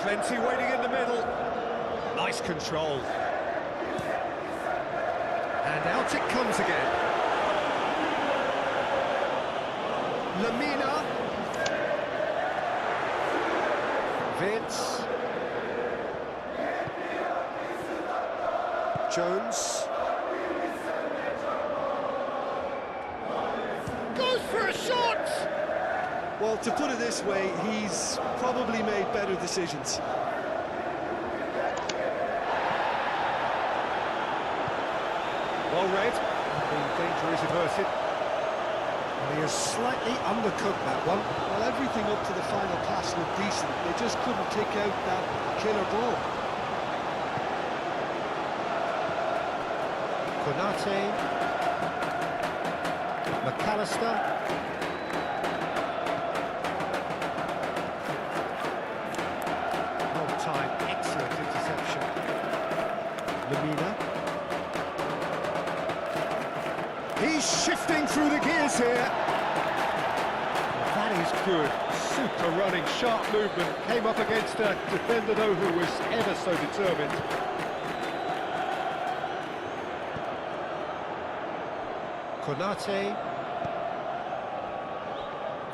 Plenty waiting in the middle. Nice control. And out it comes again. Lamina. Vince. Jones. Goes for a shot! Well, to put it this way, he's probably made better decisions. Well read. The danger is averted. And he has slightly undercooked that one. Well, everything up to the final pass looked decent. They just couldn't take out that killer ball. Konate. McAllister. Long time, excellent interception. Lamina. He's shifting through the gears here. That is good. Super running, sharp movement. Came up against a defender, though, who was ever so determined. Konate.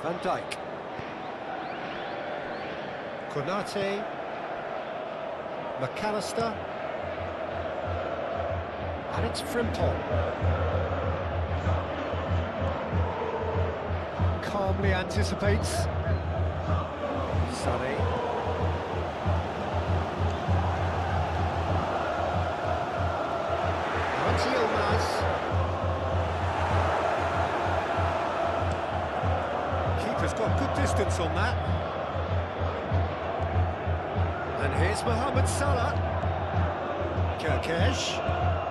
Van Dijk. Konate. McAllister. And it's Frimpong. Calmly anticipates. Sonny. Yilmaz. Keeper's got good distance on that. And here's Mohamed Salah. Kirkesh.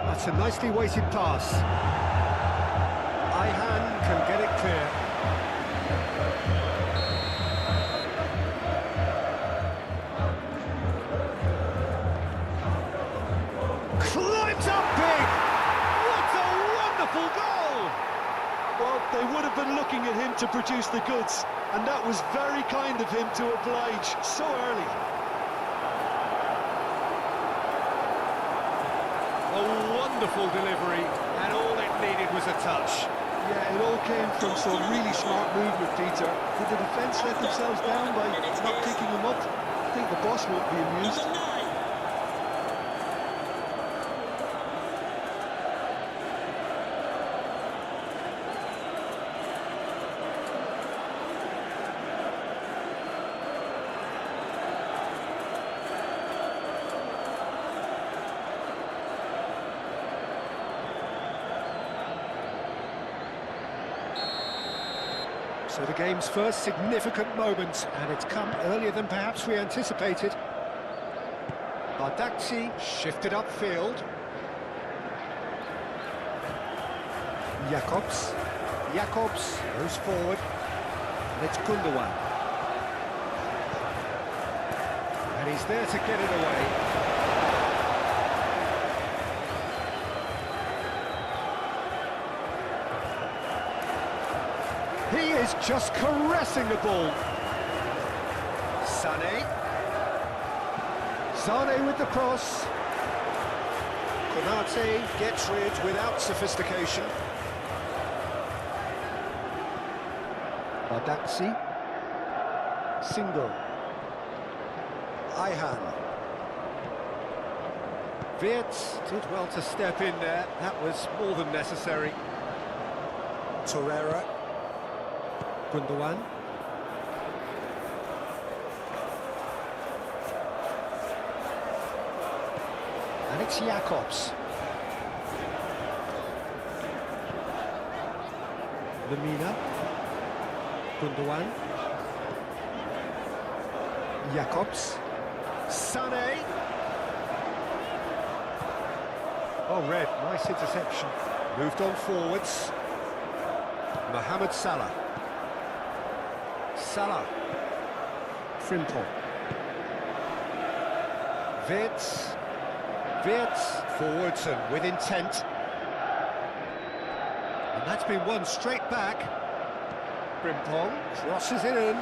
That's a nicely weighted pass. Ihan can get it clear. Climbs up big! What a wonderful goal! Well, they would have been looking at him to produce the goods, and that was very kind of him to oblige so early. A wonderful delivery, and all it needed was a touch. Yeah, it all came from some really smart movement, Peter. Did the defence let themselves down by not picking him up? I think the boss won't be amused. So the game's first significant moment, and it's come earlier than perhaps we anticipated. Bardakci shifted upfield. Jacobs goes forward, and it's Gundogan. And he's there to get it away. He is just caressing the ball. Sané with the cross. Konate gets rid without sophistication. Bardakci. Single. Ihan. Wirtz did well to step in there. That was more than necessary. Torreira. Gundogan. And it's Jacobs. Lamina. Gundogan. Jacobs. Sané. Oh, red. Nice interception. Moved on forwards. Mohamed Salah. Salah. Frimpong. Wirtz. Forwards and with intent. And that's been won straight back. Frimpong crosses it in.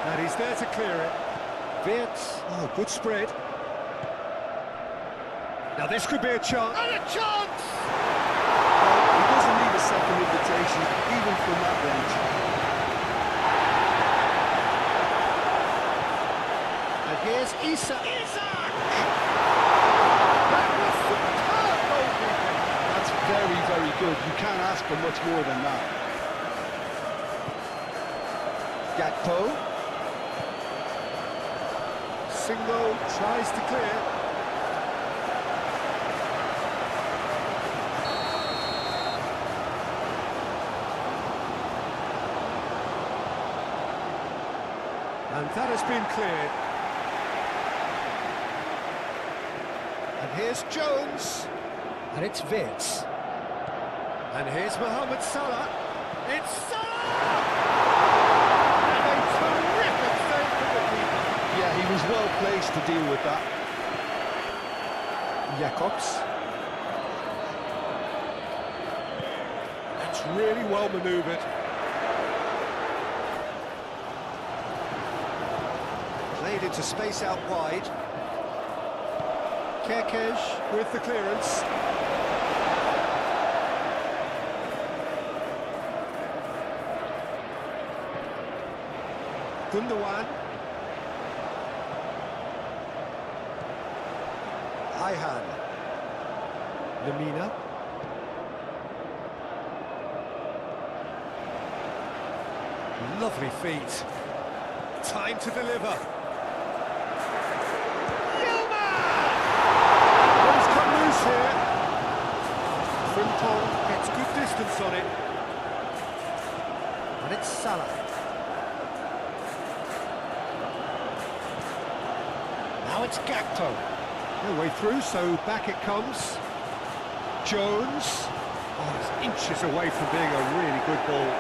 And he's there to clear it. Wirtz. Oh, good spread. Now this could be a chance. And a chance! Well, he doesn't need a second invitation, even from that range. And here's Isak. That was superb goalkeeping. That's very, very good. You can't ask for much more than that. Gakpo. Singo tries to clear. And that has been cleared. And here's Jones. And it's Wirtz. And here's Mohamed Salah. It's Salah! And a terrific save from the keeper. Yeah, he was well placed to deal with that. Jacobs. That's really well manoeuvred. Played into space out wide. Kerkez with the clearance. Gundogan. Ayhan. Lemina. Lovely feet. Time to deliver. Here. Frimpong gets good distance on it. And it's Salah. Now it's Gakpo. No way through, so back it comes. Jones. Oh, it's inches away from being a really good ball.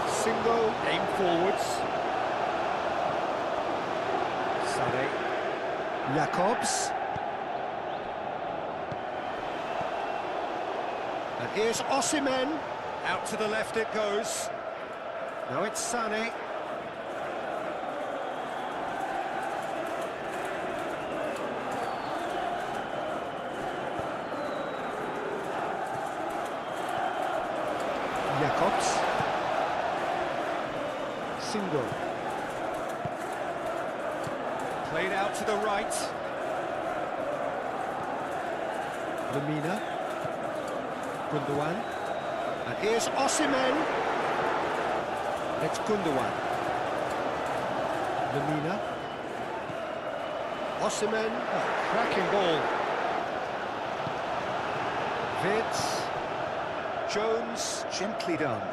Singo, aim forwards. Jacobs. And here's Osimhen. Out to the left it goes. Now it's Sané. Jacobs. Singo. Played out to the right. Lemina. Gundogan. And here's Osimhen. It's Gundogan. Lemina. Osimhen. Oh, cracking ball. Wirtz. Jones. Gently done.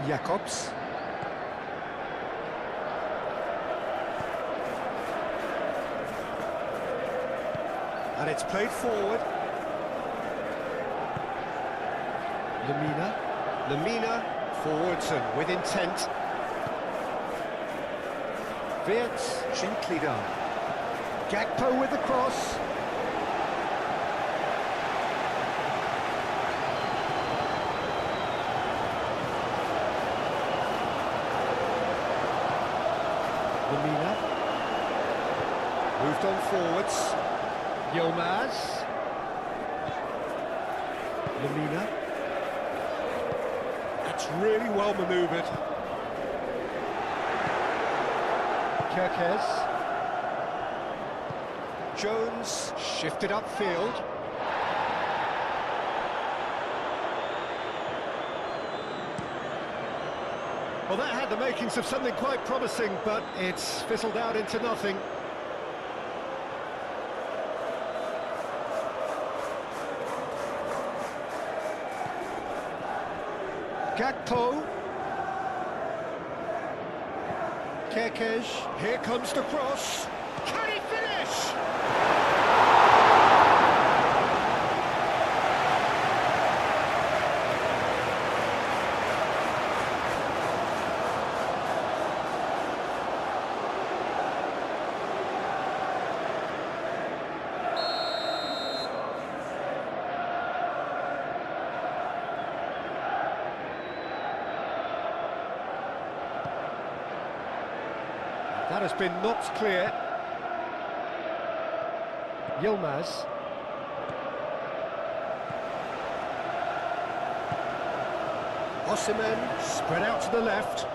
Jacobs. And it's played forward. Lemina forwards and with intent. Wirtz, gently done. Gakpo with the cross. Lemina. Moved on forwards. Yilmaz. Lemina. That's really well manoeuvred. Kerkez. Jones shifted upfield. Well, that had the makings of something quite promising, but it's fizzled out into nothing. Gakpo. Kerkez. Here comes the cross. Can he finish? That has been knocked clear. Yilmaz. Osimhen spread out to the left.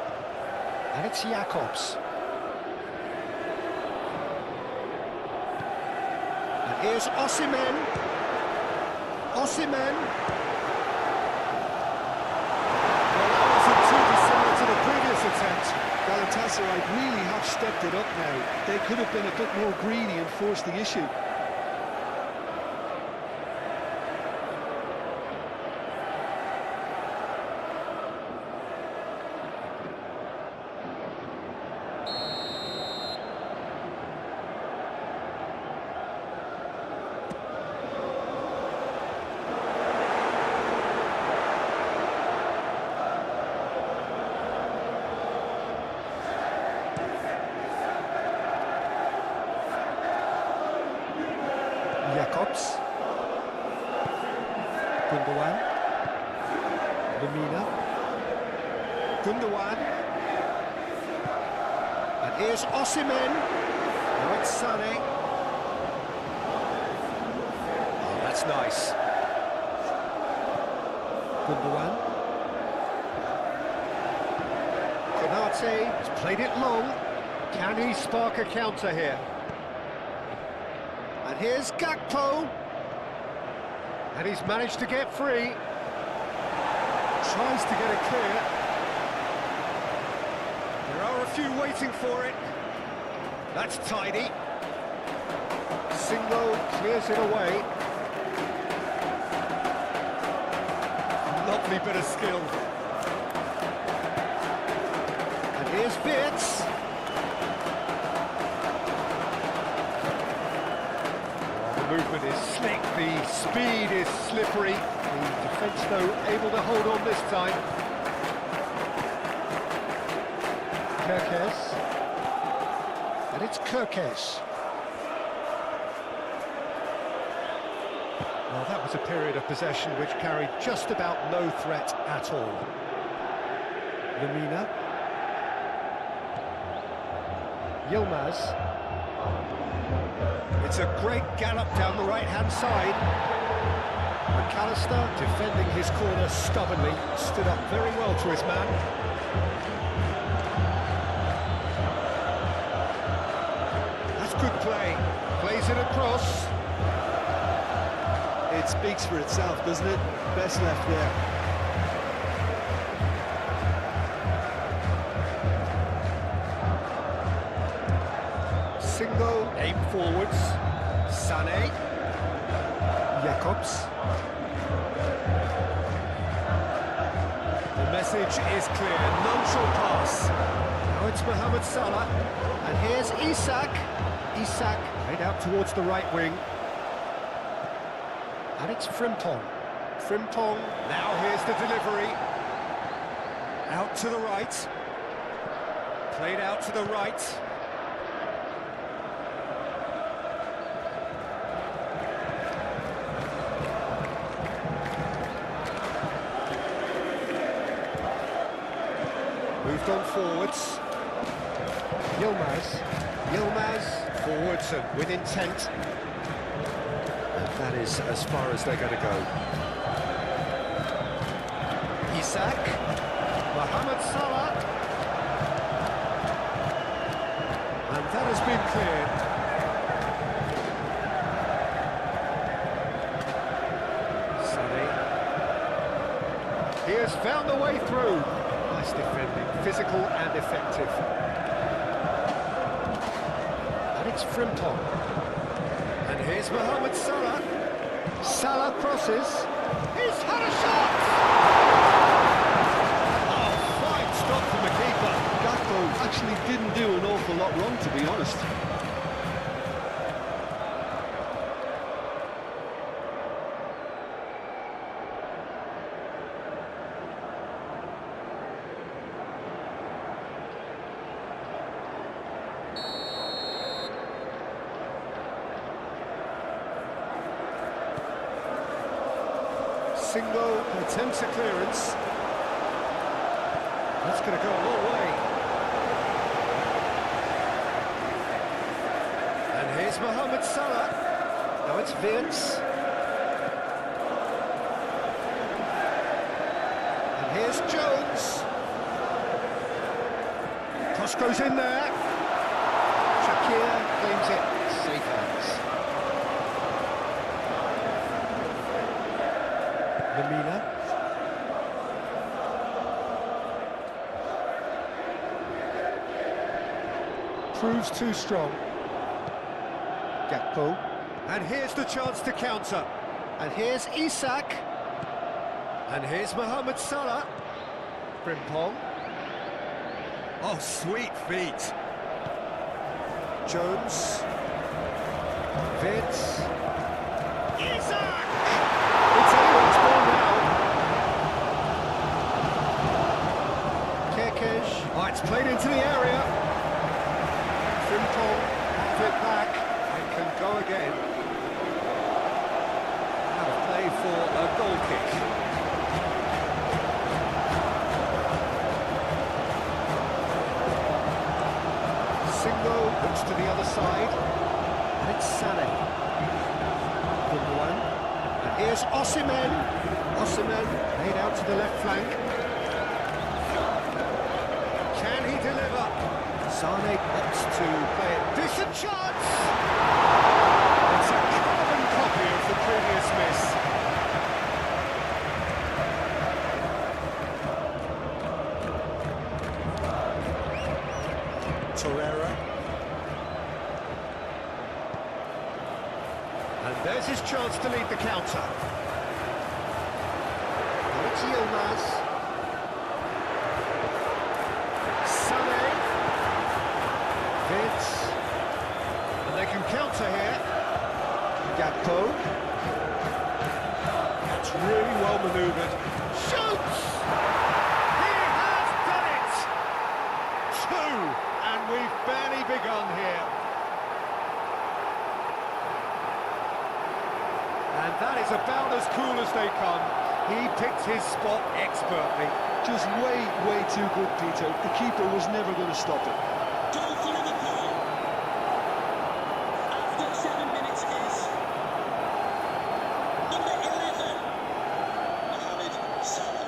And it's Jakobs. And here's Osimhen. Osimhen. Well, that wasn't too dissimilar to the previous attempt. Galatasaray really have stepped it up now. They could have been a bit more greedy and forced the issue. Jakobs. Gundogan. Lemina. Gundogan. And here's Osimhen. Now it's Sané. Oh, that's nice. Gundogan. Konate has played it long. Can he spark a counter here? And here's Gakpo. And he's managed to get free. Tries to get it clear. There are a few waiting for it. That's tidy. Singo clears it away. Lovely bit of skill. And here's Wirtz. Movement is slick, the speed is slippery. The defence, though, able to hold on this time. Kerkez. And it's Kerkez. Well, that was a period of possession which carried just about no threat at all. Lemina. Yilmaz. It's a great gallop down the right-hand side. McAllister, defending his corner stubbornly, stood up very well to his man. That's good play. Plays it across. It speaks for itself, doesn't it? Best left there. Single, aim forwards. Sané. Jakobs. The message is clear, none shall pass. Now it's Mohamed Salah. And here's Isak. Isak played out towards the right wing. And it's Frimpong. Frimpong, now here's the delivery. Out to the right. Played out to the right. Moved on forwards. Yilmaz. Yilmaz forwards and with intent. And that is as far as they're going to go. Isak. Mohamed Salah. And that has been cleared. Sané. He has found the way through. Nice defending, physical and effective. And it's Frimpong. And here's Mohamed Salah. Salah crosses. He's had a shot! Oh, fine stop from the keeper. Gakpo actually didn't do an awful lot wrong, to be honest. Single attempts a clearance. That's going to go a long way. here's Mohamed Salah. Now it's Vince. And here's Jones. Cross goes in there. Shakir claims it. Safe hands. Lamina. Proves too strong. Gakpo. And here's the chance to counter. And here's Isak. And here's Mohamed Salah. Frimpong. Oh, sweet feet. Jones. Vince. Isak! It's anyone's ball now. Kerkesh. Oh, it's played into the area. Frimpong. Have it back. And can go again. Out of play for a goal kick. Singo looks to the other side, and it's Sané. Good one. And here's Osimhen. Osimhen laid out to the left flank. Can he deliver? Sané opts to play it. Decent chance! It's a carbon copy of the previous miss. Torreira. And there's his chance to lead the counter. Now it's Yilmaz. Sané. Vince. And they can counter here. Gakpo. That's really well manoeuvred. Shoots! He has done it! Two! And we've barely begun here. And that is about as cool as they come. He picked his spot expertly. Just way too good, Peter. The keeper was never going to stop it. Goal for Liverpool. After 7 minutes is number 11, Mohamed Salah.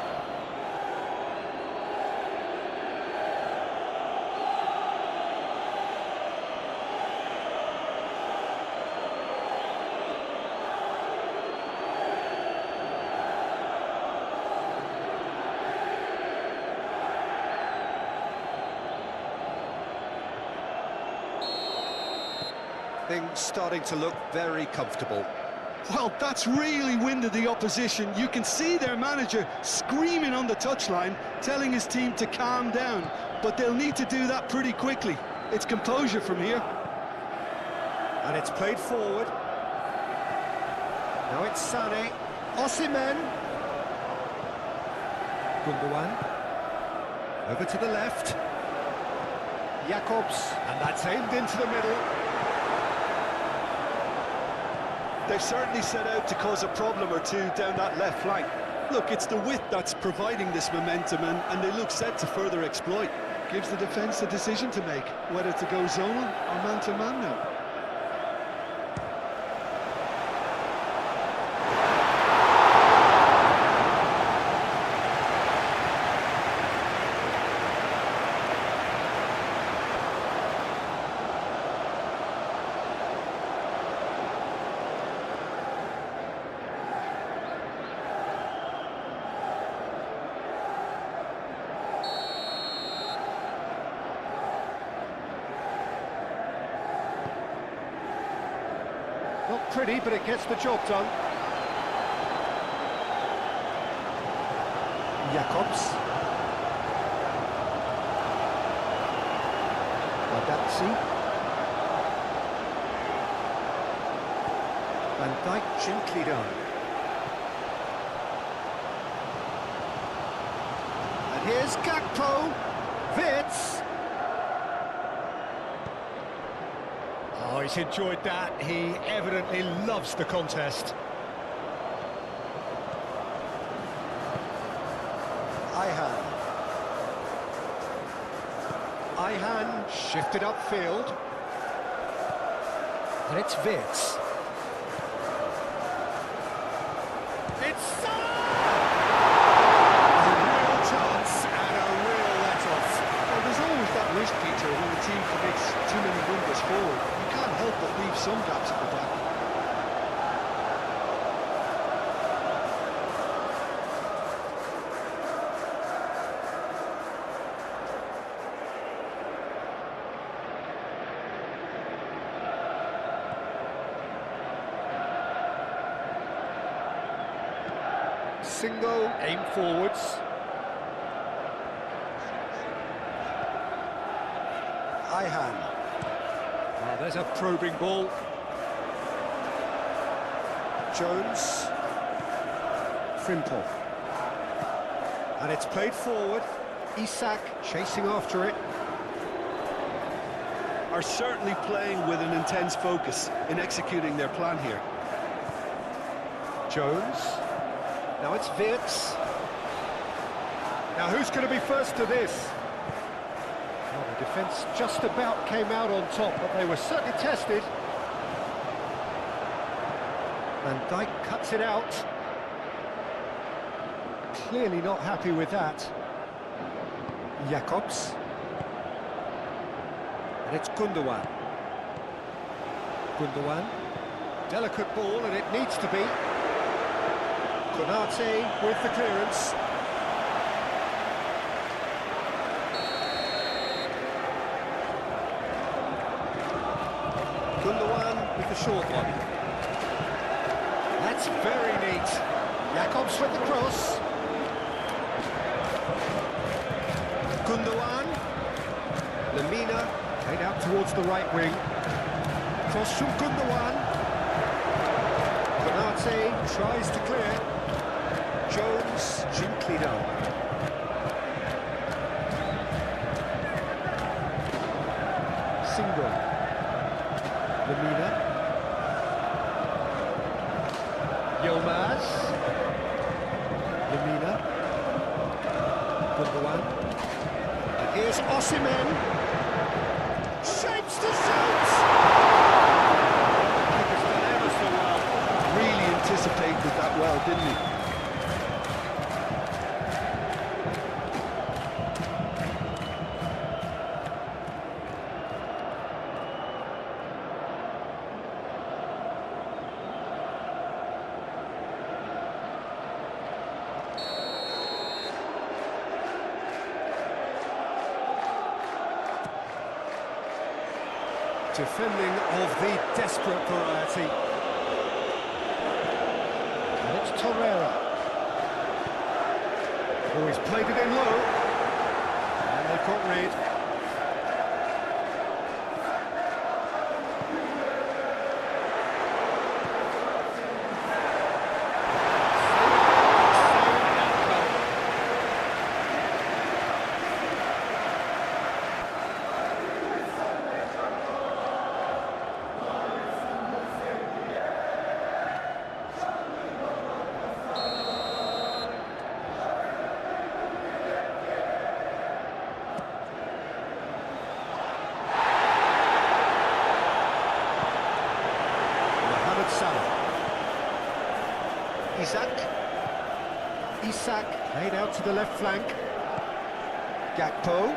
Things starting to look very comfortable. Well, that's really winded the opposition. You can see their manager screaming on the touchline, telling his team to calm down. But they'll need to do that pretty quickly. It's composure from here. And it's played forward. Now it's Sané. Osimhen. Gundogan. Over to the left. Jakobs. And that's aimed into the middle. They've certainly set out to cause a problem or two down that left flank. Look, it's the width that's providing this momentum, and they look set to further exploit. Gives the defence the decision to make, whether to go zonal or man-to-man now. Not pretty, but it gets the job done. Jakobs. Badazi. Van Dijk gently done. And here's Gakpo. Vitz. Oh, he's enjoyed that. He evidently loves the contest. Ayhan shifted upfield. And it's Wirtz. It's Salah! A real chance and a real let-off. Well, there's always that risk, Peter, when a team commits too many numbers forward. You can't help but leave some gaps at the back. Single, aim forwards. Ihan. Oh, there's a probing ball. Jones. Frimpong. And it's played forward. Isak chasing after it. Are certainly playing with an intense focus in executing their plan here. Jones. Now it's Wirtz. Now who's going to be first to this? Well, the defence just about came out on top, but they were certainly tested. Van Dijk cuts it out. Clearly not happy with that. Jacobs. And it's Gundogan. Gundogan. Delicate ball, and it needs to be. Konate with the clearance. Gundogan with the short one. That's very neat. Jacobs with the cross. Gundogan. Lemina played out towards the right wing. Cross from Gundogan. Konate tries to clear. Jones gently down. Single. Lemina. Yilmaz. Lemina. Gundogan. And here's Osimhen. Shapes to shoot! Keeper's done ever so well. Really anticipated that well, didn't he? Defending of the desperate variety. And it's Torreira. Oh, he's played it in low. And they've got rid. Isak played out to the left flank. Gakpo.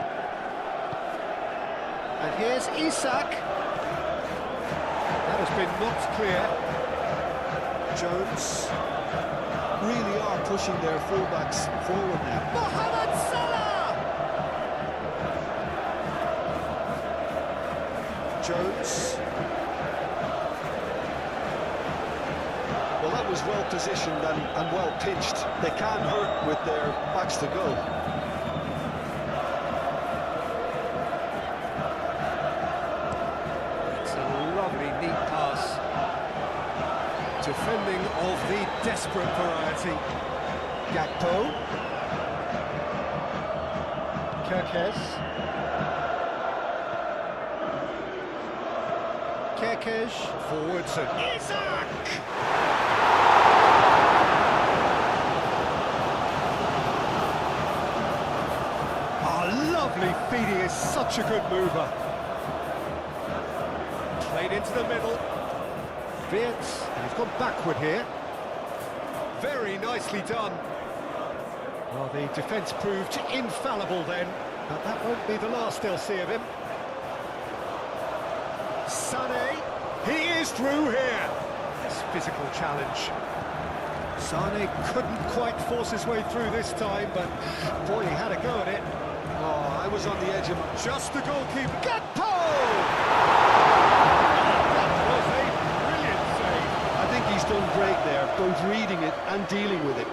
And here's Isak. That has been knocked clear. Jones really are pushing their fullbacks forward now. Mohamed Salah! Jones. Well, that was well positioned and well pitched. They can't hurt with their backs to go. It's a lovely, neat pass. Defending of the desperate variety. Gakpo. Kerkez forwards and Isak! Lovely feed, he is such a good mover. Played into the middle. Wirtz, and he's gone backward here. Very nicely done. Well, the defence proved infallible then, but that won't be the last they'll see of him. Sané, he is through here. This physical challenge. Sané couldn't quite force his way through this time, but boy, he had a go at it. Oh, I was on the edge of my... Just the goalkeeper. Gakpo! That was a brilliant save. I think he's done great there, both reading it and dealing with it.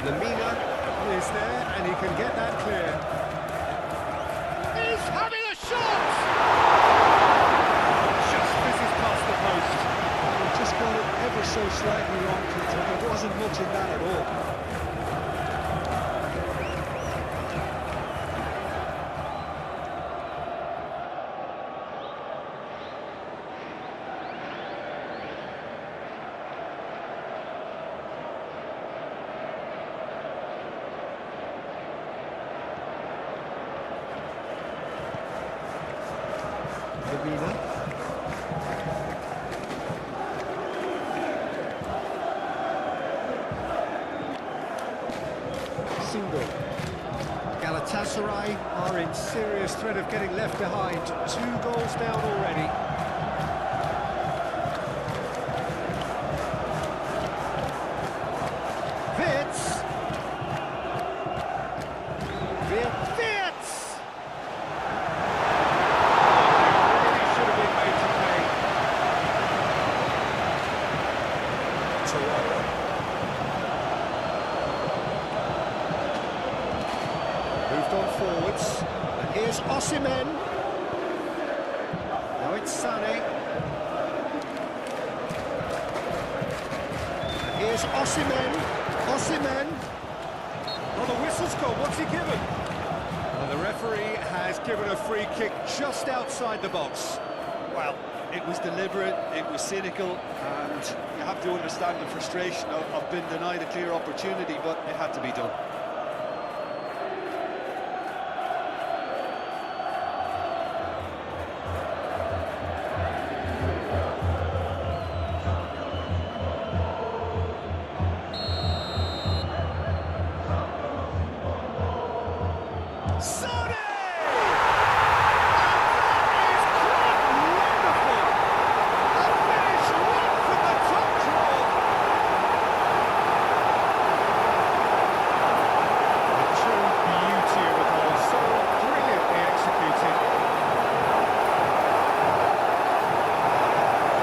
Lamina is there, and he can get that clear. He's having a shot! Just misses past the post. He just got it ever so slightly wrong, Peter. There wasn't much in that at all. Lamina. Single. Galatasaray are in serious threat of getting left behind. 2 goals down already. Wirtz. Wirtz. Really should have been made to pay. Torreira. Moved on forwards, and here's Osimhen. Now it's Sané. And here's Osimhen. Osimhen. Oh, the whistle's gone. What's he given? Well, the referee has given a free kick just outside the box. Well, it was deliberate, it was cynical, and you have to understand the frustration of being denied a clear opportunity, but it had to be done. Sané! And that is quite wonderful! A finish right from the top draw! The true beauty of it all, so brilliantly executed.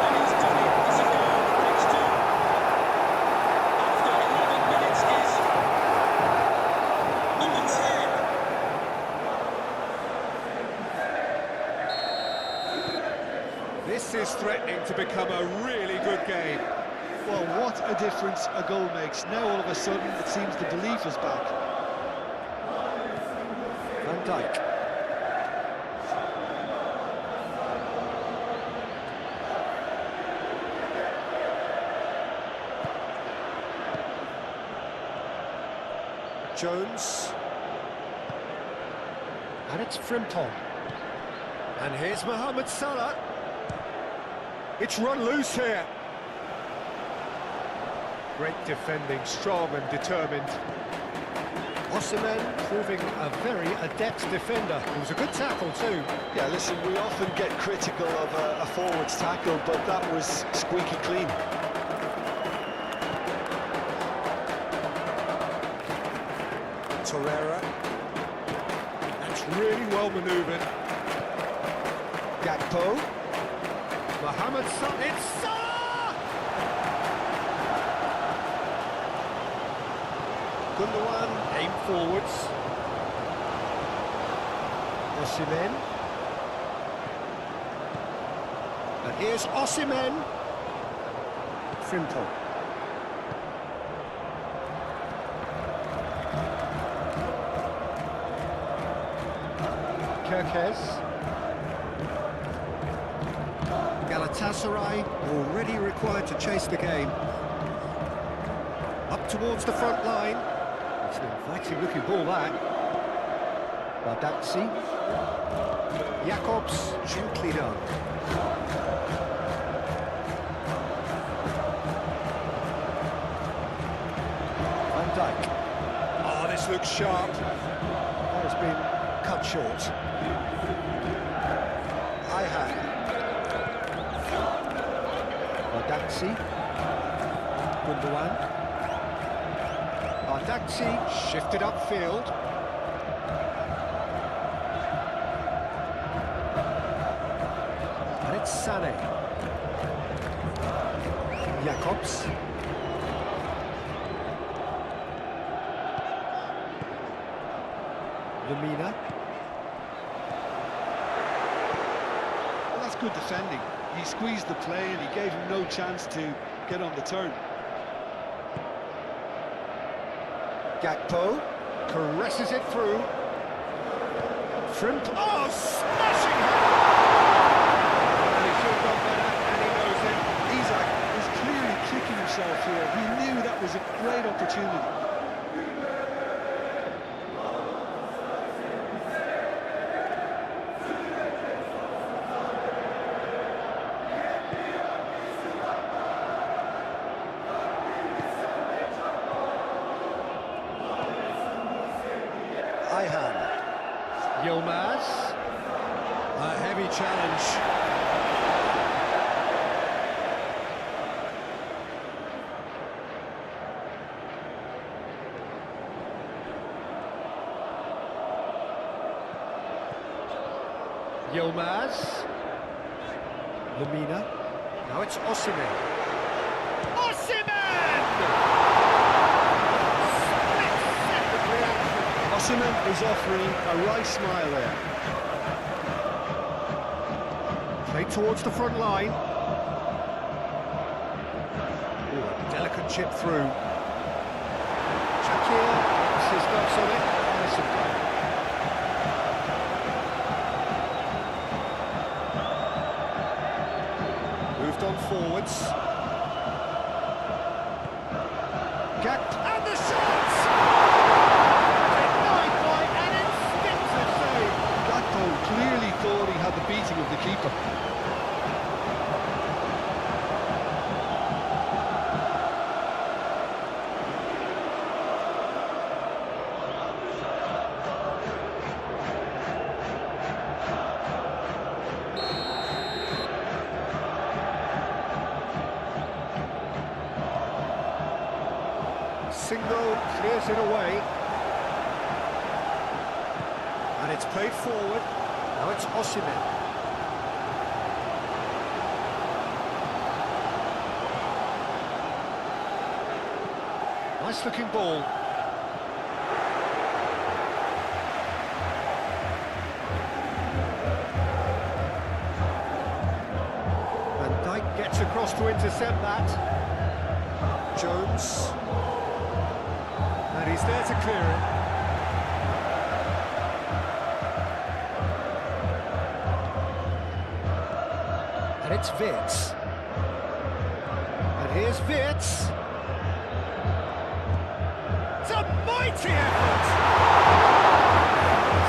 And he's done it. It's a goal. It's 2. After 11 minutes is number 10. This is threatening to become a really good game. Well, what a difference a goal makes. Now all of a sudden it seems the belief is back. Van Dijk. Jones. And it's Frimpong. And here's Mohamed Salah. It's run loose here. Great defending, strong and determined. Osimhen proving a very adept defender. It was a good tackle too. Yeah, listen, we often get critical of a forward's tackle, but that was squeaky clean. Torreira. That's really well manoeuvred. Gakpo. Mohamed Salah. It's Salah! Gundogan aim forwards. Osimhen. And here's Osimhen. Frimpong. Kirkes. Galatasaray already required to chase the game. Up towards the front line. It's an inviting looking ball, that. Bardazzi. Jacobs, gently done. Van Dijk. Oh, this looks sharp. That has been cut short. Bardazzi. Gundogan. Bardazzi shifted upfield. And it's Sané. Jacobs. Lemina. Well, that's good defending. He squeezed the play and he gave him no chance to get on the turn. Gakpo caresses it through. Shrimp. Oh, smashing hit! And he should have done better, and he knows it. Isaac is clearly kicking himself here. He knew that was a great opportunity. Yilmaz. A heavy challenge. Yilmaz. Lemina. Now it's Osimhen. Osimhen is offering a right smile there. Played towards the front line. Ooh, a delicate chip through. Shakir gets his gloves on it. Alisson. Moved on forwards. Gakpo. And the shots! Denied by an instinctive save. Gakpo clearly thought he had the beating of the keeper. Single clears it away. And it's played forward. Now it's Osimhen. Nice looking ball. Van Dijk gets across to intercept that. Jones. And he's there to clear it. And it's Wirtz. And here's Wirtz. It's a mighty effort!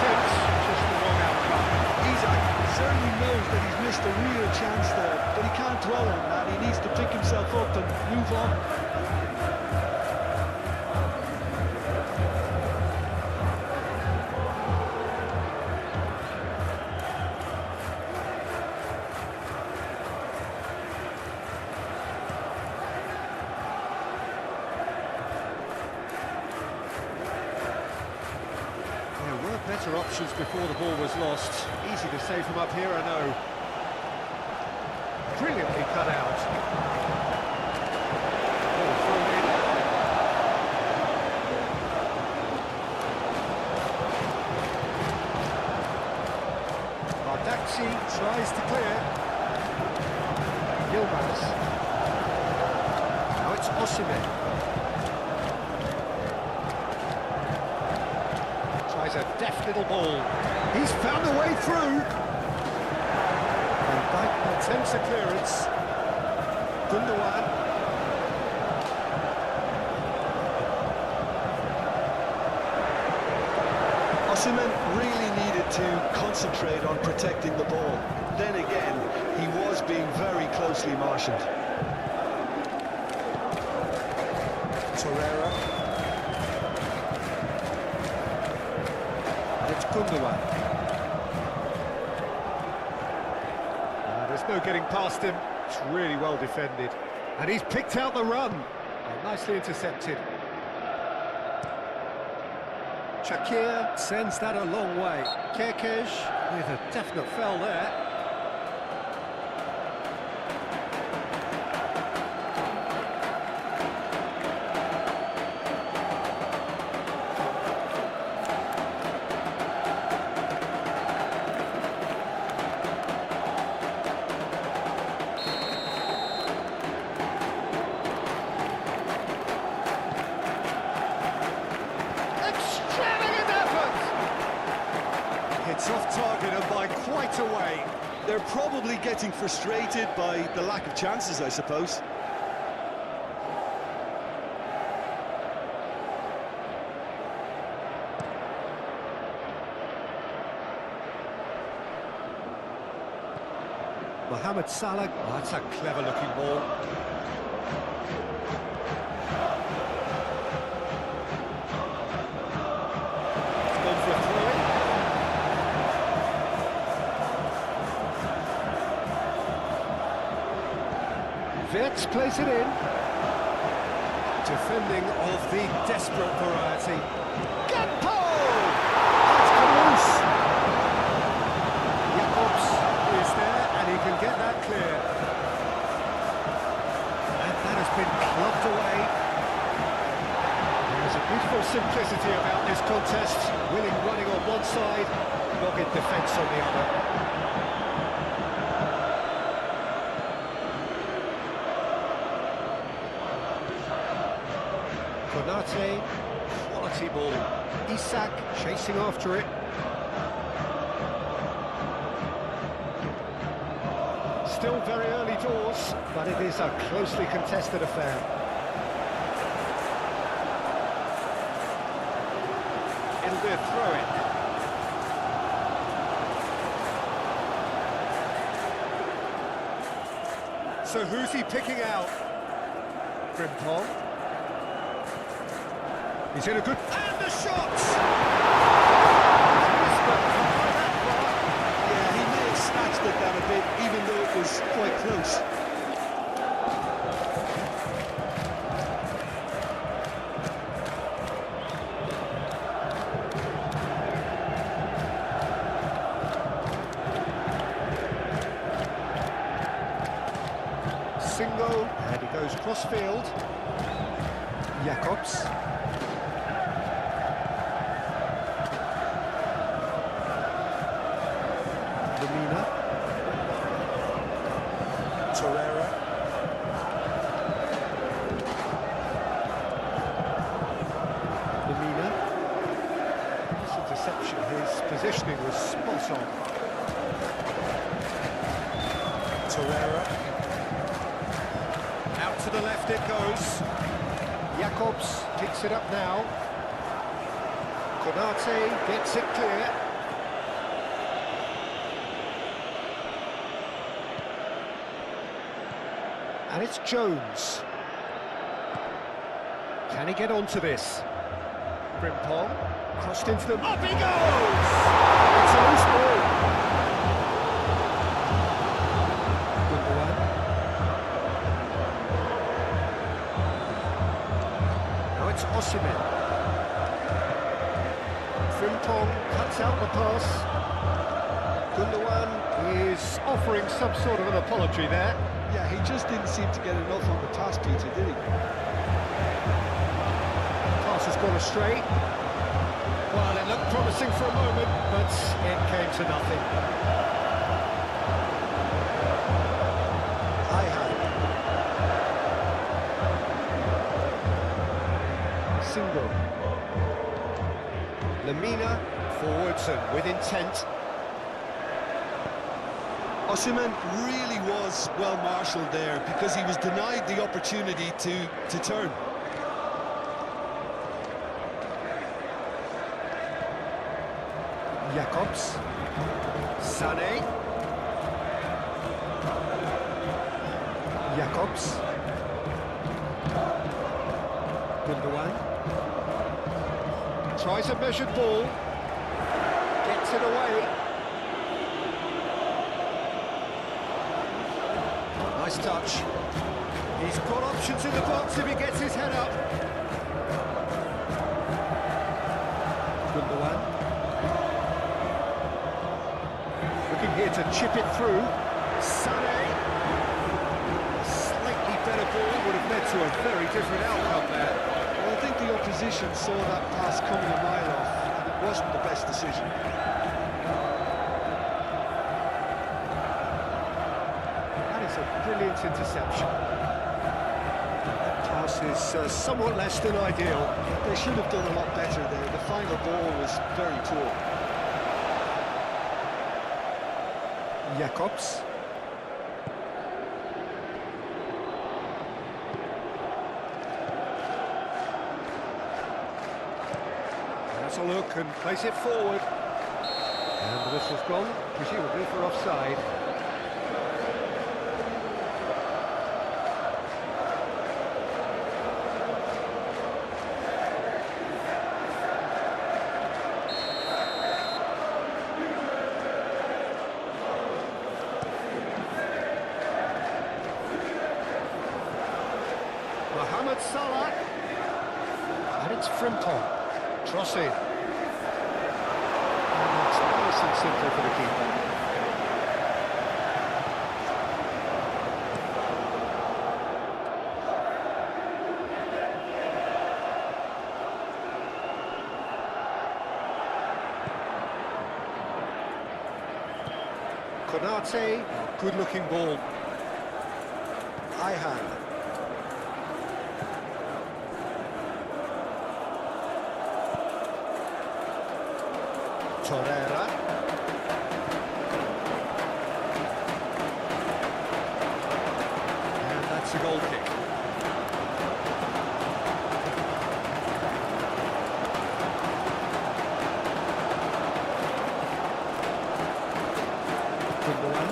It's just the wrong outcome. Isaac certainly knows that he's missed a real chance there, but he can't dwell on that. He needs to pick himself up and move on. Better options before the ball was lost. Easy to save from up here, I know. Brilliantly cut out. Ball thrown in. Bardazzi tries to clear. Yilmaz. Now it's Osimhen. Tries a deft little ball. He's found a way through. And back attempts a clearance. Gundogan. Osimhen really needed to concentrate on protecting the ball. Then again, he was being very closely marshalled. Torreira. It's Gundogan. There's no getting past him. It's really well defended. And he's picked out the run. Nicely intercepted. Shakir sends that a long way. Kerkez with a definite foul there. It's off target and by quite a way. They're probably getting frustrated by the lack of chances, I suppose. Mohamed Salah, oh, that's a clever looking ball. It's gone for a throw-in. Wirtz plays it in. Defending of the desperate variety. Gakpo! That's close. Jacobs is there and he can get that clear. And that has been clubbed away. There's a beautiful simplicity about this contest. Willing running on one side, dogged defence on the other. Konate, quality ball. Isak chasing after it. Still very early doors, but it is a closely contested affair. It'll be a throw-in. So who's he picking out? Frimpong. He's in a good... And the shots! Yeah, he may have snatched it down a bit, even though it was quite close. Single, and he goes cross-field. Jacobs. Torreira. Lemina. This interception, his positioning was spot on. Torreira. Out to the left it goes. Jacobs picks it up now. Konate gets it clear. And it's Jones. Can he get onto this? Frimpong, crossed into them. Up he goes! It's a loose ball. Gundogan. Now it's Osimhen. Frimpong cuts out the pass. Gundogan is offering some sort of an apology there. Yeah, he just didn't seem to get enough on the pass, Peter, did he? Pass has gone astray. Well, it looked promising for a moment, but it came to nothing. Single. Lemina Forwards and with intent. Osimhen really was well marshalled there because he was denied the opportunity to turn. Jacobs. Sané. Jacobs. Gundogan. Tries a measured ball. Gets it away. Nice touch. He's got options in the box if he gets his head up. Gundogan. Looking here to chip it through. Sané. A slightly better ball would have led to a very different outcome there. Well, I think the opposition saw that pass coming a mile off, and it wasn't the best decision. That is a brilliant interception. That pass is somewhat less than ideal. They should have done a lot better there. The final ball was very poor. Jacobs. Has a look and place it forward. And the whistle's gone, presumably for offside. Mohamed Salah, and it's Frimpong, Trossard. And it's nice and simple for the keeper. Konate, good-looking ball. Ihan. Torreira. And that's a goal kick. Gundogan.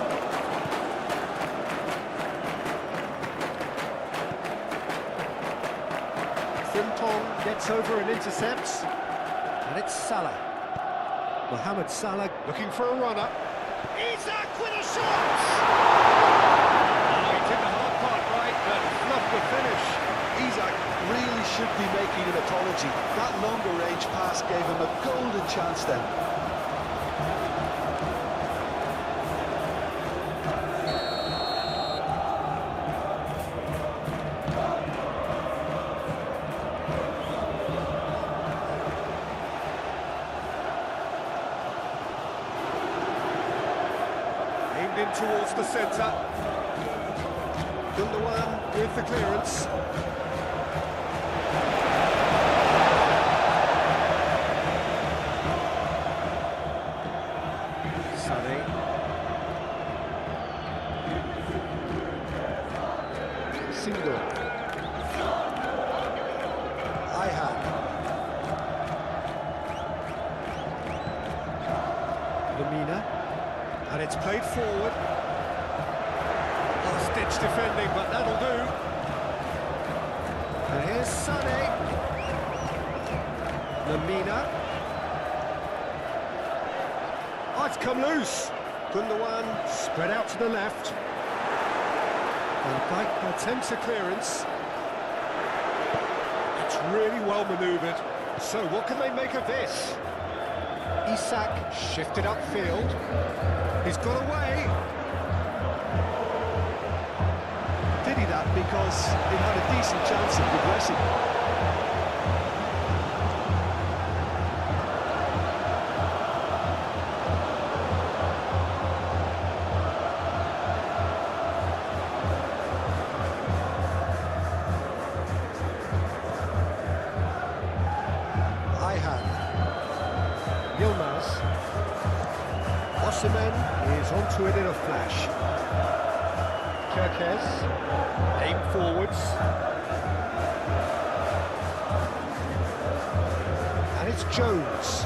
Frimpong gets over and intercepts. And it's Salah. Mohamed Salah looking for a runner. Isak with a shot! Oh, he did the hard part right, but fluffed the finish. Isak really should be making an apology. That longer range pass gave him a golden chance then. Aimed in towards the centre. Gundogan with the clearance. Sané. Single. Ihan. Lamina. And it's played forward. Last-ditch defending, but that'll do. And here's Sané. Lamina. Oh, it's come loose. Gundogan spread out to the left. And Dyke attempts a clearance. It's really well manoeuvred. So what can they make of this? Isak shifted upfield. He's got away. Did he that because he had a decent chance of progressing? Ihan. Yilmaz. Osimhen is onto it in a flash. Kirkes, aim forwards. And it's Jones.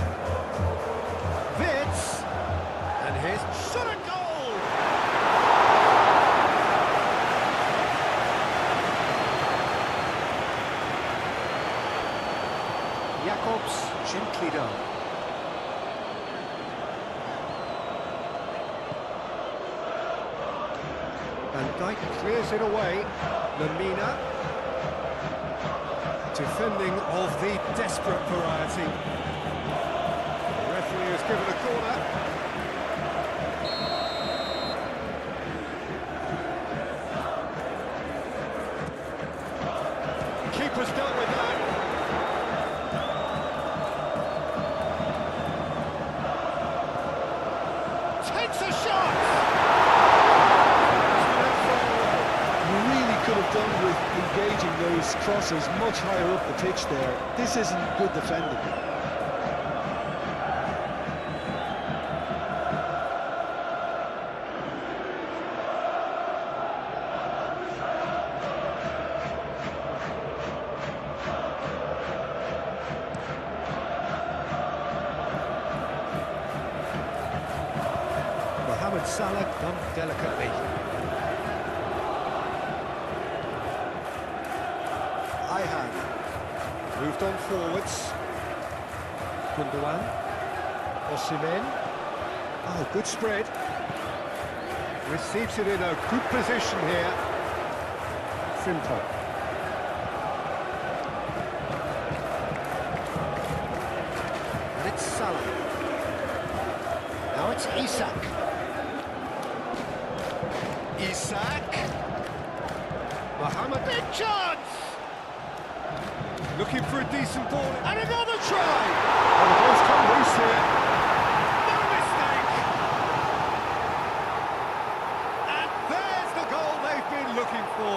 Vitz. And here's shot a goal! Jakobs gently done. Van Dijk clears it away. Lamina. Defending of the desperate variety. The referee has given a corner. Keeper's dealt with that. Takes a shot! Could have done with engaging those crosses much higher up the pitch there. This isn't good defending. Mohamed Salah done delicately. Moved on forwards. Gundogan. Osimhen. Oh, good spread. Receives it in a good position here. Simple. And it's Salah. Now it's Isak. Mohamed, big chance! Looking for a decent ball, and another try! Oh, the ball's come loose here. No mistake! And there's the goal they've been looking for.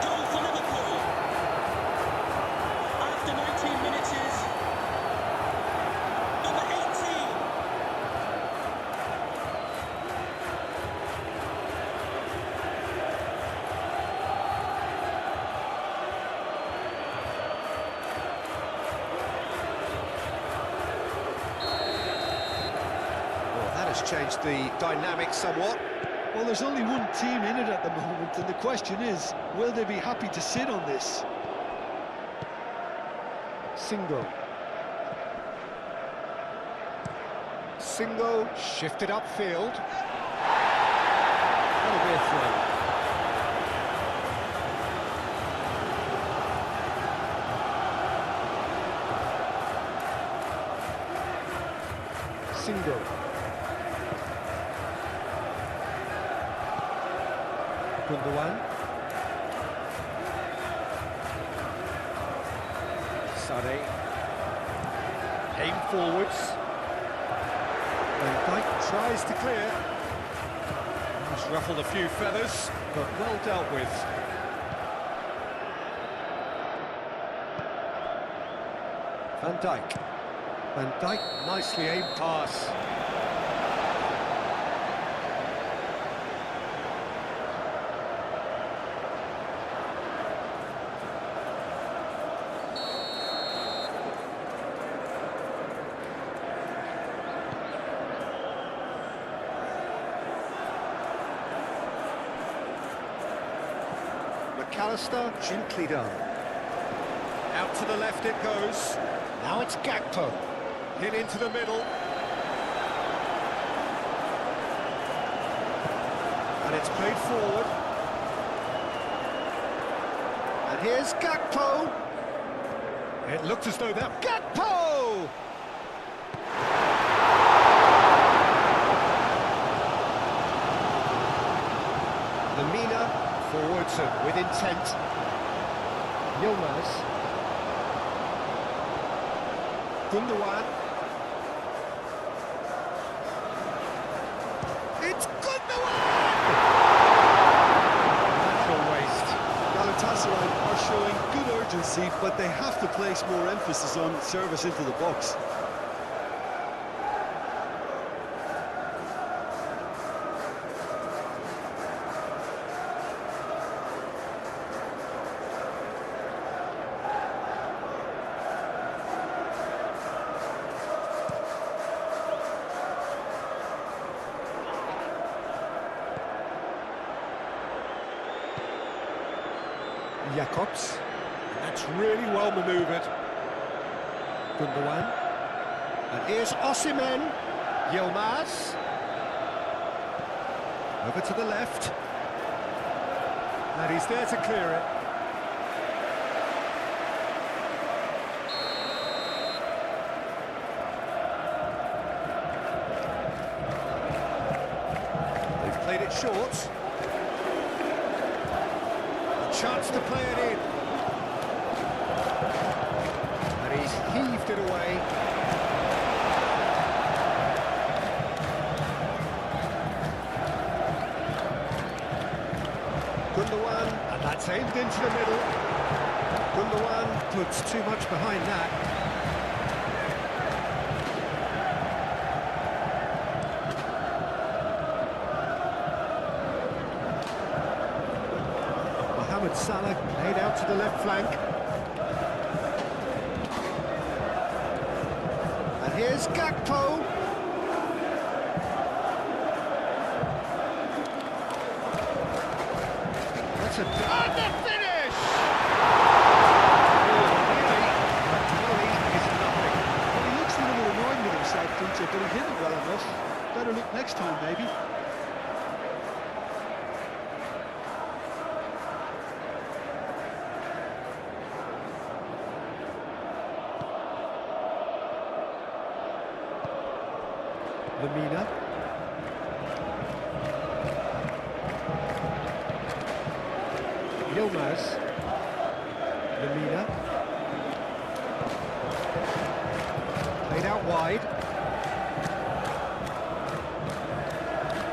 Goal for Liverpool. After 19 minutes is number 18. Well, that has changed the dynamic somewhat. Well, there's only one team in it at the moment, and the question is, will they be happy to sit on this? Single. Single, shifted upfield. That'll be a throw. Single. Gundogan. Sade. Aim forwards. Van Dijk tries to clear. He's ruffled a few feathers, but well dealt with. Van Dijk. Van Dijk, nicely aimed pass. McAllister, gently done. Out to the left it goes. Now it's Gakpo. Hit into the middle. And it's played forward. And here's Gakpo. It looked as though that... Gakpo! Lamina, forwards and with intent. Yilmaz. Gundogan. It's Gundogan! Natural waste. Galatasaray are showing good urgency, but they have to place more emphasis on service into the box. Jakobs. That's really well manoeuvred. Gundogan. And here's Osimhen. Yilmaz. Over to the left. And he's there to clear it. They've played it short. Chance to play it in. And he's heaved it away. Gundogan, and that's aimed into the middle. Gundogan puts too much behind that. Salah played out to the left flank. And here's Gakpo. That's a... And the finish! Really is nothing. Well, he looks a little annoyed with himself, Peter, but he hit it well enough. Better look next time, maybe. Lamina. Yilmaz. Lamina. Played out wide.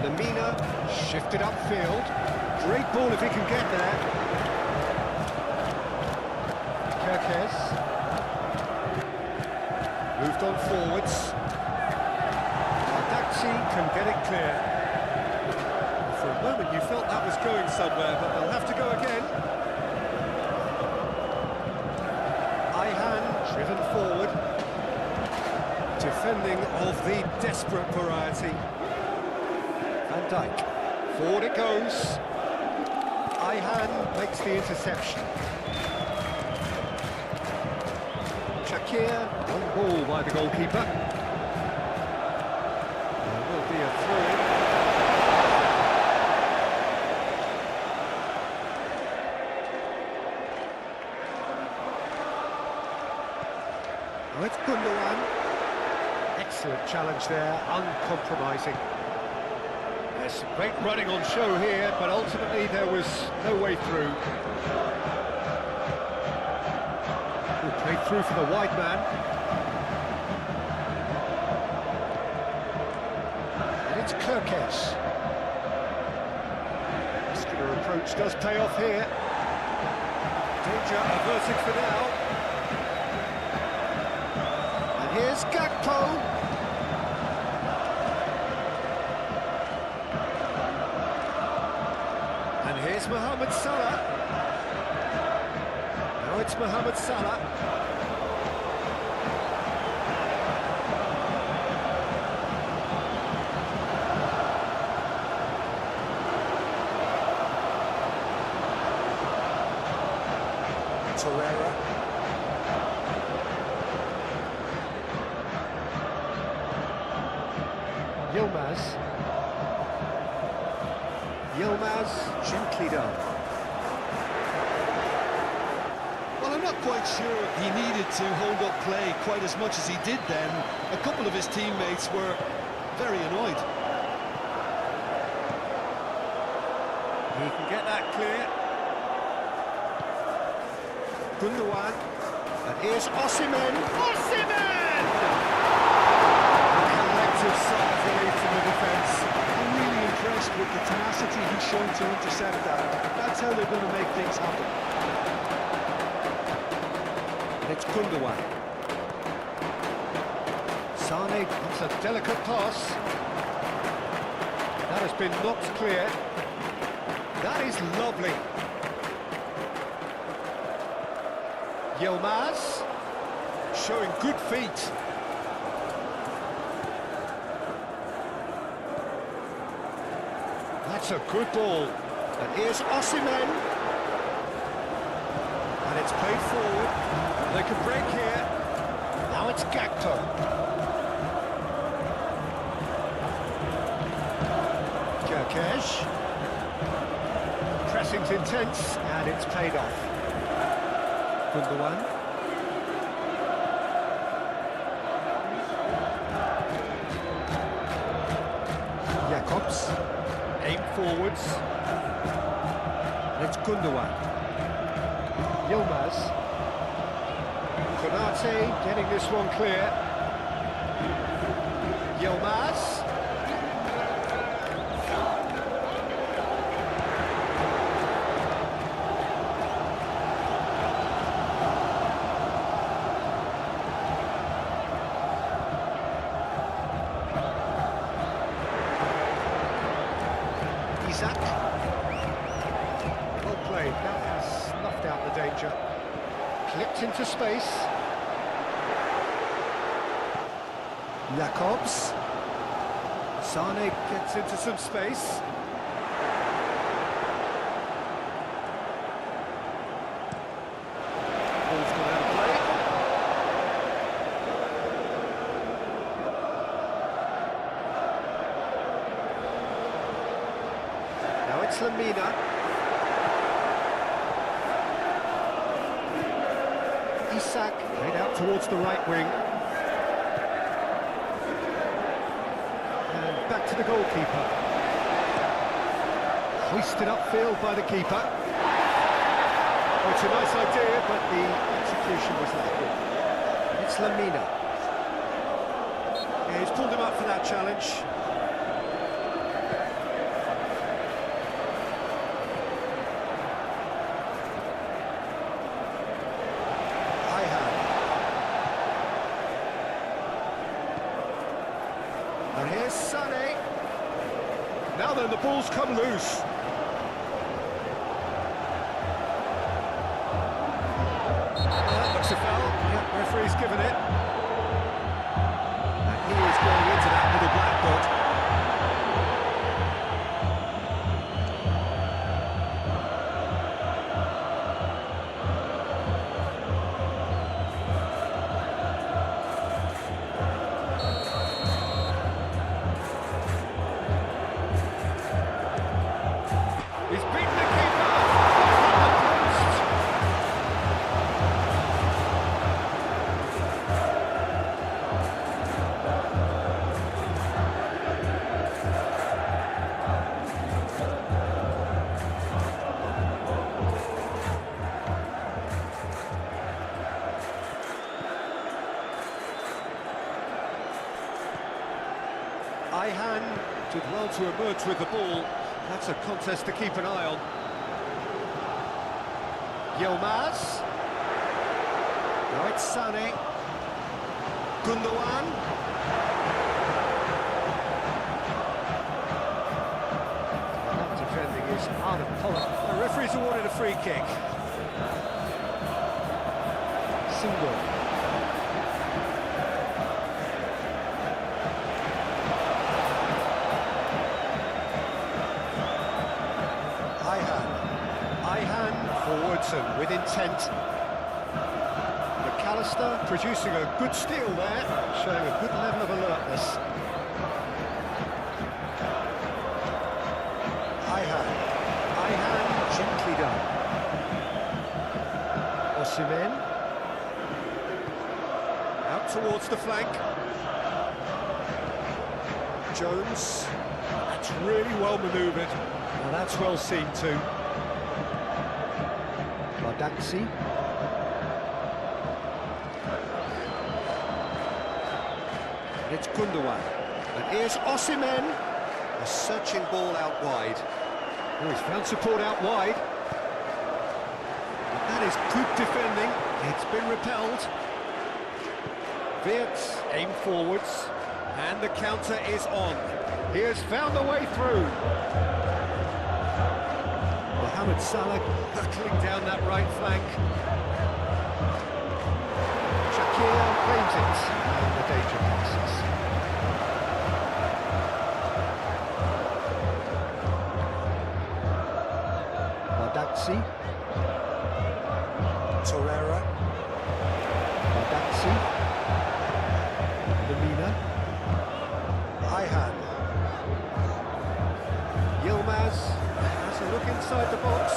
Lamina shifted upfield. Great ball if he can get there. Kerkez. Moved on forwards. Can get it clear. For a moment you felt that was going somewhere, but they'll have to go again. Ayhan driven forward. Defending of the desperate variety. Van Dijk. Forward it goes. Ayhan makes the interception. Shakir, one ball by the goalkeeper. Oh, it's Gundogan. Excellent challenge there, uncompromising. There's some great running on show here, but ultimately there was no way through. Good play through for the wide man. And it's Kerkez. Muscular approach does pay off here. Danger averted for now. Here's Gakpo. And here's Mohamed Salah. Now it's Mohamed Salah. Torreira. Yilmaz, gently done. Well, I'm not quite sure he needed to hold up play quite as much as he did then. A couple of his teammates were very annoyed. He can get that clear. Gundogan. And here's Osimhen. Osimhen! A collective sigh of relief from the defence. A really to intercept that. That's how they're going to make things happen. It's Gundogan. Sane, it's a delicate pass. That has been knocked clear. That is lovely. Yilmaz, showing good feet. That's a good ball. And here's Osimhen. And it's played forward. They can break here. Now it's Gakpo. Kerkesh. Pressing's intense, and it's paid off. Gundogan. Jacobs. Aim forwards. It's Gundogan. Yilmaz. Konate getting this one clear. Yilmaz. Isaac. Well played, that has snuffed out the danger. Clipped into space. Jacobs. Sane gets into some space. Ball's gone out of play. Now it's Lamina. Isak played out towards the right wing. And back to the goalkeeper. Hoisted upfield by the keeper. Oh, it's a nice idea, but the execution was lacking. It's Lamina. Yeah, he's pulled him up for that challenge. And here's Sané. Now then, the ball's come loose. That looks a foul. Yeah, referee's given it. And he is going into that little black dot. He's beaten the keeper! Ihan did well to emerge with the ball. That's a contest to keep an eye on. Yilmaz. Now it's Sané. Gundogan. That defending is out of color. The referee's awarded a free kick. Single. Forwards and with intent. McAllister producing a good steal there, showing a good level of alertness. Ihan gently done. Osimhen out towards the flank. Jones. That's really well manoeuvred. Well, that's well seen too. Dancy. It's Gundogan. And here's Osimhen. A searching ball out wide. Oh, he's found support out wide. That is good defending. It's been repelled. Wirtz aim forwards, and the counter is on. He has found a way through. Mohamed Salah hurtling down that right flank. Shakir claims it, and the danger passes. Badaxi. Torreira. Badaxi. Lemina. Ayhan. Yilmaz has a look inside the box.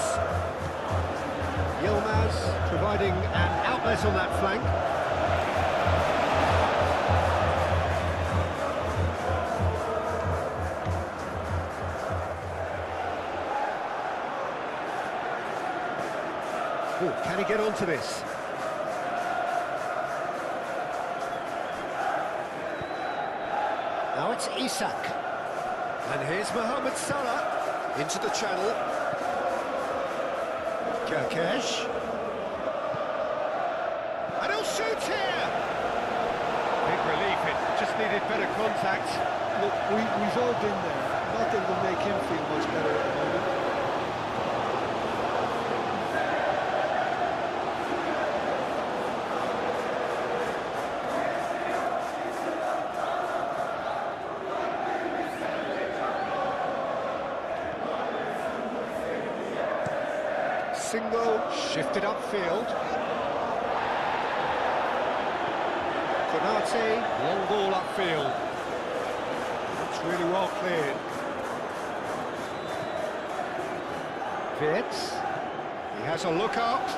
Yilmaz providing an outlet on that flank. Oh, can he get onto this? Now it's Isak. And here's Mohamed Salah into the channel. Kerkesh. And he'll shoot here! Big relief, it just needed better contact. Look, we've all been there. Not that it'll make him feel much better at the moment. Single, shifted upfield. Konate, long ball upfield. That's really well cleared. Wirtz, he has a look up.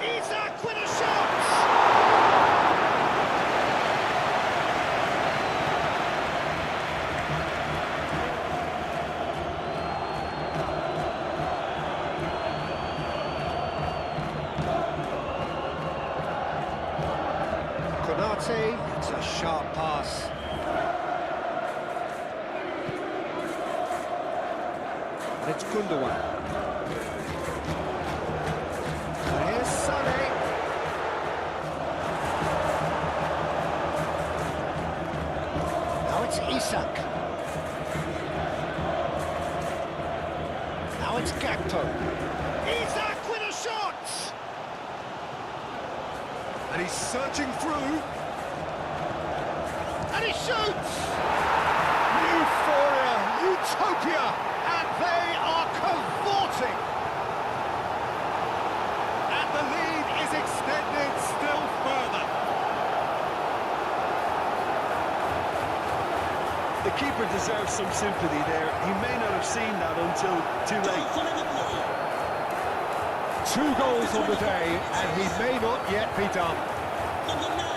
Isak with a shot! It's a sharp pass. And it's Gundogan. And here's Sané. Now it's Isak. Now it's Gakpo. Isak with a shot! And he's searching through. And he shoots! Euphoria, utopia, and they are cavorting! And the lead is extended still further. The keeper deserves some sympathy there. He may not have seen that until too late. For Liverpool. 2 goals on the day, and he may not yet be done. Number 9.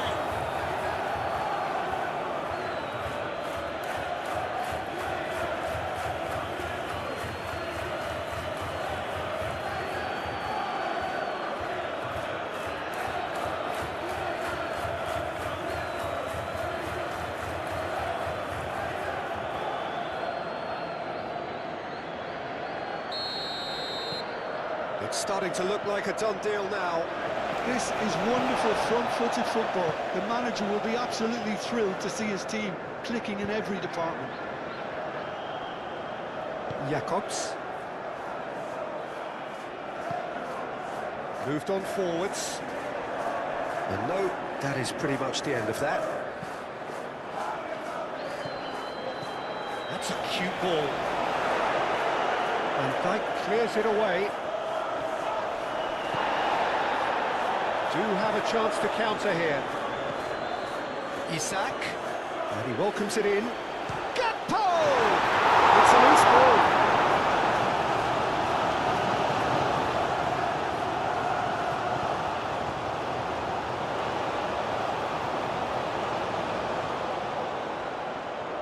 It's starting to look like a done deal now. This is wonderful front-footed football. The manager will be absolutely thrilled to see his team clicking in every department. Jacobs. Moved on forwards. And no, that is pretty much the end of that. That's a cute ball. And Dijk clears it away. Do have a chance to counter here. Isak. And he welcomes it in. Gakpo! It's a loose ball.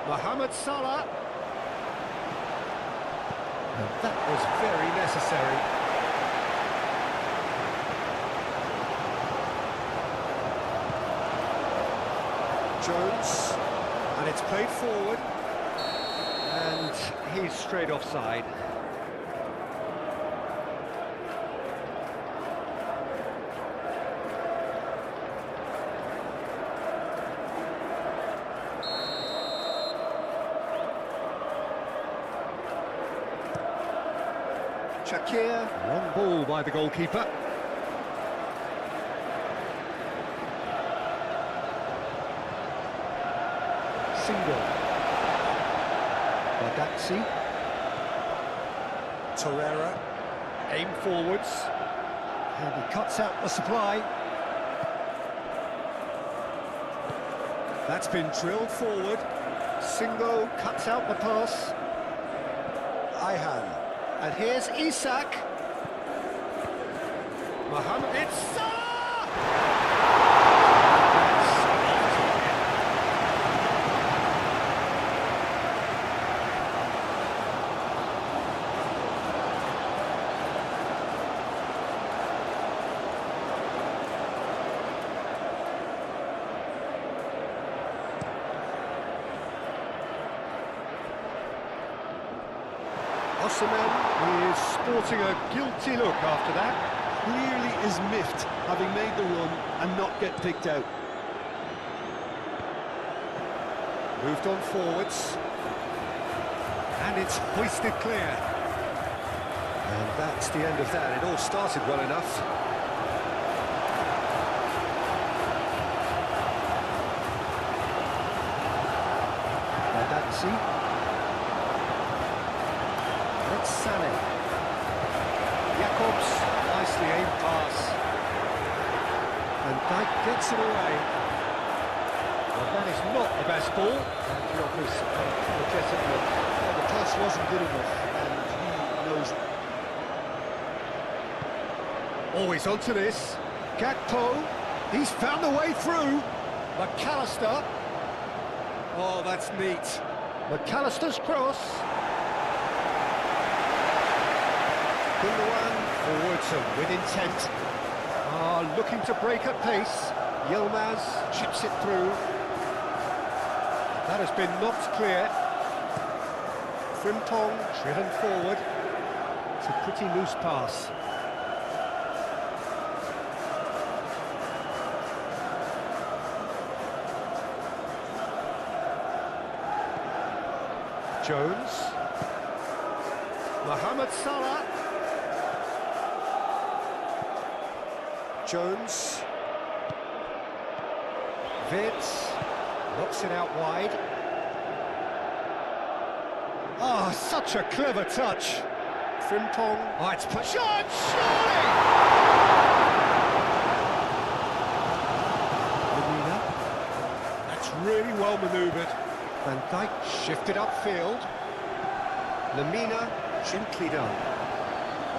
Mohamed Salah. And that was very necessary. Jones, and it's played forward. And he's straight offside. Shakir, long ball by the goalkeeper. Single. Badaxi. Torreira. Aim forwards. And he cuts out the supply. That's been drilled forward. Singo cuts out the pass. Ayhan. And here's Isak. Mohamed, it's Salah! Osimhen is sporting a guilty look after that. Clearly is miffed, having made the run and not get picked out. Moved on forwards. And it's hoisted clear. And that's the end of that. It all started well enough. Badaxi. Sané. Jacobs, nicely aimed pass. And Dijk gets it away. Well, that is not the best ball. And he offers a energetic look. Well, the pass wasn't good enough, and he knows it. Always onto this. Gakpo, he's found a way through. McAllister. Oh, that's neat. McAllister's cross. Gundogan forwards and with intent. Looking to break at pace. Yilmaz chips it through. That has been knocked clear. Frimpong driven forward. It's a pretty loose pass. Jones. Mohamed Salah. Jones. Vitz knocks it out wide. Oh, such a clever touch. Frimpong. Oh, it's put. Shot! Surely! Lemina. That's really well manoeuvred. Van Dijk shifted upfield. Lemina, gently done.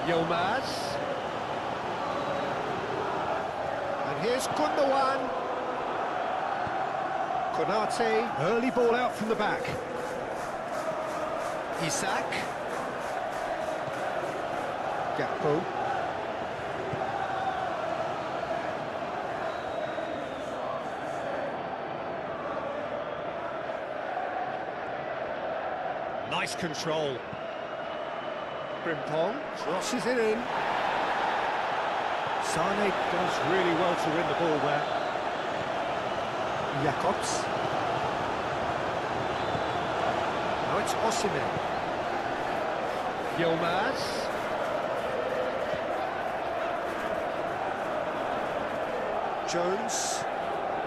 Yilmaz. Here's Gundogan. Konate, early ball out from the back. Isak. Gakpo. Nice control. Frimpong crosses it in. Sané does really well to win the ball there. Jacobs. Now it's Osimhen. Yilmaz. Jones.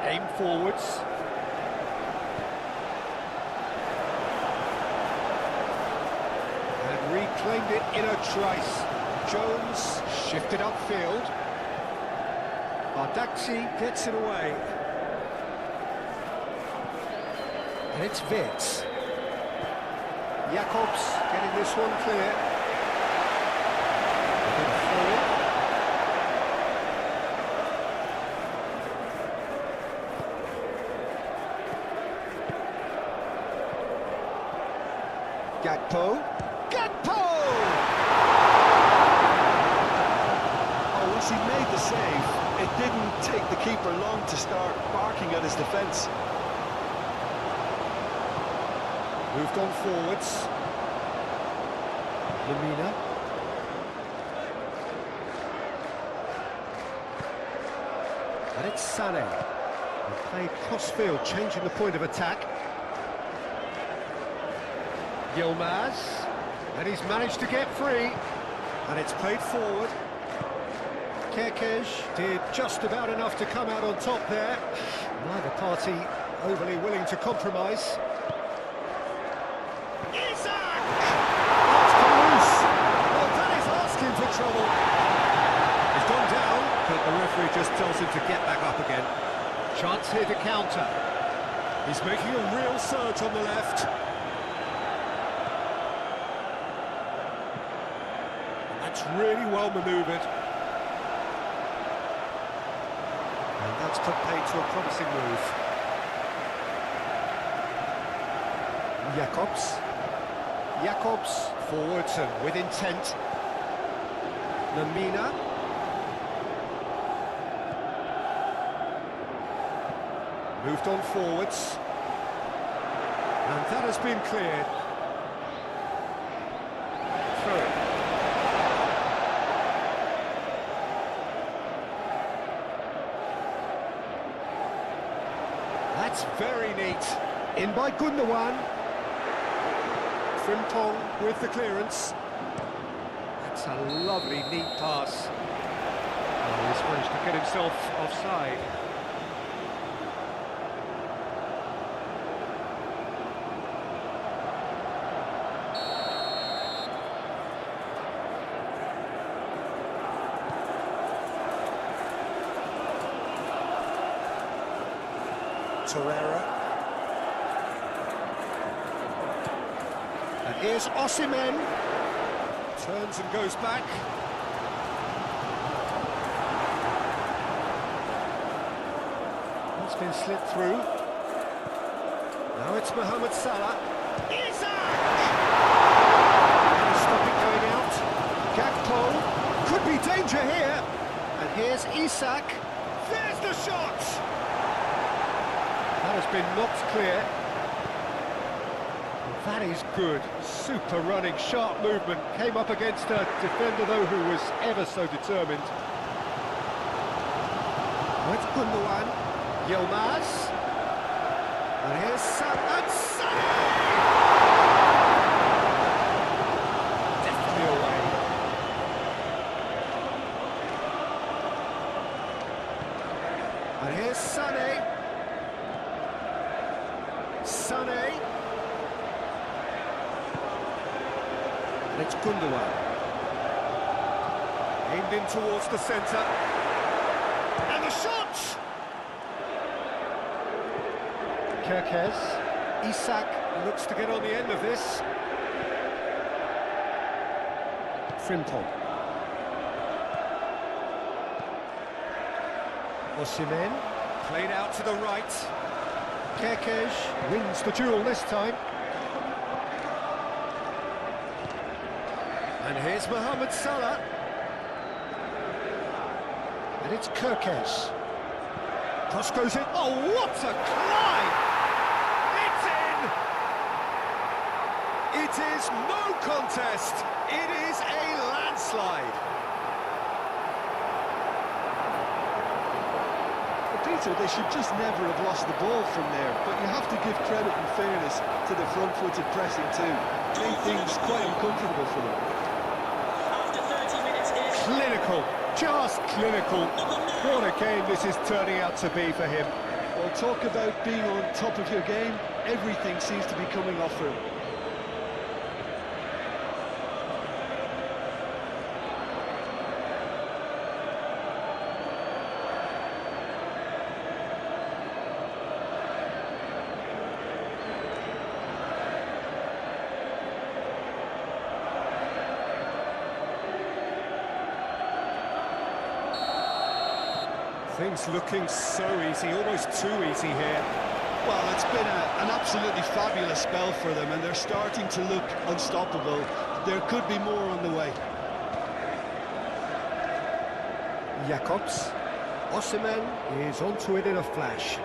Aim forwards. And reclaimed it in a trice. Jones shifted upfield. Badaxi gets it away. And it's Vitz. Jacobs getting this one clear. Gakpo. Gakpo! Oh, once he made the save, it didn't take the keeper long to start barking at his defence. Moved on forwards. Lamina. And it's Sané. And played cross-field, changing the point of attack. Yilmaz. And he's managed to get free. And it's played forward. Kerkez did just about enough to come out on top there. Neither party overly willing to compromise. Isak! That's come loose. Well, that is asking for trouble. He's gone down, but the referee just tells him to get back up again. Chance here to counter. He's making a real surge on the left. That's really well manoeuvred. And that's put paid to a promising move. Jakobs forwards and with intent. Lamina. Moved on forwards. And that has been cleared. Fera. That's very neat. In by Gundogan. Frimpong with the clearance. That's a lovely, neat pass. Oh, he's managed to get himself offside. Torreira. And here's Osimhen. Turns and goes back. It's been slipped through. Now it's Mohamed Salah. Isak! Stop it going out. Gakpo. Could be danger here. And here's Isak. There's the shot! That has been knocked clear. That is good. Super running, sharp movement. Came up against a defender, though, who was ever so determined. With Gundogan. Yilmaz. And here's Sané. Definitely away. And here's Sané. And it's Gundogan. Aimed in towards the centre. And the shot! Kerkez. Isak looks to get on the end of this. Frimpong. Osimhen. Played out to the right. Kerkez wins the duel this time. And here's Mohamed Salah. And it's Kerkez. Cross goes in. Oh, what a climb! It's in! It is no contest. It is a landslide. Peter, they should just never have lost the ball from there, but you have to give credit and fairness to the front-footed pressing too. Made things quite uncomfortable for them. After 30 minutes is Clinical, just clinical. What a game this is turning out to be for him. Well, talk about being on top of your game. Everything seems to be coming off for him. Things looking so easy, almost too easy here. Well, it's been an absolutely fabulous spell for them, and they're starting to look unstoppable. There could be more on the way. Jakobs. Osimhen is onto it in a flash.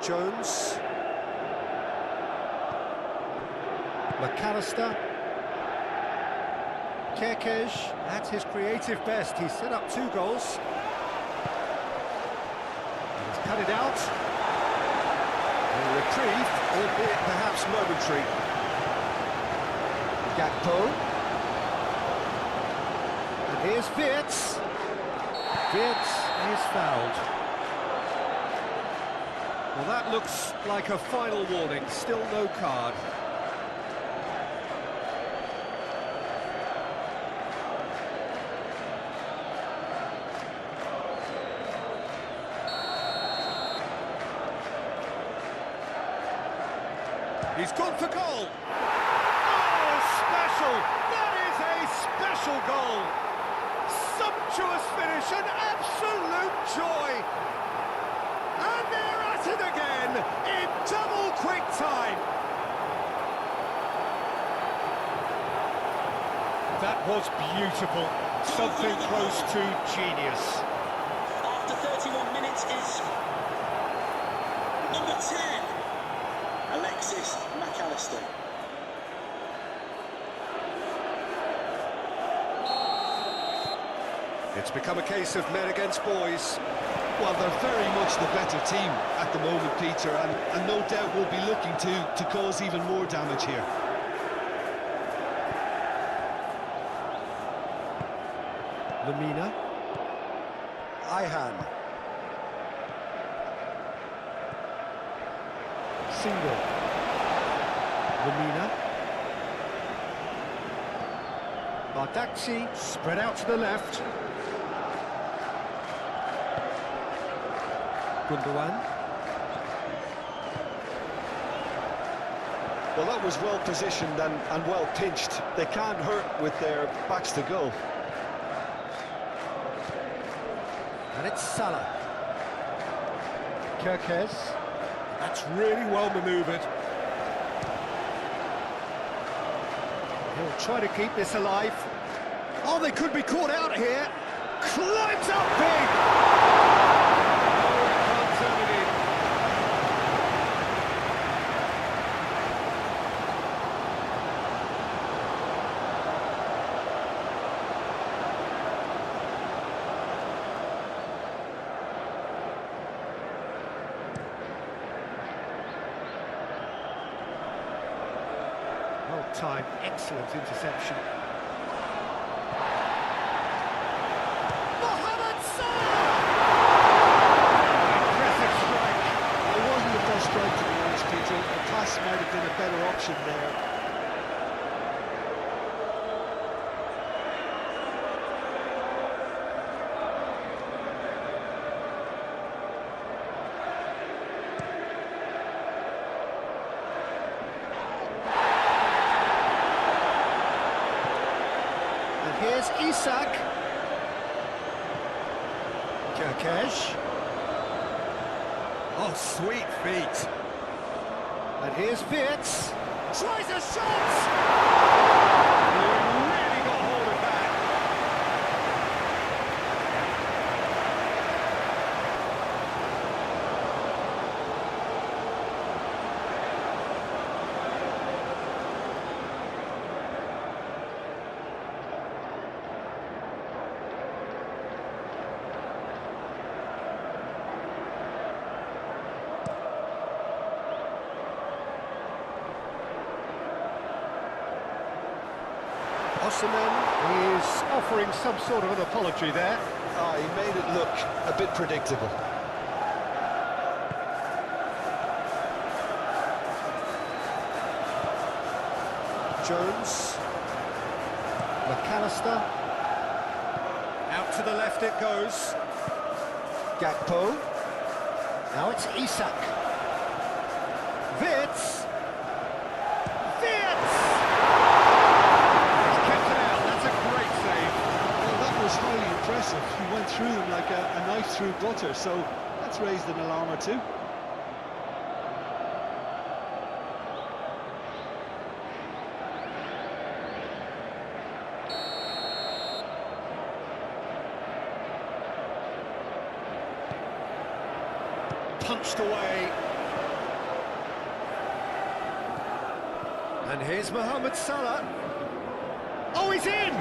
Jones. McAllister. Kerkez, at his creative best, he's set up 2 goals. He's cut it out. A reprieve, albeit perhaps momentary. Gakpo. And here's Wirtz. Wirtz is fouled. Well, that looks like a final warning, still no card. He's gone for goal. Oh, special! That is a special goal. Sumptuous finish, an absolute joy. And they're at it again in double quick time. That was beautiful. Something close to genius. After 31 minutes is number 10, Alexis McAllister. It's become a case of men against boys. Well, they're very much the better team at the moment, Peter, and no doubt will be looking to cause even more damage here. Lamina. Ihan. Single. Lamina. Bardakci spread out to the left. Gundogan. Well, that was well positioned and well pinched. They can't hurt with their backs to goal. And it's Salah. Kerkez. That's really well manoeuvred. He'll try to keep this alive. Oh, they could be caught out here. Climbs up big. Oh, can't turn it in. Well timed, excellent interception. Mohamed Salah! Impressive strike. It wasn't the best strike, to be honest, Peter. A pass might have been a better option there. Here's Isak. Kerkez. Oh, sweet feet. And here's Wirtz. Tries a shot! He really got hold of that. Osimhen is offering some sort of an apology there. Ah, he made it look a bit predictable. Jones. McAllister. Out to the left it goes. Gakpo. Now it's Isak. Wirtz. Wirtz! Highly impressive. He went through them like a knife through butter, so that's raised an alarm or two. Punched away. And here's Mohamed Salah. Oh, he's in!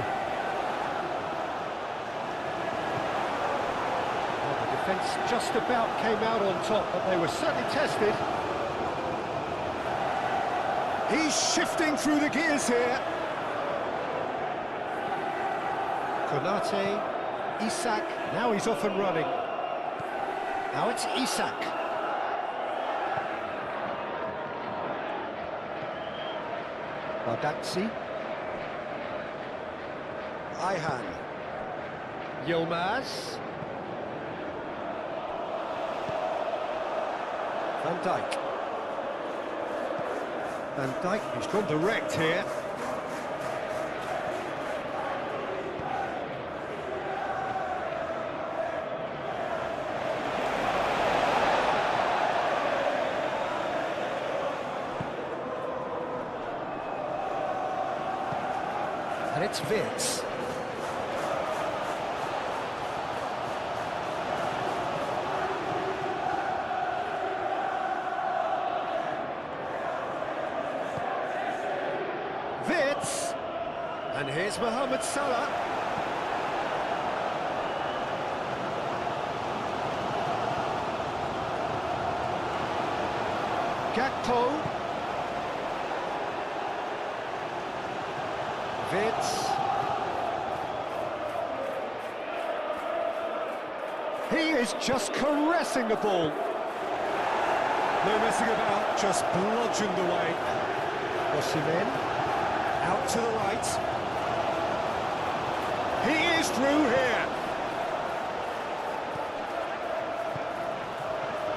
Well, the defence just about came out on top, but they were certainly tested. He's shifting through the gears here. Konate, Isak, now he's off and running. Now it's Isak. Bardazzi. Ayhan. Yilmaz. Van Dijk. Van Dijk, he's gone direct here. And it's Vitz. Vitz. And here's Mohamed Salah. Gakpo. Vitz. He is just caressing the ball. No messing about, just bludgeoned away. Osimhen, out to the right. He is through here.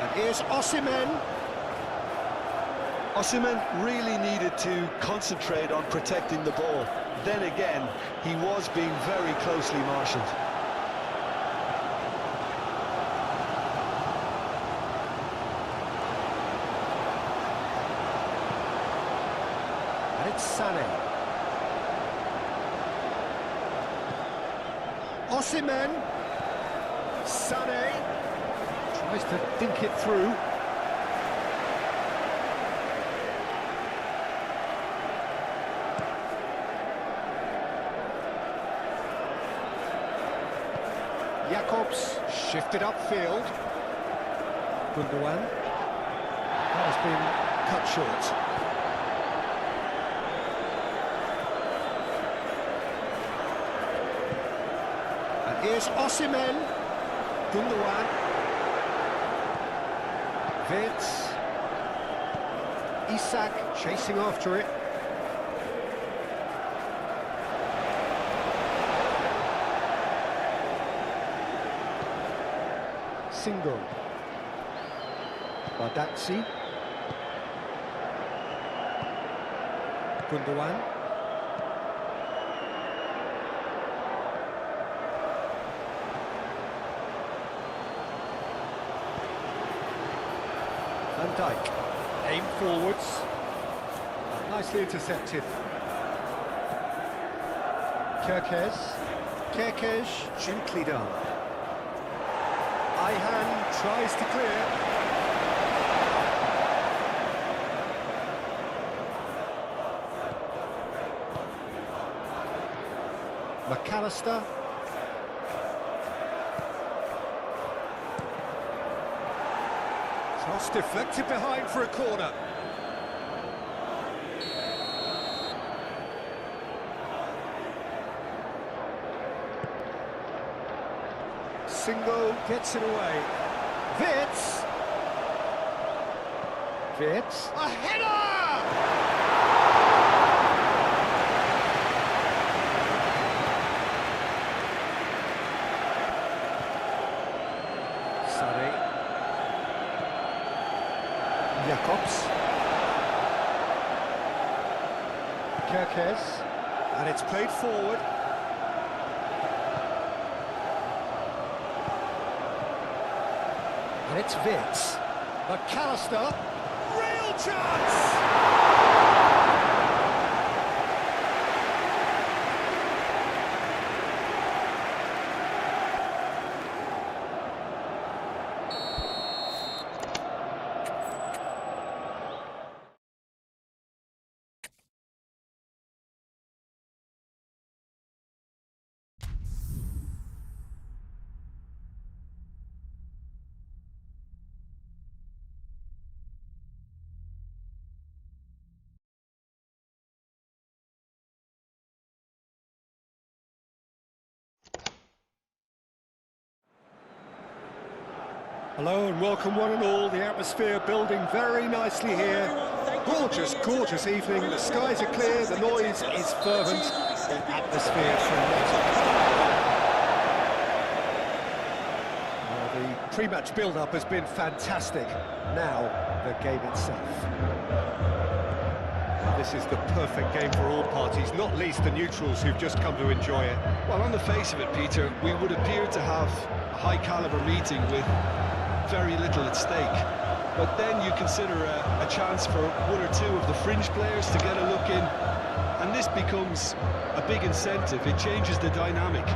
And here's Osimhen. Osimhen really needed to concentrate on protecting the ball. Then again, he was being very closely marshalled. And it's Sané. Osimhen. Sané. Tries to think it through. Jacobs shifted upfield. Gundogan. That has been cut short. And here's Osimhen. Gundogan. Vitz. Isak chasing after it. Single. Bardazzi. Gundogan. Van Dijk. Aim forwards. Nicely intercepted. Kerkez. Gently done. Ayhan tries to clear. McAllister. Cross deflected behind for a corner. Single gets it away. Vitz. A header! Sané. Jacobs. Kerkez. And it's played forward. And it's Vitz. McAllister. Real chance! Hello and welcome one and all. The atmosphere building very nicely here. Gorgeous, gorgeous evening. The skies are clear, the noise is fervent, the atmosphere frenetic. Well, the pre-match build-up has been fantastic. Now, the game itself. This is the perfect game for all parties, not least the neutrals who've just come to enjoy it. Well, on the face of it, Peter, we would appear to have a high-caliber meeting with very little at stake. But then you consider a chance for one or two of the fringe players to get a look in, and this becomes a big incentive. It changes the dynamic.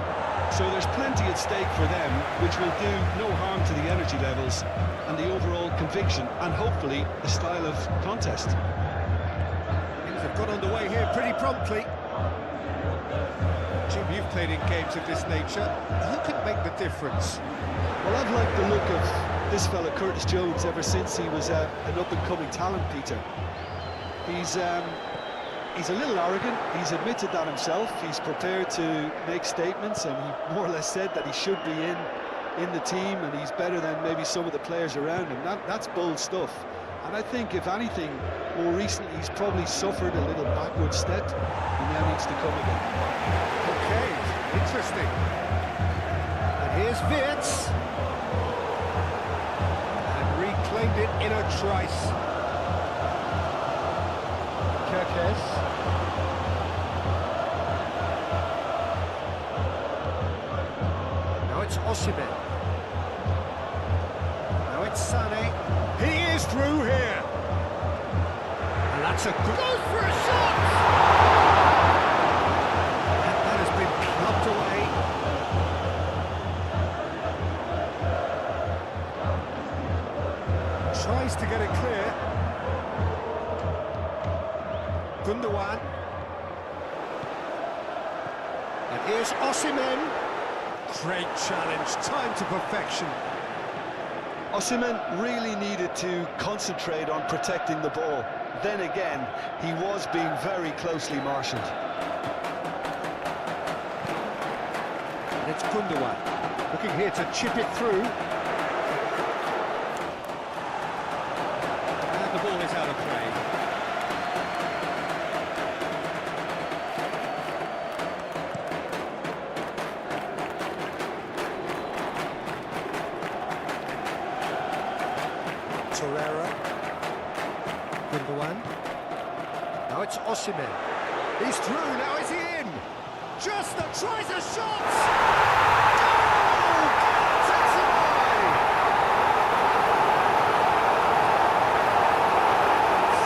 So there's plenty at stake for them, which will do no harm to the energy levels and the overall conviction, and hopefully the style of contest. Things have got underway here pretty promptly. Jim, you've played in games of this nature. Who can make the difference? Well, I've liked the look of this fella, Curtis Jones, ever since he was an up-and-coming talent, Peter. He's a little arrogant, he's admitted that himself, he's prepared to make statements, and he more or less said that he should be in the team, and he's better than maybe some of the players around him. That's bold stuff. And I think, if anything, more recently, he's probably suffered a little backward step. He now needs to come again. Okay, interesting. And here's Wirtz. And reclaimed it in a trice. Kerkez. Now it's Osimhen. Now it's Sané. He is through here. And that's a good... Goes for a shot! And that has been clubbed away. Tries to get it clear. Gundogan. And here's Osimhen. Great challenge, time to perfection. Osimhen really needed to concentrate on protecting the ball. Then again, he was being very closely marshalled. And it's Gundogan, looking here to chip it through. And the ball is out of play. Torreira. Gundogan. Now it's Osimhen. He's through, now is he in? Just tries a shot! Oh! Takes it away!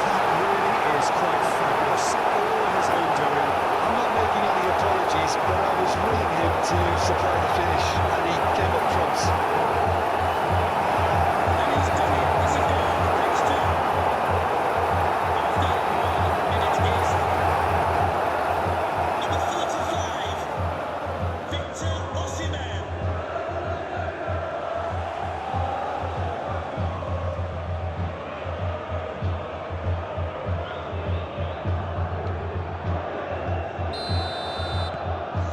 That really is quite fabulous. All his own doing. I'm not making any apologies, but I was willing him to supply the finish, and he came up trumps.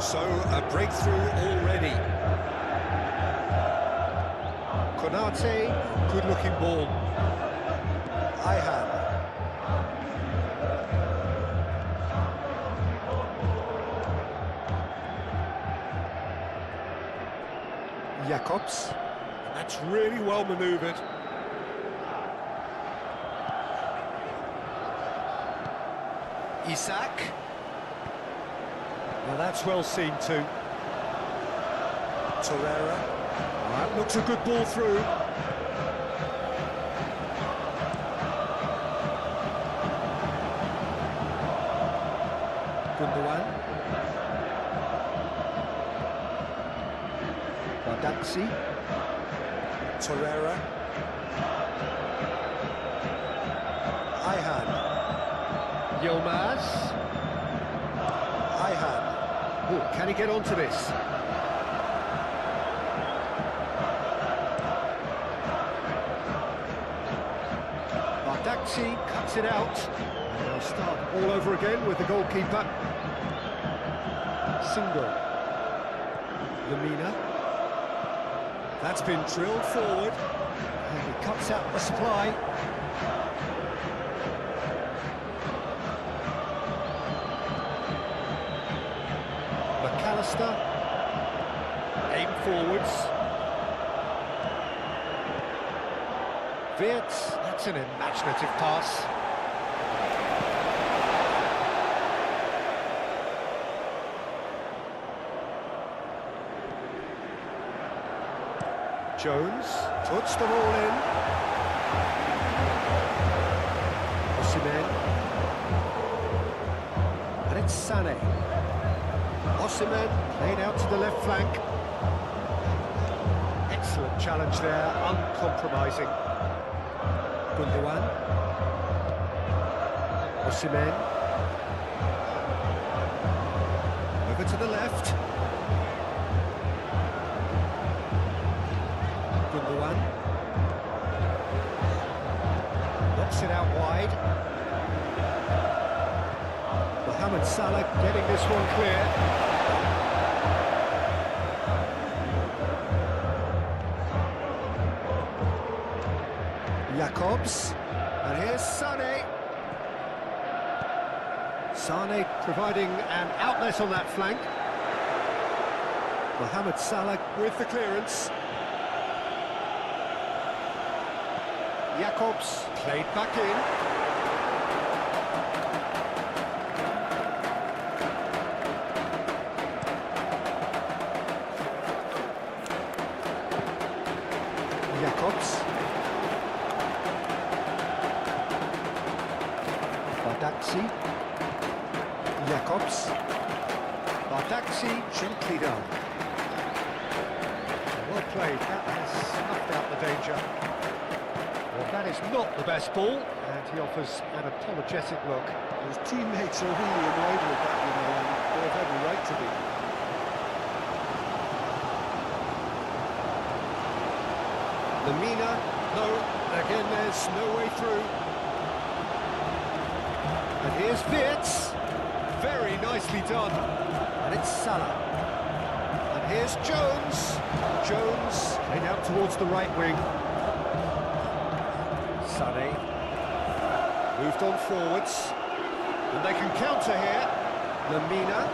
So, a breakthrough already. Konate, good-looking ball. Ihan. Jacobs. That's really well manoeuvred. Isak. Well, that's well seen too. Torreira. That looks a good ball through. Gundogan. Badaxi. Torreira. Ihan. Yilmaz. Ihan. Oh, can he get onto this? Badaxi cuts it out. And they'll start all over again with the goalkeeper. Single. Lamina. That's been drilled forward. And he cuts out the supply. McAllister. Aim forwards. Wirtz. That's an imaginative pass. Jones puts them all in. Osimhen. And it's Sané. Osimhen played out to the left flank. Excellent challenge there, uncompromising. Gundogan. Osimhen. Over to the left. Gundogan. Knocks it out wide. Mohamed Salah getting this one clear. Jacobs. And here's Sané. Sané providing an outlet on that flank. Mohamed Salah with the clearance. Jacobs played back in. Jacobs. Badaxi. Jacobs. Badaxi gently done. Well played, that has snuffed out the danger. Well, that is not the best ball, and he offers an apologetic look. His teammates are really annoyed with that, you know, and they've every right to be. Lamina, no, again there's no way through. And here's Wirtz, very nicely done. And it's Salah. And here's Jones. Jones played out towards the right wing. Sané moved on forwards, and they can counter here. Lamina,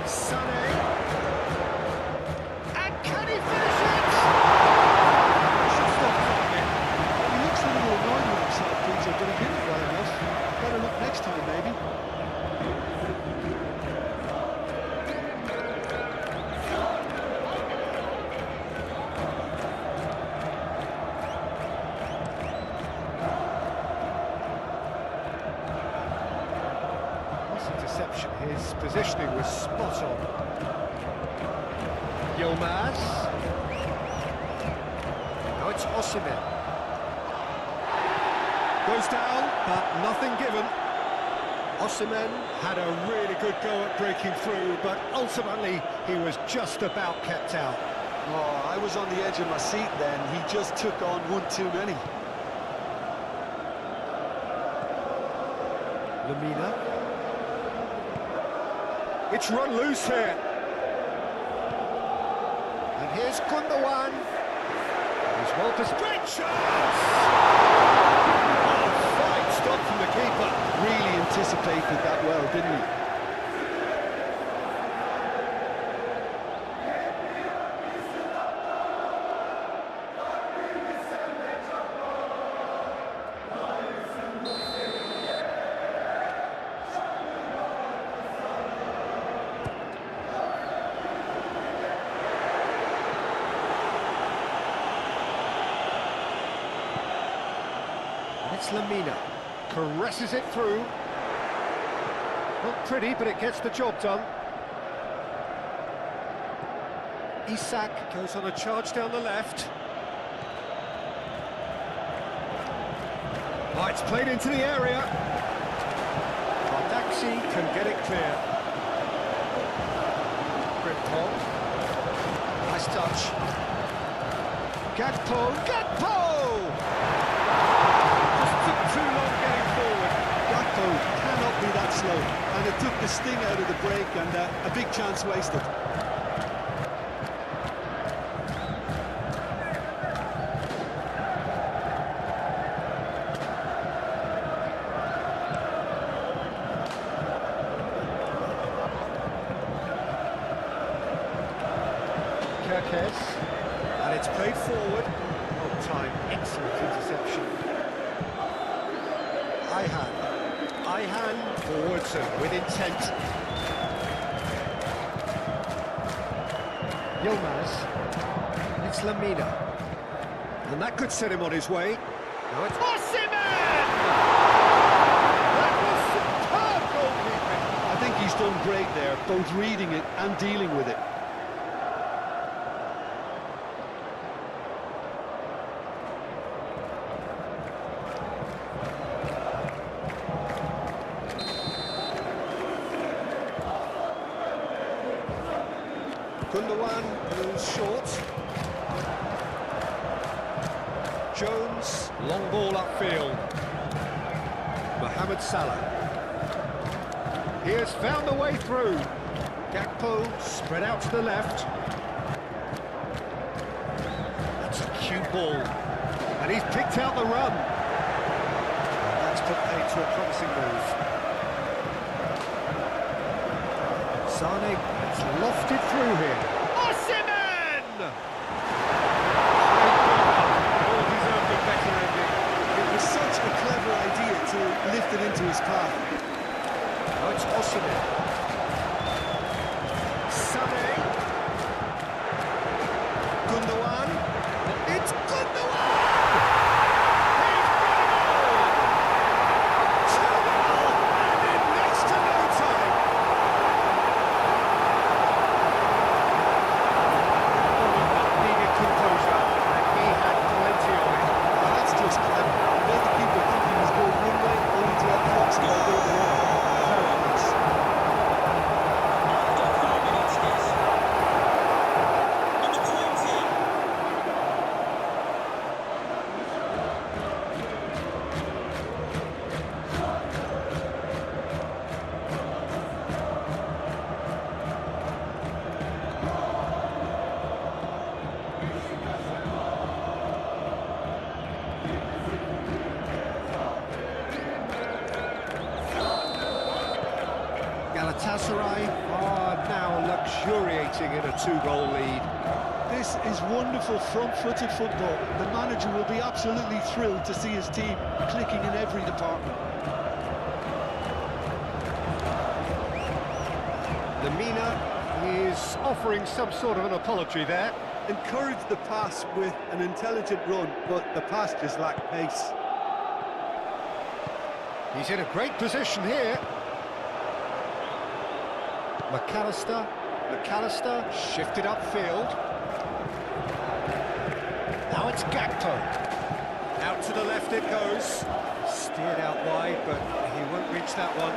Sané, and can he finish it? Should stop it. He looks a little annoyed with himself, Peter, but he did it well enough. Better look next time, maybe. Interception, his positioning was spot on. Yilmaz. Now it's Osimhen. Goes down, but nothing given. Osimhen had a really good go at breaking through, but ultimately he was just about kept out. Oh, I was on the edge of my seat then. He just took on one too many. Lamina. It's run loose here. And here's Gundogan. He's well to stretch. Oh, fine stop from the keeper. Really anticipated that well, didn't he? It's Lamina, caresses it through. Not pretty, but it gets the job done. Isak goes on a charge down the left. Oh, it's played into the area. Badaxi can get it clear. Frimpong. Nice touch. Gakpo! Too long getting forward. Gakpo cannot be that slow, and it took the sting out of the break, and a big chance wasted. Kirkes. And it's played forward. On time, excellent interception. Ihan forwards and with intent. Yilmaz. It's Lamina. And that could set him on his way. Now it's Osimhen! That was superb goalkeeping. I think he's done great there, both reading it and dealing with it. Gundogan moves short. Jones, long ball upfield. Mohamed Salah. He has found the way through. Gakpo spread out to the left. That's a cute ball. And he's picked out the run. That's put paid to a promising move. Sane gets lofted through here. Osimhen! It was such a clever idea to lift it into his path. Now it's Osimhen. Sane. Gundogan. It's Gundogan! He's got a goal! 2-0 and in next to no time. Needed composure, and he had plenty of it. Well, that's just clever. Made the people think he was going one way, only to let Fox go the other way. Very nice. After 4 minutes is number 20. Galatasaray are now luxuriating in a 2-goal lead. This is wonderful front-footed football. The manager will be absolutely thrilled to see his team clicking in every department. Lamina is offering some sort of an apology there. Encouraged the pass with an intelligent run, but the pass just lacked pace. He's in a great position here. McAllister shifted upfield. Now it's Gakpo. Out to the left it goes. Steered out wide, but he won't reach that one.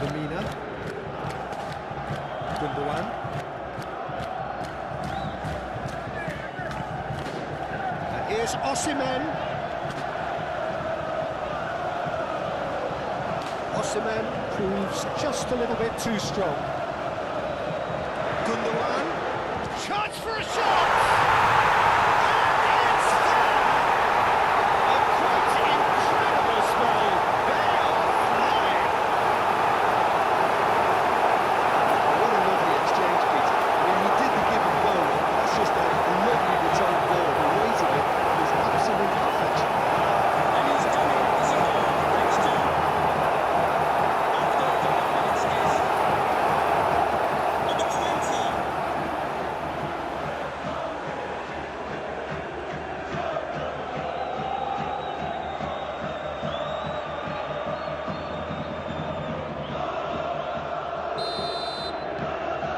Lamina. Gundogan. Here's Osimhen. Osimhen proves just a little bit too strong. Gundogan. Chance for a shot! And it's there! A quite incredible spell. They are flying. What a lovely exchange, Peter. I mean, he did the give and go. That's just a lovely return ball. The weight of it is absolute perfection. And he's done it. It's a goal. Thanks to. After 5 minutes is number 20.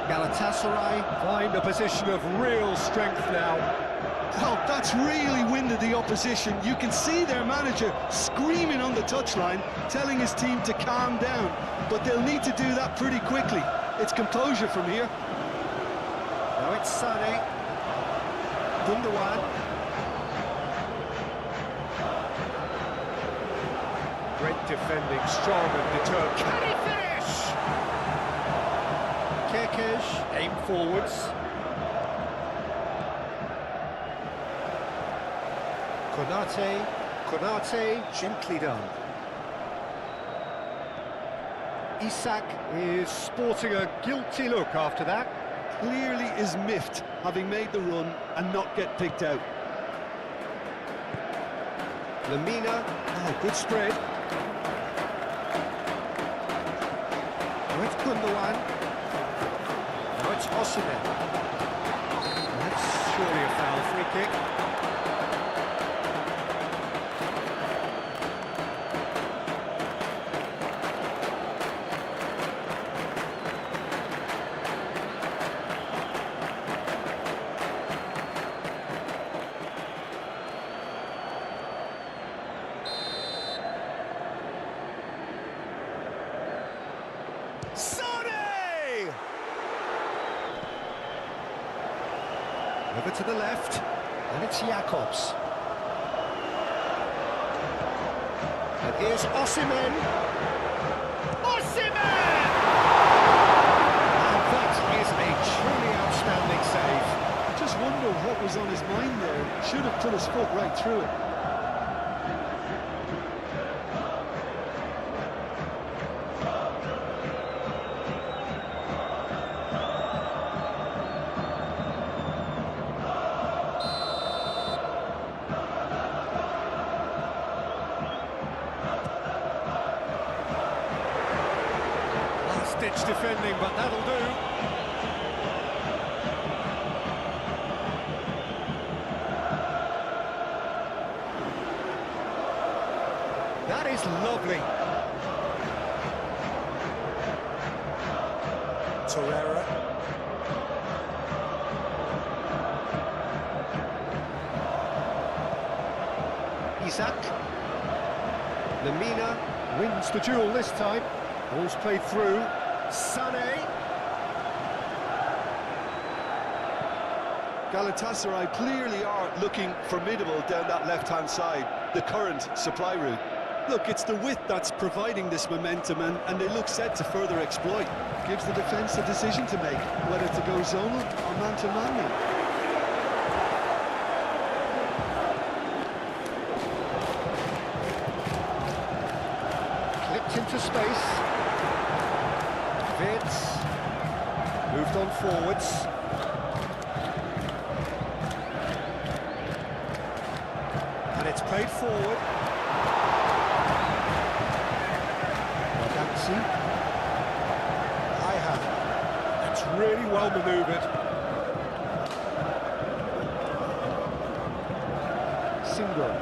Galatasaray find a position of real strength now. Well, that's really winded the opposition. You can see their manager screaming on the touchline, telling his team to calm down. But they'll need to do that pretty quickly. It's composure from here. Now it's Sane. Gundogan. Great defending, strong and determined. Can he finish? Kirkes aim forwards. Konate, gently done. Isak is sporting a guilty look after that. Clearly is miffed, having made the run and not get picked out. Lamina, oh, good spread. Now it's Gundogan. Now it's Osimhen. That's surely a foul, free kick. Over to the left, and it's Jakobs. And here's Osimhen. Osimhen! And that is a truly outstanding save. I just wonder what was on his mind there. Should have put his foot right through it. Ditch defending, but that'll do. That is lovely. Torreira. Isak. Lamina wins the duel this time. Ball's played through. Sané. Galatasaray clearly are looking formidable down that left-hand side, the current supply route. Look, it's the width that's providing this momentum, and they look set to further exploit. Gives the defence a decision to make, whether to go zonal or man-to-man now. Clipped into space. Vids moved on forwards. And it's played forward. Dancy. That's really well manoeuvred. Single.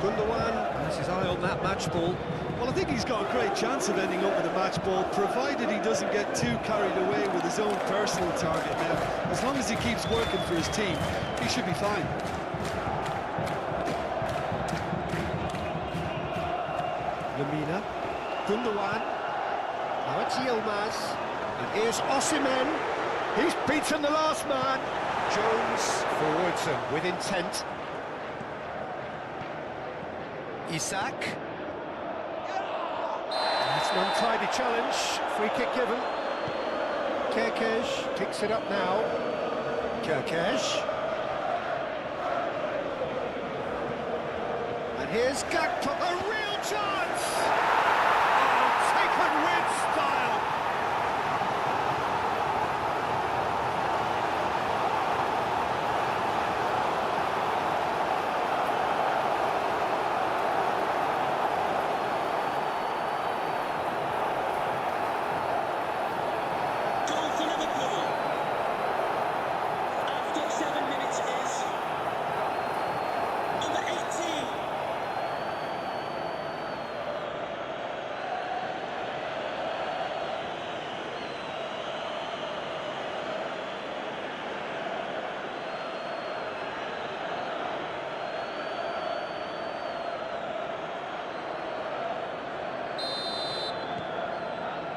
Gundogan has his eye on that match ball. Well, I think he's got a great chance of ending up with a match ball, provided he doesn't get too carried away with his own personal target now. As long as he keeps working for his team, he should be fine. Lamina, Gundogan, now it's Yilmaz, and here's Osimhen. He's beaten the last man. Jones forwards and with intent. Isak. It's an untidy challenge, free kick given. Kerkez picks it up now. Kerkez. And here's Gakpo, a real chance! Oh, taken with style! Goal for Liverpool. After 7 minutes is number 18.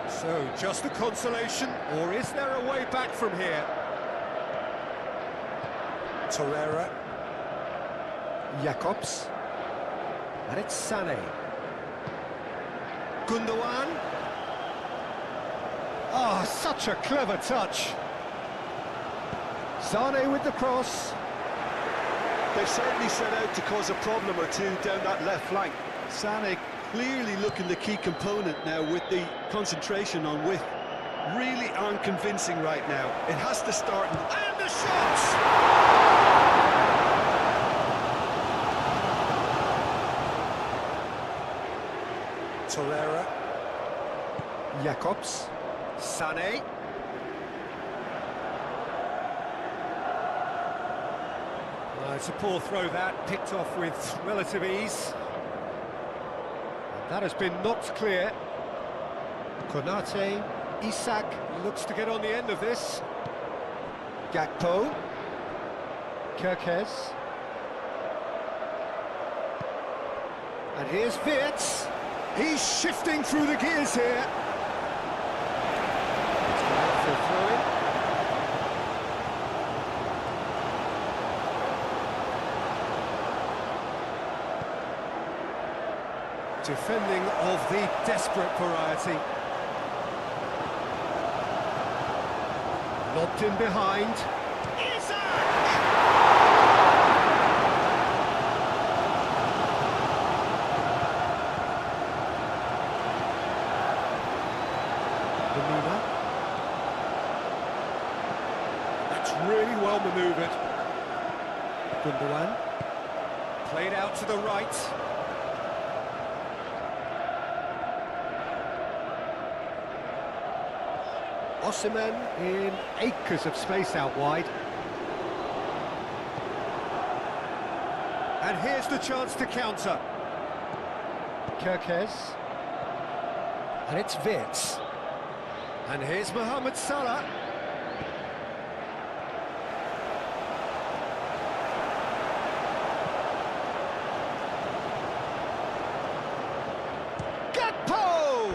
So, just the consolation, or is there a way back from here? Torreira. Jakobs. And it's Sané. Gundogan. Oh, such a clever touch. Sané with the cross. they've certainly set out to cause a problem or two down that left flank. Sané clearly looking the key component now with the concentration on width. Really aren't convincing right now. It has to start and the shots! Torreira. Jacobs. Sané. It's a poor throw that, picked off with relative ease. And that has been knocked clear. Konate. Isak looks to get on the end of this. Gakpo. Kerkez. And here's Wirtz. He's shifting through the gears here. It's gone out for a throw-in. Defending of the desperate variety. Lobbed in behind. Isak! Lemina. That's really well manoeuvred. Gundogan. Played out to the right. Osimhen in acres of space out wide. And here's the chance to counter. Kerkez. And it's Wirtz. And here's Mohamed Salah. Gakpo!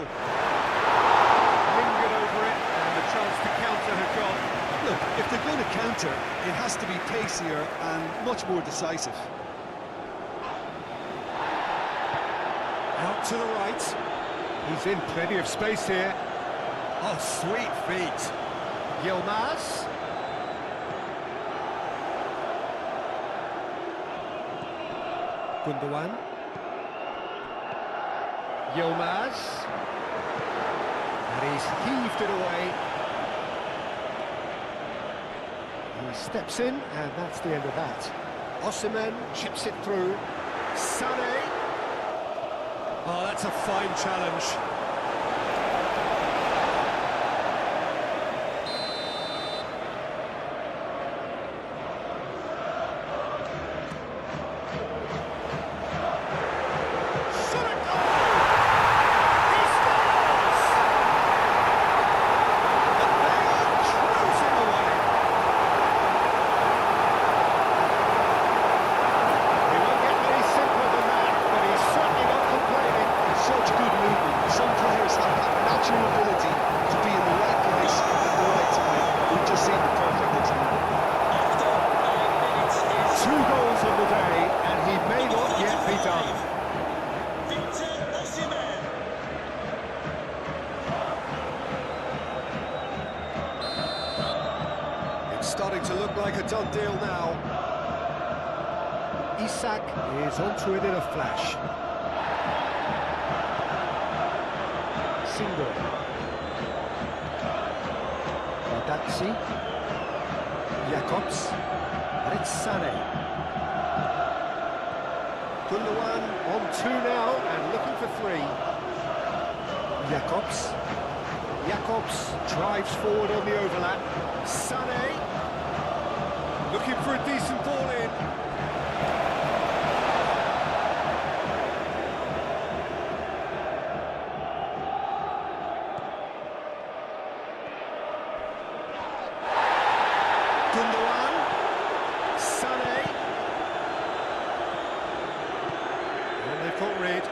Lingered over it, and the chance to counter had gone. Look, if they're going to counter, it has to be pacier and much more decisive. Out to the right. He's in plenty of space here. Oh, sweet feet. Yilmaz. Gundogan. Yilmaz. And he's heaved it away. He steps in, and that's the end of that. Osimhen chips it through. Sané. Oh, that's a fine challenge. Starting to look like a done deal now. Isak is onto it in a flash. Single. Badaxi. Jacobs. And it's Sané. Gundogan on two now and looking for three. Jacobs. Jacobs drives forward on the overlap. Sané. Looking for a decent ball in. Gundogan. Sané. And they've got rid.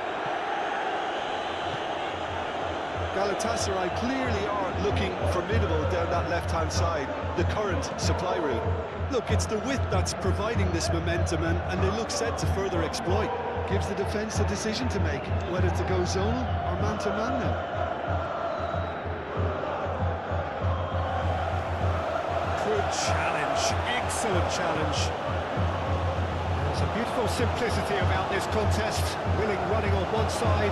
Galatasaray clearly are looking formidable down that left-hand side, the current supply route. Look, it's the width that's providing this momentum, and they look set to further exploit. Gives the defence a decision to make, whether to go zonal or man-to-man now. Good challenge, excellent challenge. Some beautiful simplicity about this contest. Willing running on one side,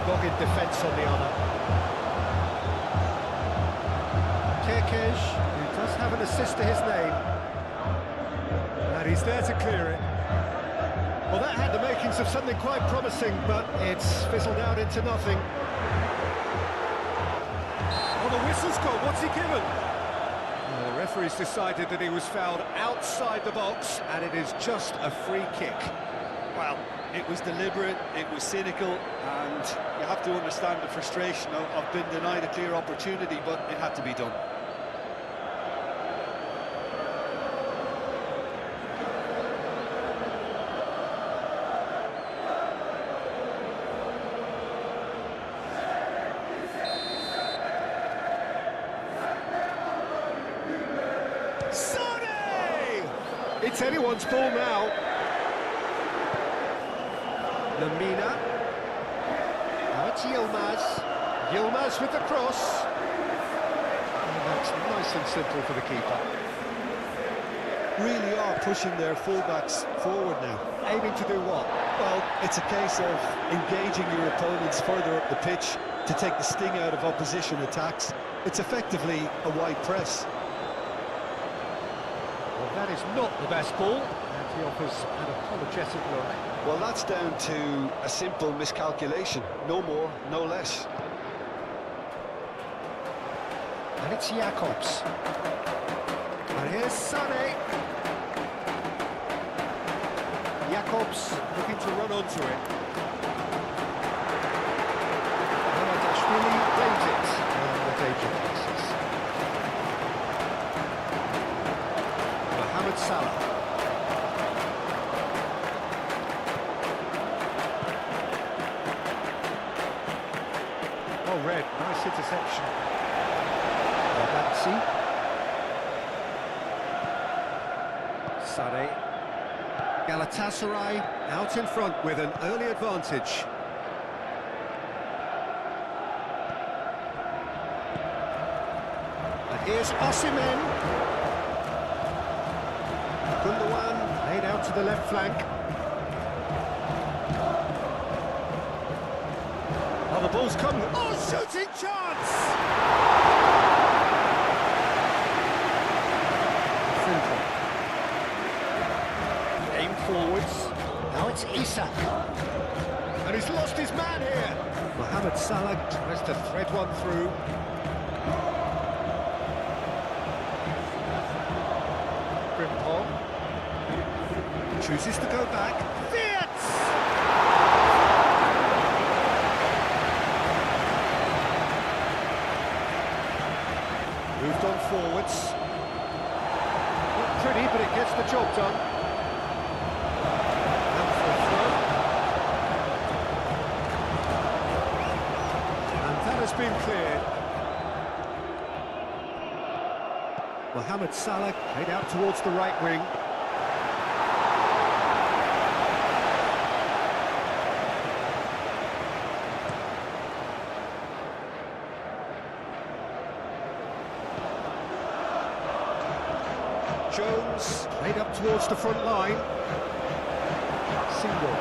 dogged defence on the other. Kerkez, who does have an assist to his name. And he's there to clear it. Well, that had the makings of something quite promising, but it's fizzled out into nothing. Oh, the whistle's gone. What's he given? The referee's decided that he was fouled outside the box, and it is just a free kick. Well, it was deliberate, it was cynical, and you have to understand the frustration of being denied a clear opportunity, but it had to be done. It's anyone's ball now. Lamina. Now it's Yilmaz. Yilmaz with the cross. And that's nice and simple for the keeper. Really are pushing their fullbacks forward now. Aiming to do what? Well, it's a case of engaging your opponents further up the pitch to take the sting out of opposition attacks. It's effectively a wide press. That is not the best ball, and he offers an apologetic look. Well, that's down to a simple miscalculation, no more, no less. And it's Jakobs. And here's Sané. Jakobs looking to run onto it. Mamadashvili blames it on the danger passes. Salah. Oh, red, nice interception. Batsy. Sané. Galatasaray out in front with an early advantage. And here's Osimhen. Gundogan laid out to the left flank. Oh, the ball's come. Oh, shooting chance! Simple. Aim forwards. Now it's Isak. And he's lost his man here. Mohamed Salah tries to thread one through. Frimpong. Chooses to go back. Fierce! Moved on forwards. Not pretty, but it gets the job done. And for a throw. And that has been cleared. Mohamed Salah played out towards the right wing. Jones played up towards the front line. Single.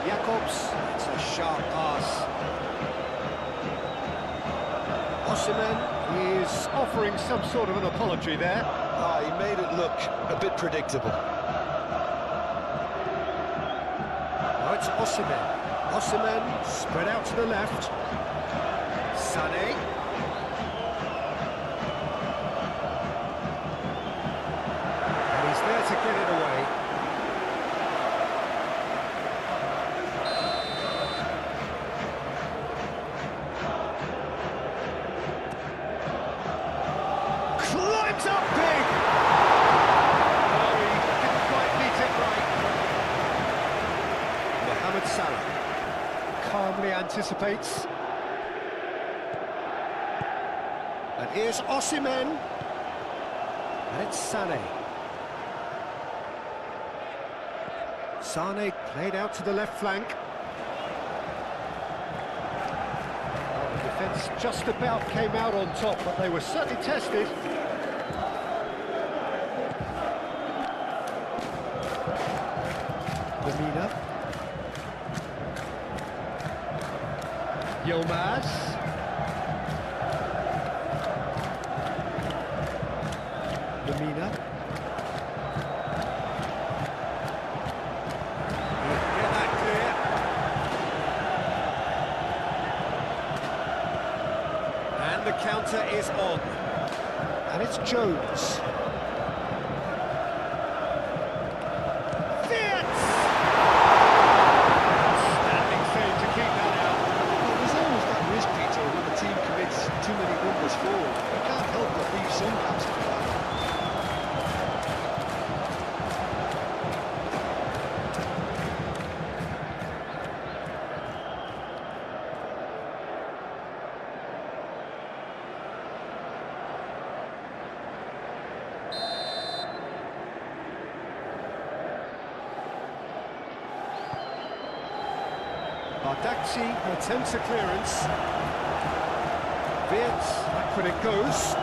Jakobs, it's a sharp pass. Osimhen is offering some sort of an apology there. He made it look a bit predictable. Now it's Osimhen. Osimhen spread out to the left. Sané. And he's there to get it away. Climbs up big! Oh, he didn't quite beat it right. Mohamed Salah calmly anticipates. And here's Osimhen. And it's Sané. Sané played out to the left flank. defence just about came out on top, but they were certainly tested. Lamina. Yilmaz. Lamina. Get that clear. And the counter is on. And it's Jones. Standing save to keep that out. Well, there's always that risk, Peter, when a team commits too many numbers forward. You can't help but leave some gaps like that. Bardakci attempts a clearance. Wirtz, back when it goes.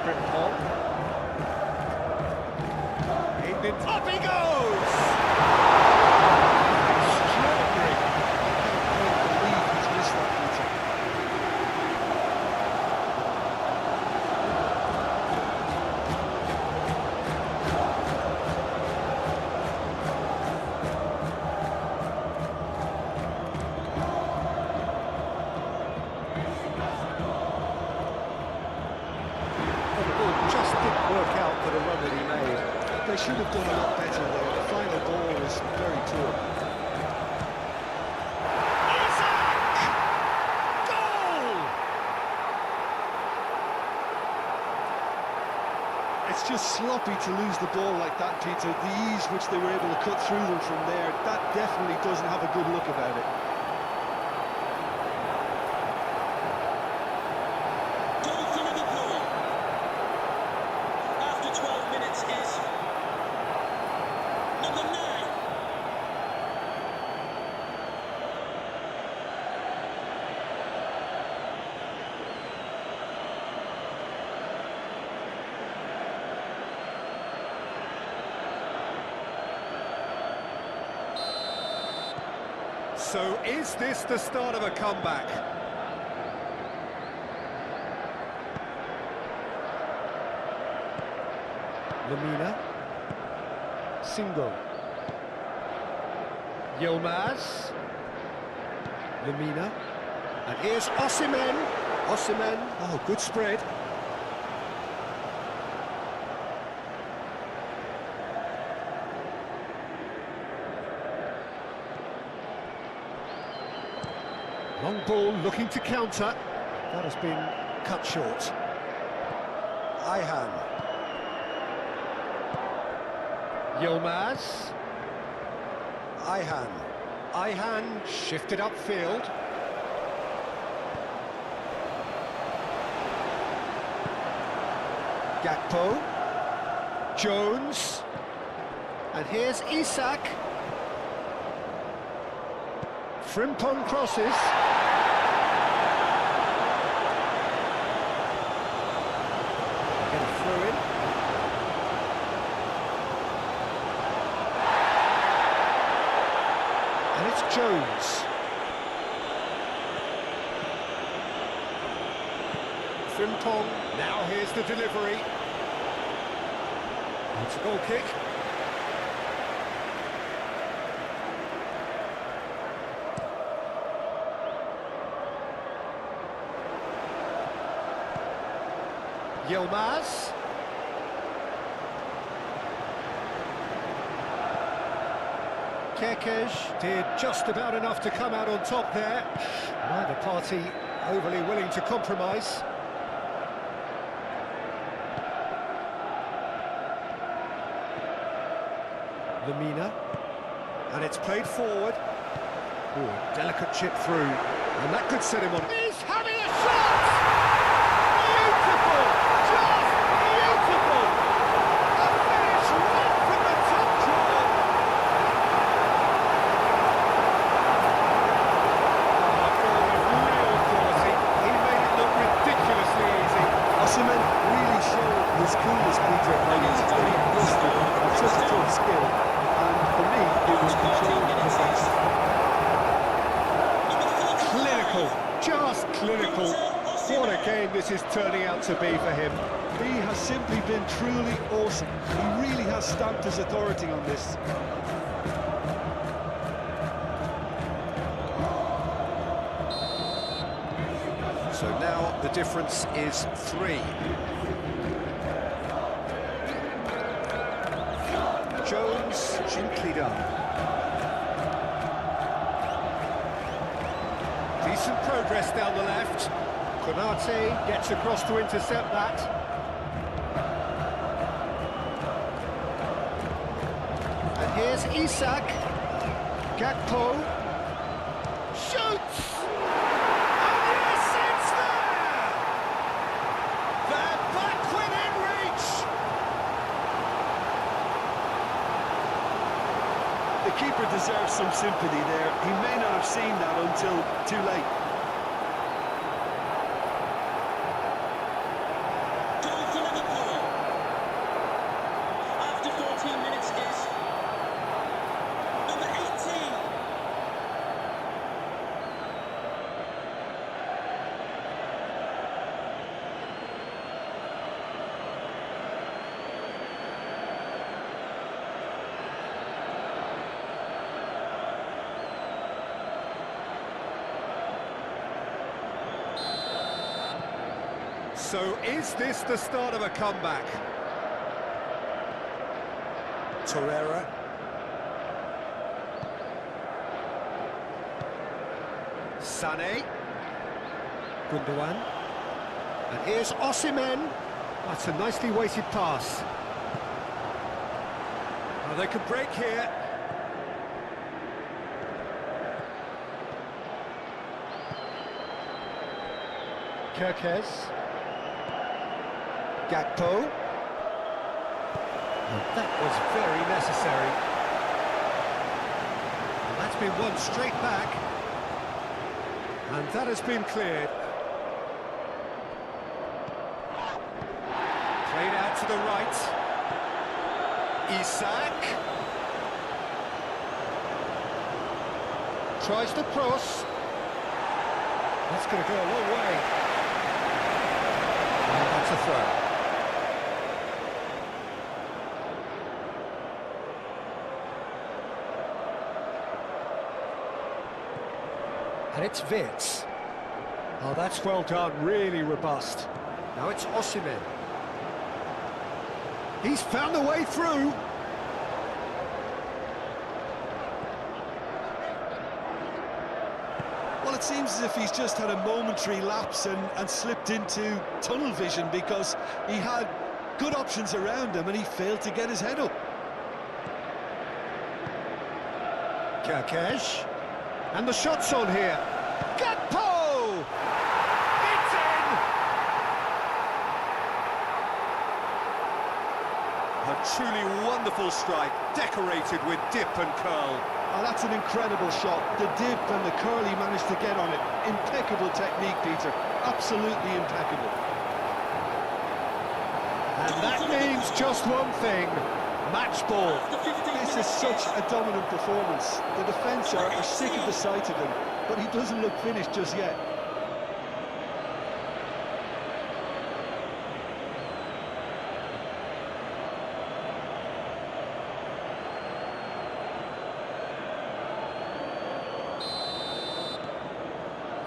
Frimpong. Up he goes! Extraordinary. I can't believe he's missed that, Peter. The ball just didn't work out for the run that he made. They should have done a lot better there. The final ball was very poor. Goal! It's just sloppy to lose the ball like that, Peter. The ease which they were able to cut through them from there, that definitely doesn't have a good look about it. Goal for Liverpool. After 12 minutes is number 9. So is this the start of a comeback? Lamina. Singo. Yilmaz. Lamina. And here's Osimhen. Osimhen. Oh, good spread. Long ball looking to counter. That has been cut short. Ayhan. Yilmaz. Ayhan. Ayhan shifted upfield. Gakpo. Jones. And here's Isak. Frimpong crosses. Get a throw in. And it's Jones. Frimpong. Now here's the delivery. It's a goal kick. Yilmaz. Kekes did just about enough to come out on top there. Neither party overly willing to compromise. Lamina. And it's played forward. Ooh, delicate chip through. And that could set him on. He's having a shot! Beautiful! Just beautiful! A finish right from the top drawer! A goal with real quality. He made clinical. What a game this is turning out to be for him. He has simply been truly awesome. He really has stamped his authority on this. So now the difference is 3. Jones, gently done. Decent progress down the left. Konami gets across to intercept that. And here's Isak. Gakpo. Shoots! And yes, it's there! They're back within reach! The keeper deserves some sympathy there. He may not have seen that until too late. Goal for Liverpool. After 14 minutes is number 18. So is this the start of a comeback? Torreira. Sané. Gundogan. And here's Osimhen. That's a nicely weighted pass. Oh, they could break here. Kirkes. Gakpo. And that was very necessary. And that's been won straight back. And that has been cleared. Played out to the right. Isak. Tries the cross. That's going to go a long way. And that's a throw. And it's Vitz. Oh, that's well done, really robust. Now it's Osimhen. He's found a way through. Well, it seems as if he's just had a momentary lapse and slipped into tunnel vision because he had good options around him and he failed to get his head up. Kirkes. And the shot's on here. Gakpo! It's in! A truly wonderful strike, decorated with dip and curl. Oh, that's an incredible shot. The dip and the curl he managed to get on it. Impeccable technique, Peter. Absolutely impeccable. And that means just one thing. Match ball. This is such a dominant performance. The defence are sick of the sight of him, but he doesn't look finished just yet.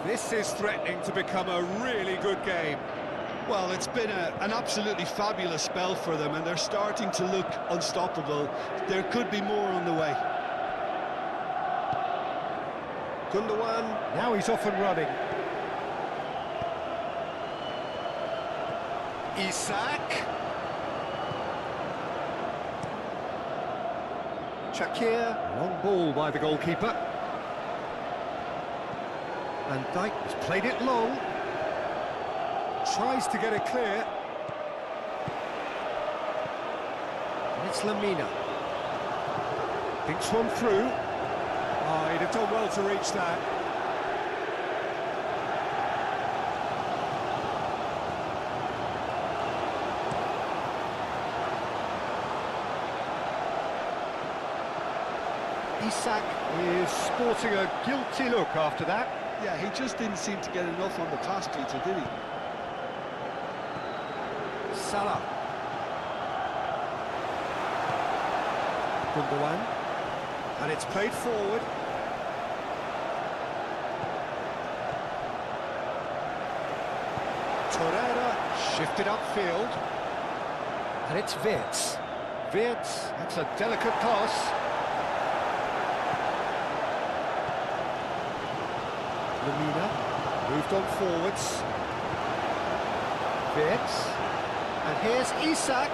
This is threatening to become a really good game. Well, it's been an absolutely fabulous spell for them, and they're starting to look unstoppable. There could be more on the way. Gundogan, Now he's off and running. Isak. Shakir. Long ball by the goalkeeper. Van Dijk has played it long. Tries to get it clear. And it's Lamina. Thinks one through. Oh, he'd have done well to reach that. Isak is sporting a guilty look after that. Yeah, he just didn't seem to get enough on the pass, Peter, did he? Salah. Gundogan. And it's played forward. Torreira shifted upfield. And it's Wirtz. Wirtz, that's a delicate pass. Lemina moved on forwards. Wirtz. And here's Isak.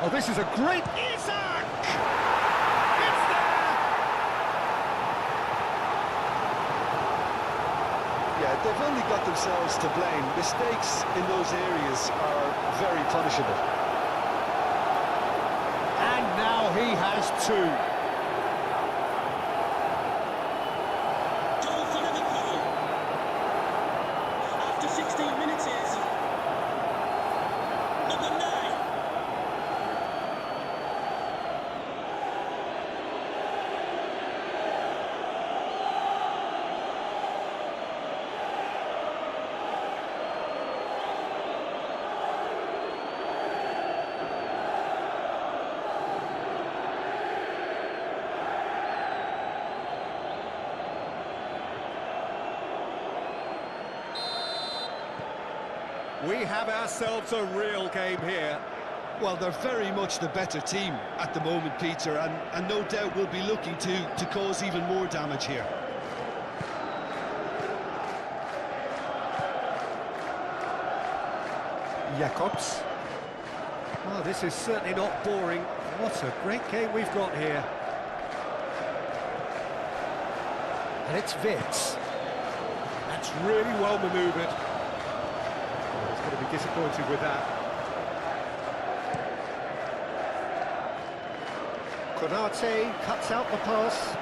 Oh, this is a great Isak! It's there! Yeah, they've only got themselves to blame. Mistakes in those areas are very punishable. And now he has two. Goal for Liverpool. After 16 minutes is number 9. We have ourselves a real game here. Well, they're very much the better team at the moment, Peter, and no doubt will be looking to cause even more damage here. Jacobs. Oh, this is certainly not boring. What a great game we've got here. And it's Wirtz. That's really well manoeuvred. Oh, he's going to be disappointed with that. Konate cuts out the pass.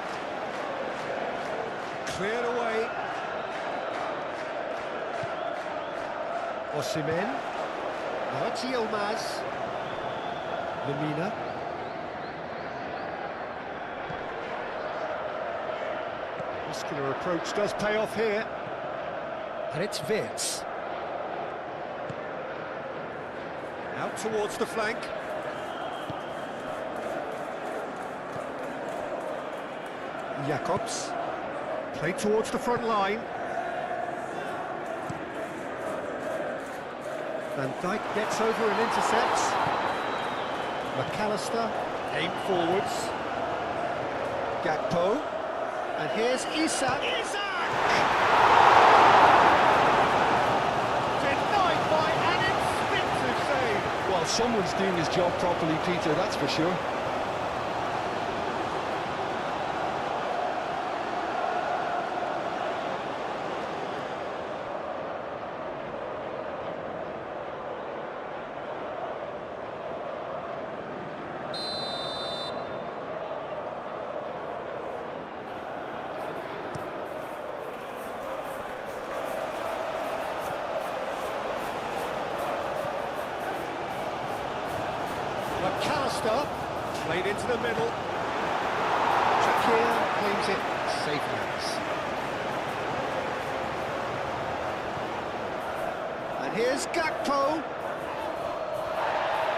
Cleared away. Osimhen. Now it's Yilmaz. Lemina. Muscular approach does pay off here. And it's Wirtz. Out towards the flank. Jacobs. Played towards the front line. Van Dijk gets over and intercepts. McAllister, aim forwards. Gakpo. And here's Isak. Isak! Denied by an instinctive save. Well, someone's doing his job properly, Peter, that's for sure. McAllister played into the middle. Shakir claims it safe hands. And here's Gakpo.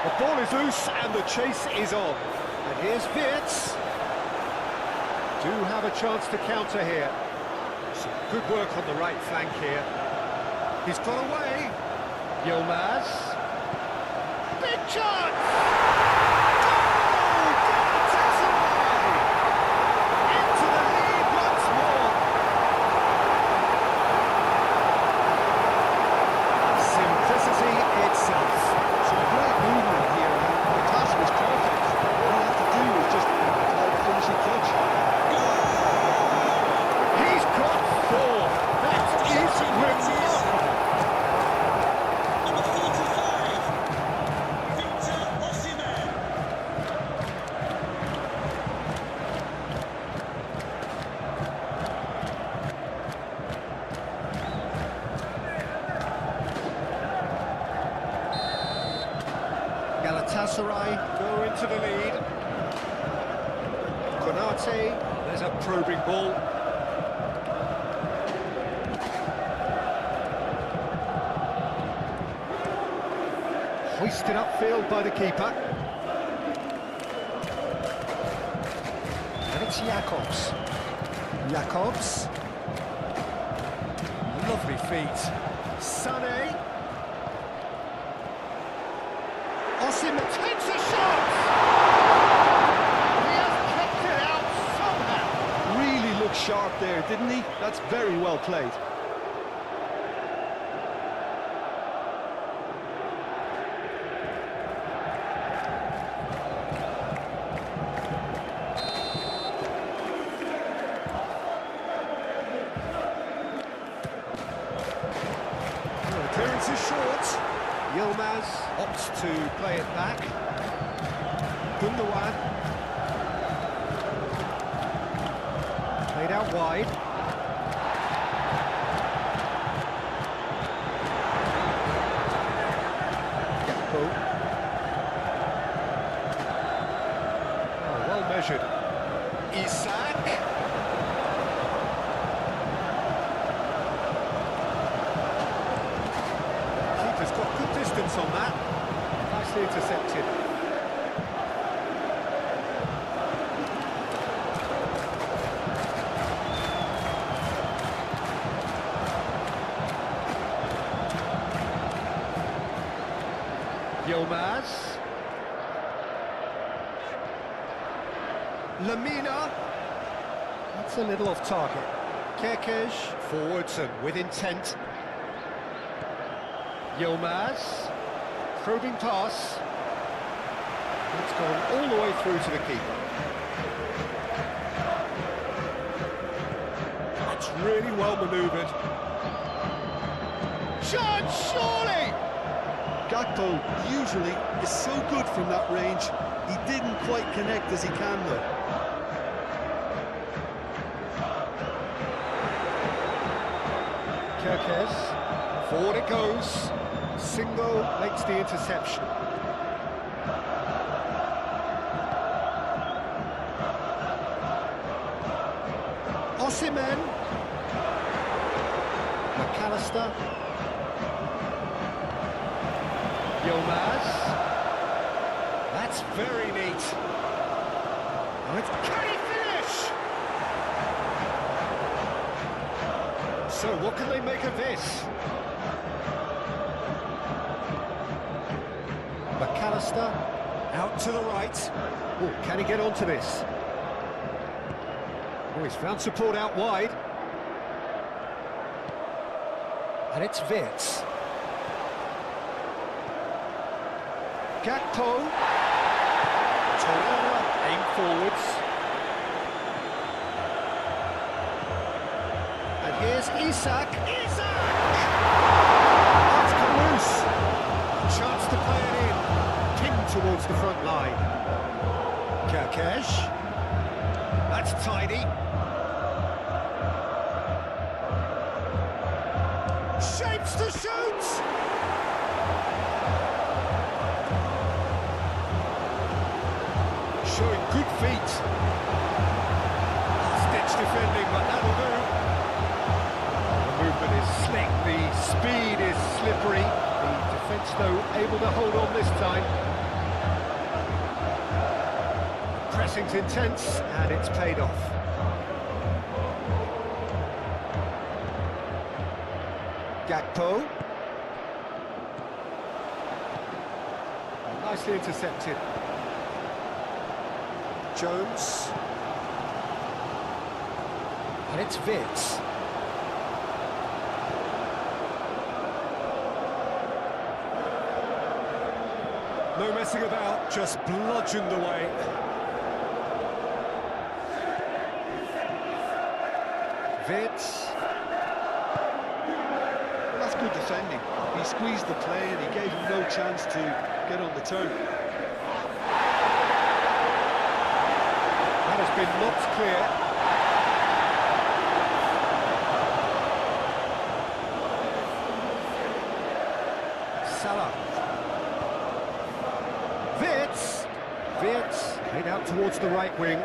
The ball is loose and the chase is on. And here's Wirtz. Do have a chance to counter here. Some good work on the right flank here. He's got away. Yilmaz. Big chance! Galatasaray go into the lead. Konate, there's a probing ball. Hoisted upfield by the keeper. And it's Jacobs. Jacobs. Lovely feet. Sané. Osimhen takes a shot! He has kept it out somehow. Really looked sharp there, didn't he? That's very well played. Clearance is short. Yilmaz opts to play it back. Gundogan. Played out wide. Gakpo. Oh, well measured. Isak. Keeper's got good distance on that. Nicely intercepted. Yilmaz. Lamina. That's a little off target. Kerkez forwards and with intent. Yilmaz. Probing pass. It's gone all the way through to the keeper. That's really well manoeuvred. Shot, surely! Gakpo usually is so good from that range. He didn't quite connect as he can though. Kerkez, forward it goes. Single makes the interception. Osimhen. McAllister. Yilmaz. That's very neat. Oh, can he finish? So what can they make of this? McAllister out to the right. Oh, can he get onto this? Oh, he's found support out wide. And it's Wirtz. Gakpo. Torreira aim forwards. And here's Isak. Isak! That's come loose. Chance to play it in. Pinned towards the front line. Kerkez. That's tidy. Shapes to shoot! Showing good feet. Stitch defending, but that'll do. The movement is slick, the speed is slippery. The defence, though, able to hold on this time. Pressing's intense, and it's paid off. Gakpo. Nicely intercepted. Jones. And it's Wirtz. No messing about, just bludgeoned away. Wirtz. Well, that's good defending. He squeezed the play and he gave him no chance to get on the turn. That has been knocked clear. Salah. Wirtz. Wirtz played out towards the right wing.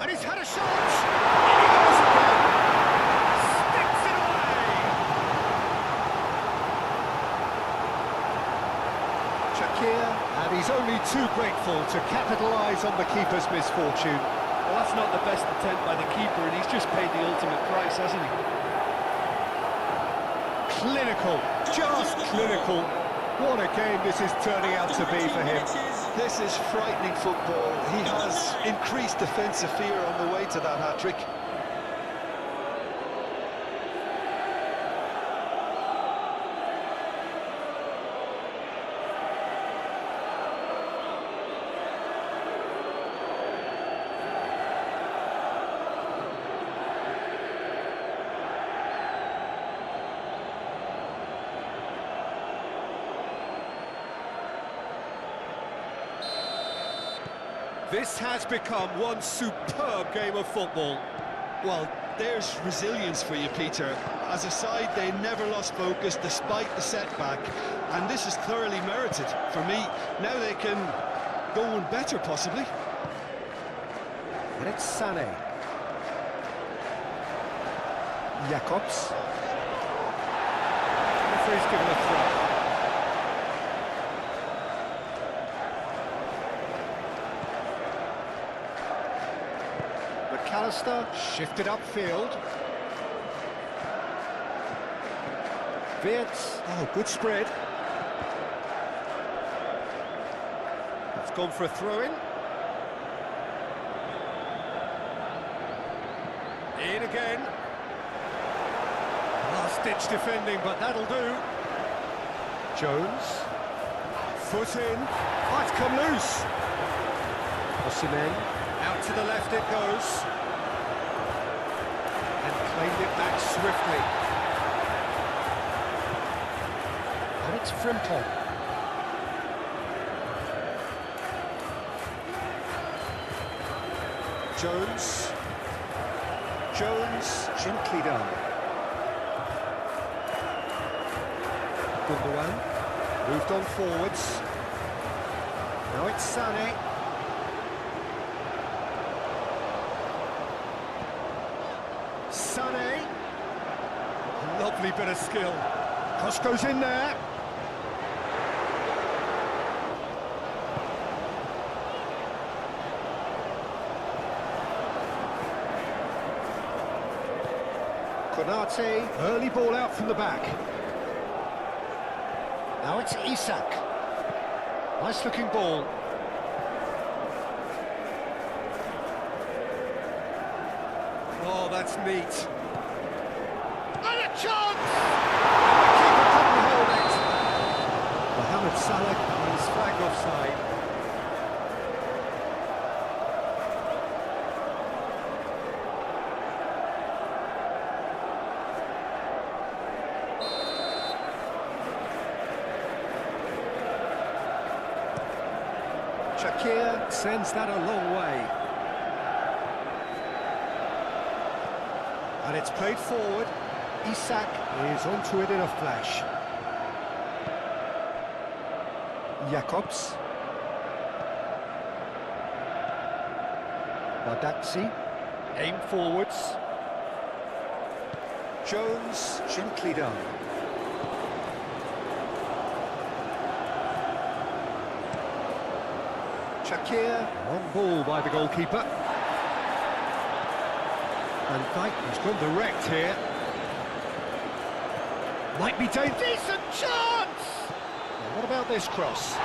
And he's had a shot! And he goes again! Sticks it away! He's only too grateful to capitalise on the keeper's misfortune. Well, that's not the best attempt by the keeper, and he's just paid the ultimate price, hasn't he? Clinical, just clinical. What a game this is turning out to be for him. This is frightening football. He has increased defensive fear on the way to that hat-trick. This has become one superb game of football. Well, there's resilience for you, Peter. As a side, they never lost focus despite the setback, and this is thoroughly merited for me. Now they can go on better, possibly. And it's Sané. Jacobs. Referee's given a throw. McAllister shifted upfield. Wirtz, oh, good spread. It's gone for a throw-in. In again. Last-ditch defending, but that'll do. Jones. Foot in. Oh, it's come loose. Osimhen. Out to the left it goes. And claimed it back swiftly. And it's Frimpong. Jones. Jones, gently done. Gundogan, moved on forwards. Now it's Sané. Sané. Lovely bit of skill. Cross goes in there. Konate, early ball out from the back. Now it's Isak. Nice looking ball. Oh, that's neat. And a chance! And the keeper couldn't hold it. Mohamed Salah is flagged offside. Shakir sends that a long way. And it's played forward. Isak is onto it in a flash. Jacobs. Badaxi. Aim forwards. Jones, gently done. Shakir, on ball by the goalkeeper. Van Dijk has gone direct here. Might be a decent chance! Now, what about this cross? I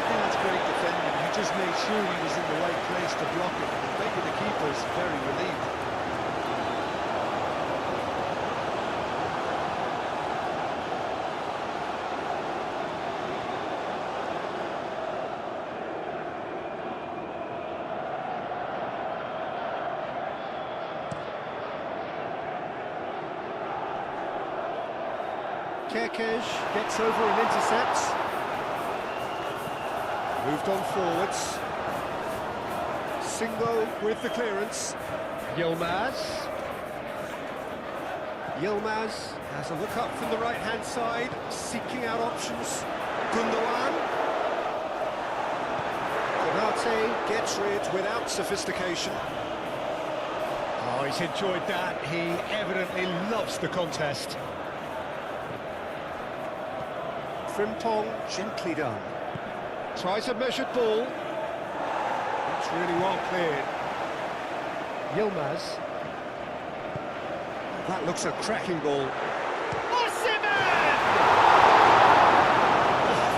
think that's great defending. He just made sure he was in the right place to block it. Maybe the keeper's very relieved. Kerkez gets over and intercepts. Moved on forwards. Singo with the clearance. Yilmaz. Yilmaz has a look up from the right-hand side, seeking out options. Gundogan. Konate gets rid without sophistication. Oh, he's enjoyed that. He evidently loves the contest. Frimpong, gently done. Tries a measured ball. It's really well cleared. Yilmaz. That looks a cracking ball.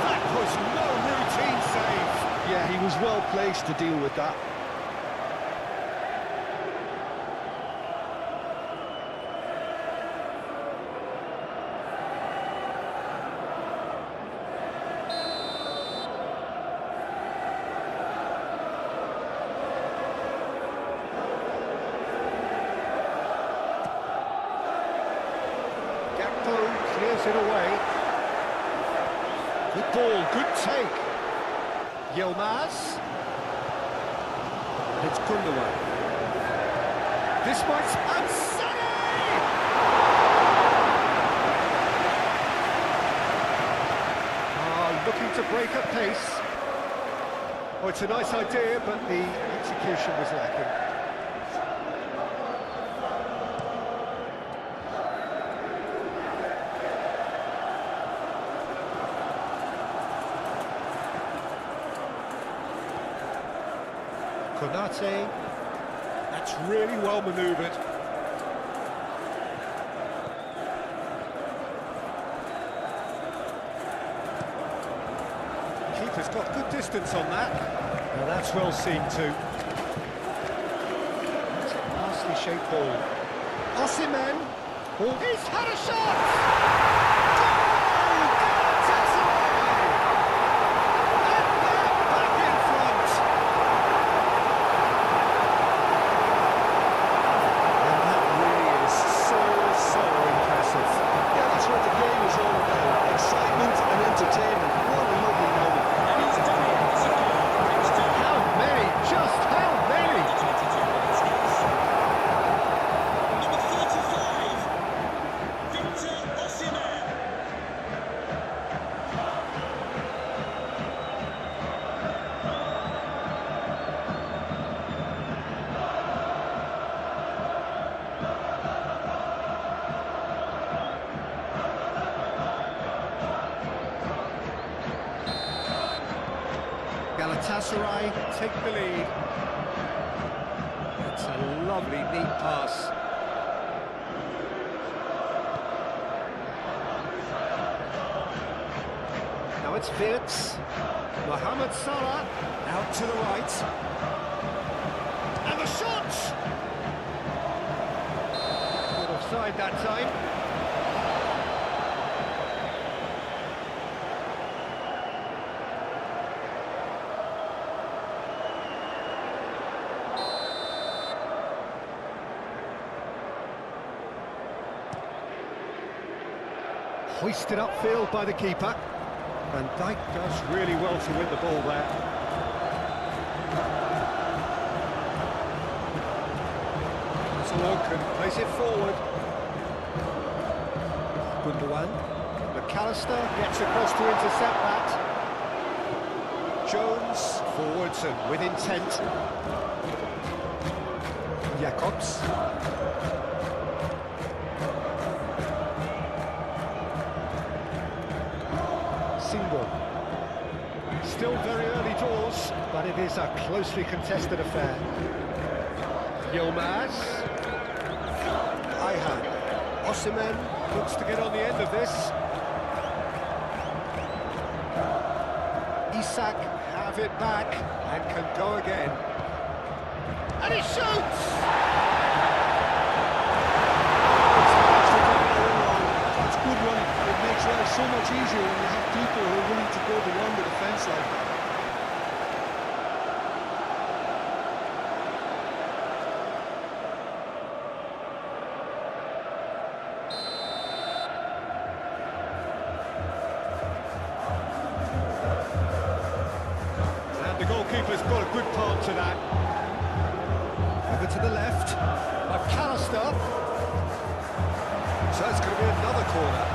That was no routine save. Yeah, he was well placed to deal with that. Clears it away. Good ball, good take. Yilmaz. And it's Gundogan. This might... And looking to break at pace. Oh, it's a nice idea, but the execution was lacking. Konate, that's really well manoeuvred. Keeper's got good distance on that. Now that's well seen too. It's a nicely shaped ball. Osimhen, he's had a shot! Galatasaray take the lead. It's a lovely, neat pass. Now it's Wirtz. Mohamed Salah out to the right. And the shot! Good offside that time. Hoisted upfield by the keeper. Van Dijk does really well to win the ball there. Solomon plays it forward. Gundogan. McAllister gets across to intercept that. Jones forwards and with intent. Jacobs. Single. Still very early doors, but it is a closely contested affair. Yilmaz. Ayhan. Osimhen looks to get on the end of this. Isak have it back and can go again. And he shoots! It's good running. It makes life so much easier when you have people who are willing to go beyond the defence like that. And the goalkeeper's got a good part to that. Over to the left. McAllister. So it's going to be another corner.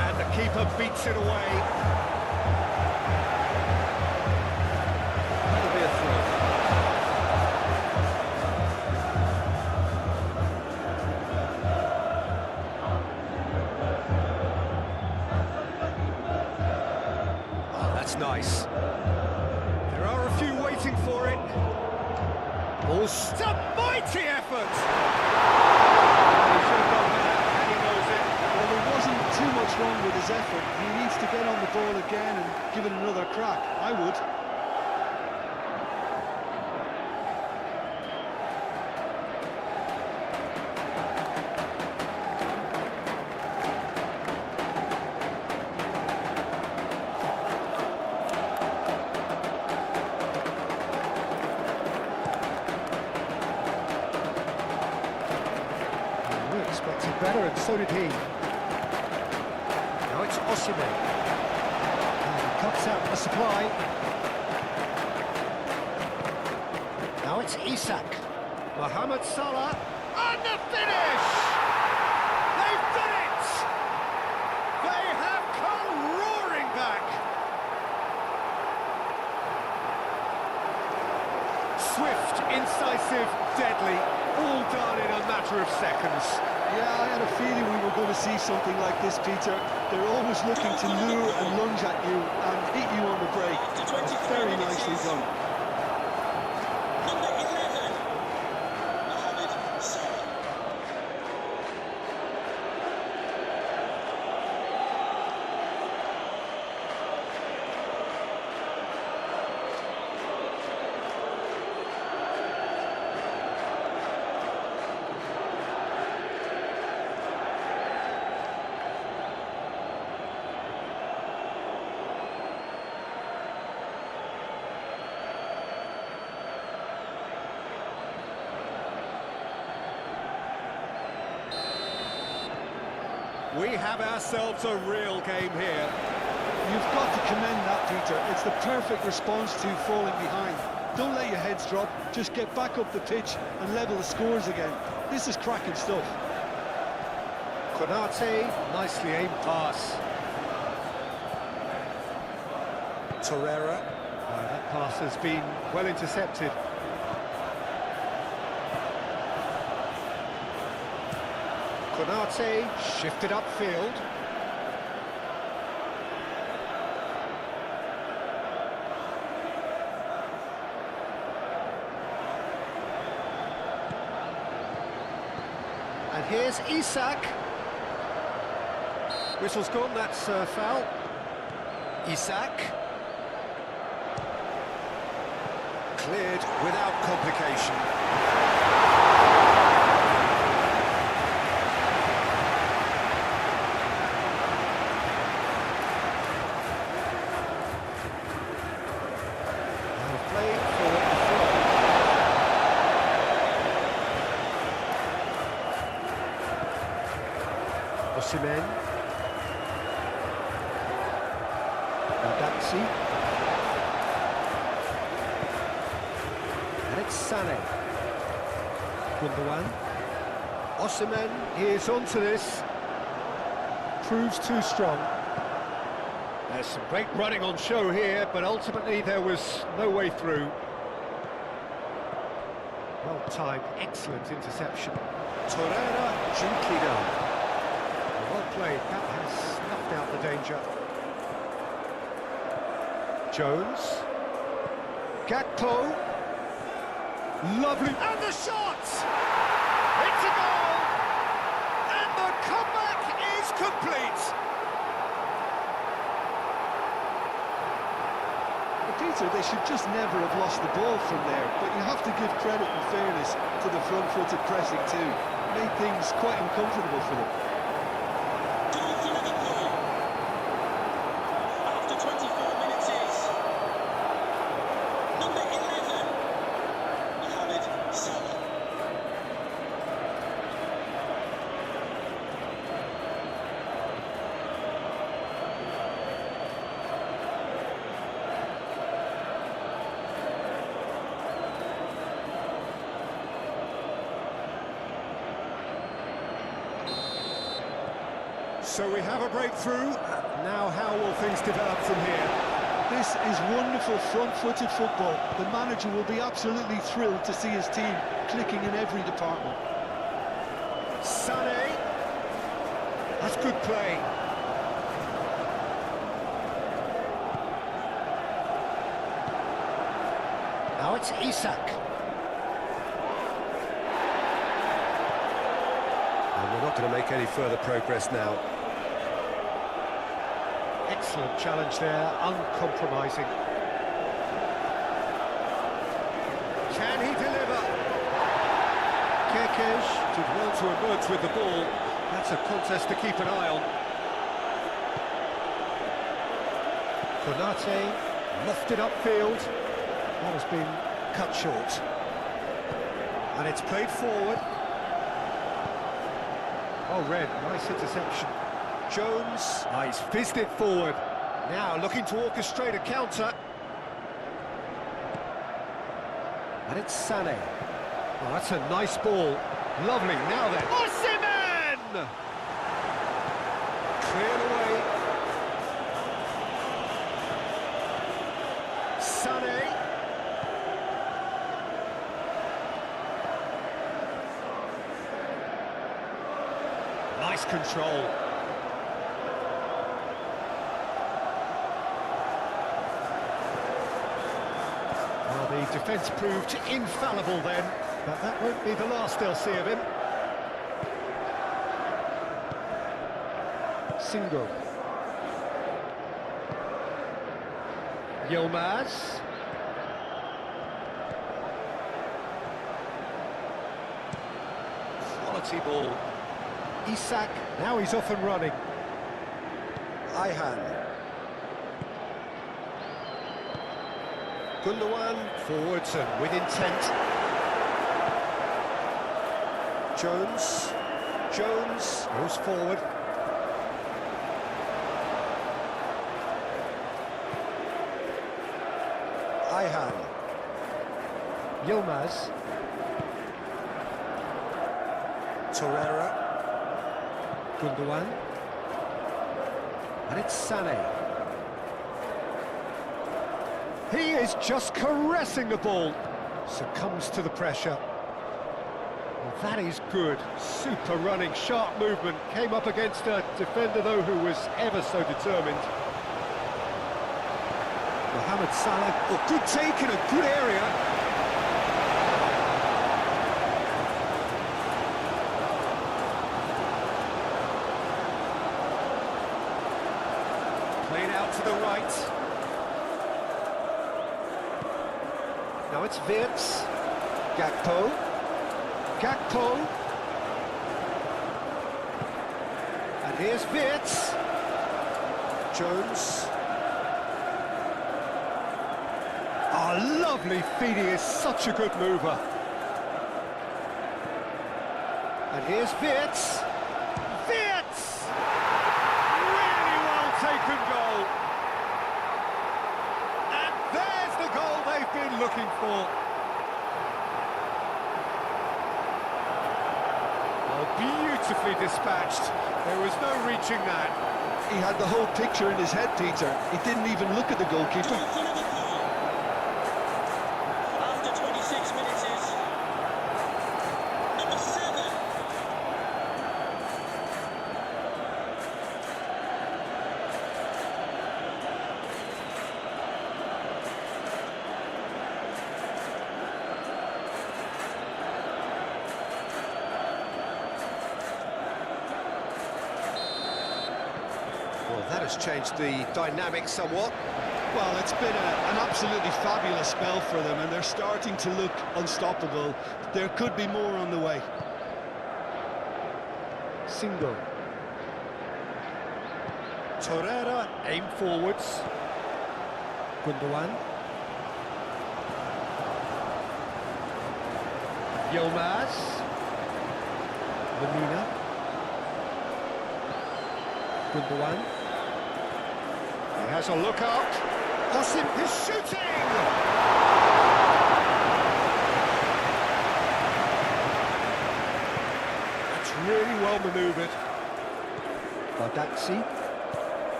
And the keeper beats it away. That'll be a throw. that's nice. There are a few waiting for it. It's a mighty effort! He should have done better, and he knows it. Well, there wasn't too much wrong with his effort. He needs to get on the ball again and give it another crack. I would. Expected better, and so did he. Now it's Osimhen. And he cuts out the supply. Now it's Isak. Mohamed Salah. And the finish! They've done it! They have come roaring back! Swift, incisive, deadly, all done in a matter of seconds. Yeah, I had a feeling we were going to see something like this, Peter. They're always looking to lure and lunge at you and hit you on the break. It's very nicely done. Number 11, Mohamed Salah. We have ourselves a real game here. You've got to commend that, Peter. It's the perfect response to falling behind. Don't let your heads drop. Just get back up the pitch and level the scores again. This is cracking stuff. Konate, nicely aimed pass. Torreira. That pass has been well intercepted. Konate shifted upfield. And here's Isak. Whistle's gone, that's a foul. Isak. Cleared without complication. Osimhen. Daxi. And it's Sané. Gundogan. Osimhen, he is onto this. Proves too strong. There's some great running on show here, but ultimately there was no way through. Well-timed, excellent interception. Torreira gently down. Well played, that has snuffed out the danger. Jones. Gakpo. Lovely. And the shot! It's a goal! And the comeback is complete! Peter, they should just never have lost the ball from there, but you have to give credit and fairness to the front-footed pressing too. Made things quite uncomfortable for them. Goal for Liverpool. After 24 minutes is number 11, Mohamed Salah. So we have a breakthrough. Now how will things develop from here? This is wonderful front-footed football. The manager will be absolutely thrilled to see his team clicking in every department. Sané. That's good play. it's Isak. And we're not going to make any further progress now. Excellent challenge there, uncompromising. Can he deliver? Kekes did well to emerge with the ball. That's a contest to keep an eye on. Konate lofted upfield. That has been cut short. And it's played forward. Oh, Red, nice interception. Jones, he's fizzed it forward. Now looking to orchestrate a counter. And it's Sané. Oh, that's a nice ball. Lovely, now then. Osimhen! Cleared away. Sané. Nice control. Well, the defence proved infallible then, but that won't be the last they'll see of him. Single. Yilmaz. Quality ball. Isak, now he's off and running. Ayhan. Gundogan, forwards and with intent. Jones. Jones goes forward. Ayhan. Yilmaz. Torreira. Gundogan. And it's Sané. He is just caressing the ball. Succumbs to the pressure. Well, that is good. Super running, sharp movement. Came up against a defender, though, who was ever so determined. Mohamed Salah. Oh, good take in a good area. Played out to the right. Now it's Wirtz. Gakpo. Gakpo. And here's Wirtz. Jones. Oh, lovely feed. He is such a good mover. And here's Wirtz. Wirtz! Really well taken goal. And there's the goal they've been looking for. Oh, beautifully dispatched. There was no reaching that. He had the whole picture in his head, Peter. He didn't even look at the goalkeeper. For Liverpool. After 26 minutes is number 7. Well, that has changed the dynamic somewhat. Well, it's been an absolutely fabulous spell for them, and they're starting to look unstoppable. There could be more on the way. Single. Torreira, aim forwards. Gundogan. Yilmaz. Lemina. Gundogan. He has a look out. Osimhen is shooting! That's really well manoeuvred. Bardazzi.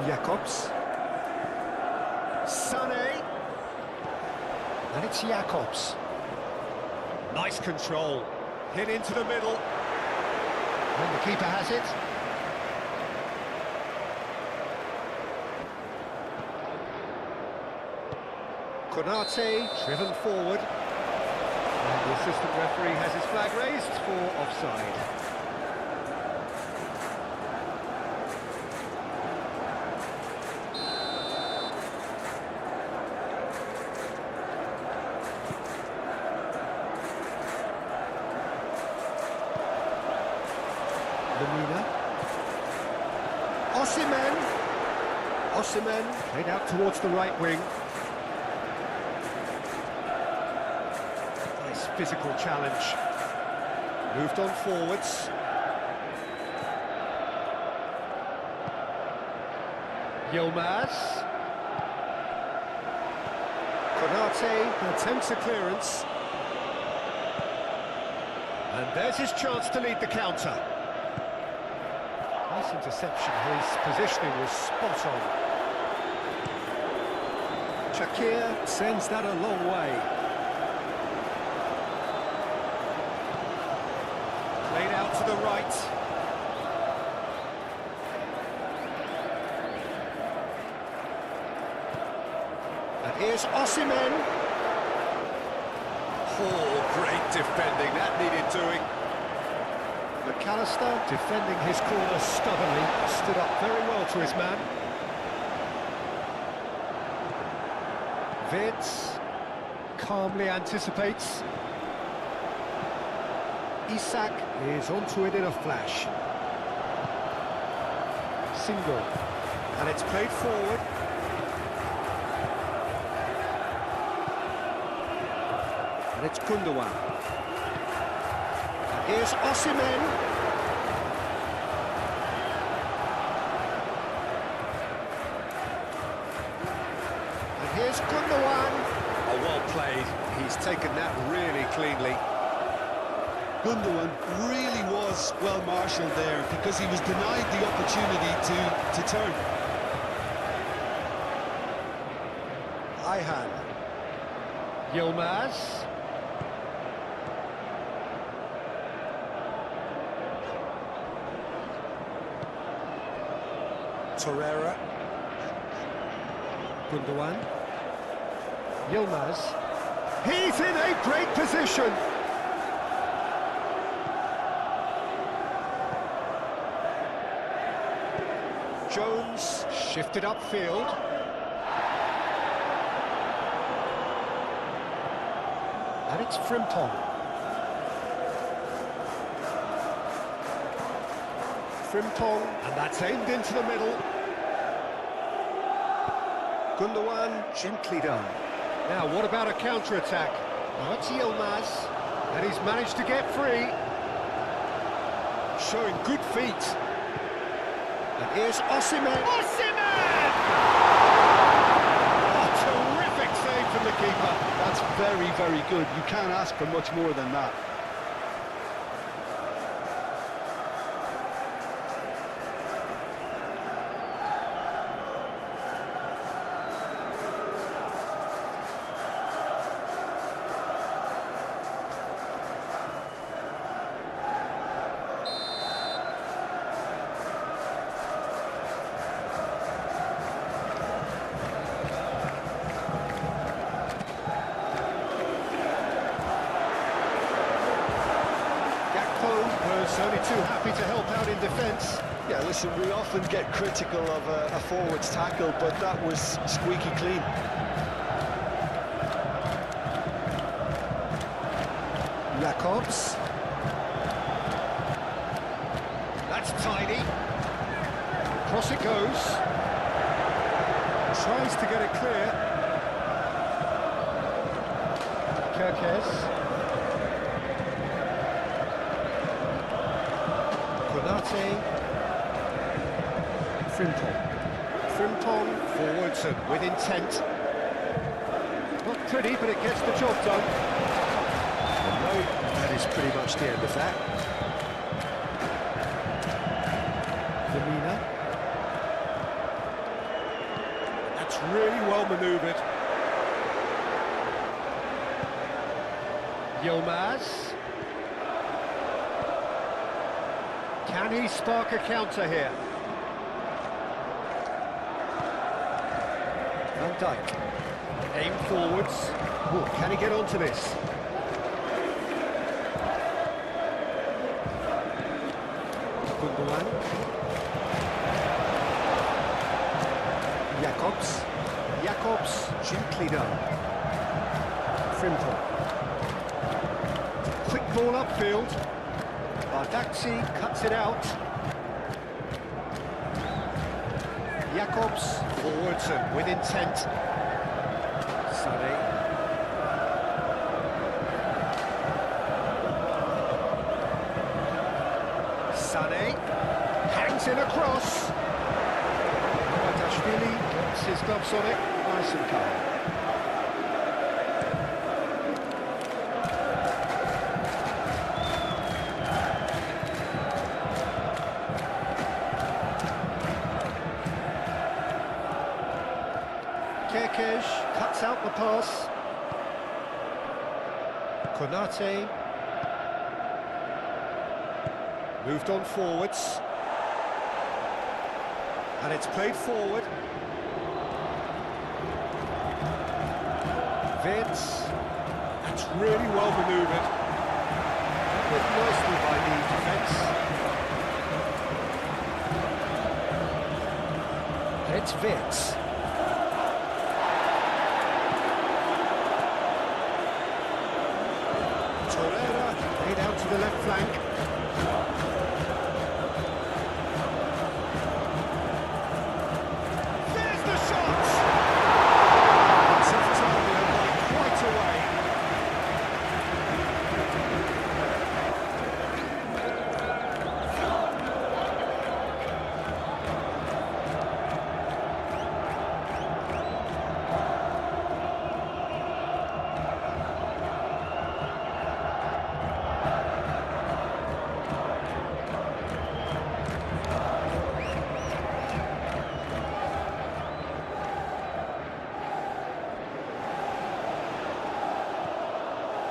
Jacobs. Sané. And it's Jacobs. Nice control. Hit into the middle. And the keeper has it. Konate, driven forward. And the assistant referee has his flag raised for offside. Osimhen played out towards the right wing. Nice physical challenge. Moved on forwards. Yilmaz. Konate attempts a clearance. And there's his chance to lead the counter. Nice interception, his positioning was spot on. Shakir sends that a long way. Played out to the right. And here's Osimhen. Oh, great defending, that needed doing. McAllister defending his corner stubbornly, stood up very well to his man. Wirtz calmly anticipates. Isak is onto it in a flash. Single, and it's played forward. And it's Gundogan. Here's Osimhen. And here's Gundogan. Oh, well played. He's taken that really cleanly. Gundogan really was well marshalled there because he was denied the opportunity to turn. Ayhan. Yilmaz. Torreira. Gundogan. Yilmaz. He's in a great position. Jones shifted upfield. And it's Frimpong. Frimpong, and that's aimed into the middle. Gundogan, gently done. Now, what about a counter-attack? Now it's Yilmaz, and he's managed to get free. Showing good feet. And here's Osimhen. Osimhen! Oh, terrific save from the keeper. That's very, very good. You can't ask for much more than that. Was only too happy to help out in defence. Yeah, listen, we often get critical of a forward's tackle, but that was squeaky clean. Jacobs. That's tidy. Cross it goes. Tries to get it clear. Kirkes. Frimpong forwards and with intent. Not pretty, but it gets the job done. And no, that is pretty much the end of that. Lamina. That's really well manoeuvred. Yilmaz. Can he spark a counter here? Van Dijk. Aim forwards. Ooh, can he get onto this? Gundogan. Jakobs, gently done. Frimpong. Quick ball upfield. Bardaxi cuts it out. Jakobs forwards and with intent. Sané. Sané hangs in across. Dashvili gets his gloves on it. Nice and calm. Kerkesh cuts out the pass. Konate moved on forwards. And it's played forward. Vince. That's really well manoeuvred. With nicely by the defence. And it's Vince. Torreira laid out to the left flank. There's the shot! Tough target by quite a way.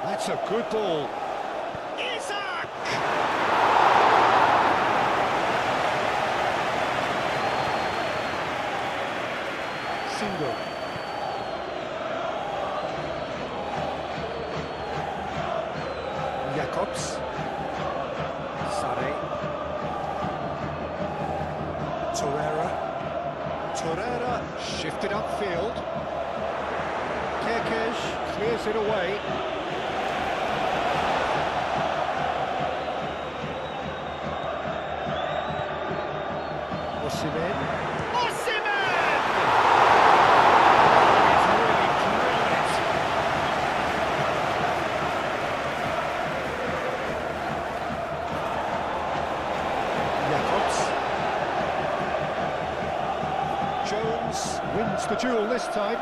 That's a good ball. Isak! Single. Jakobs. Sané. Torreira shifted upfield. Kerkesh clears it away. Osimhen! He's really drilled it. Jakobs. Jones wins the duel this time.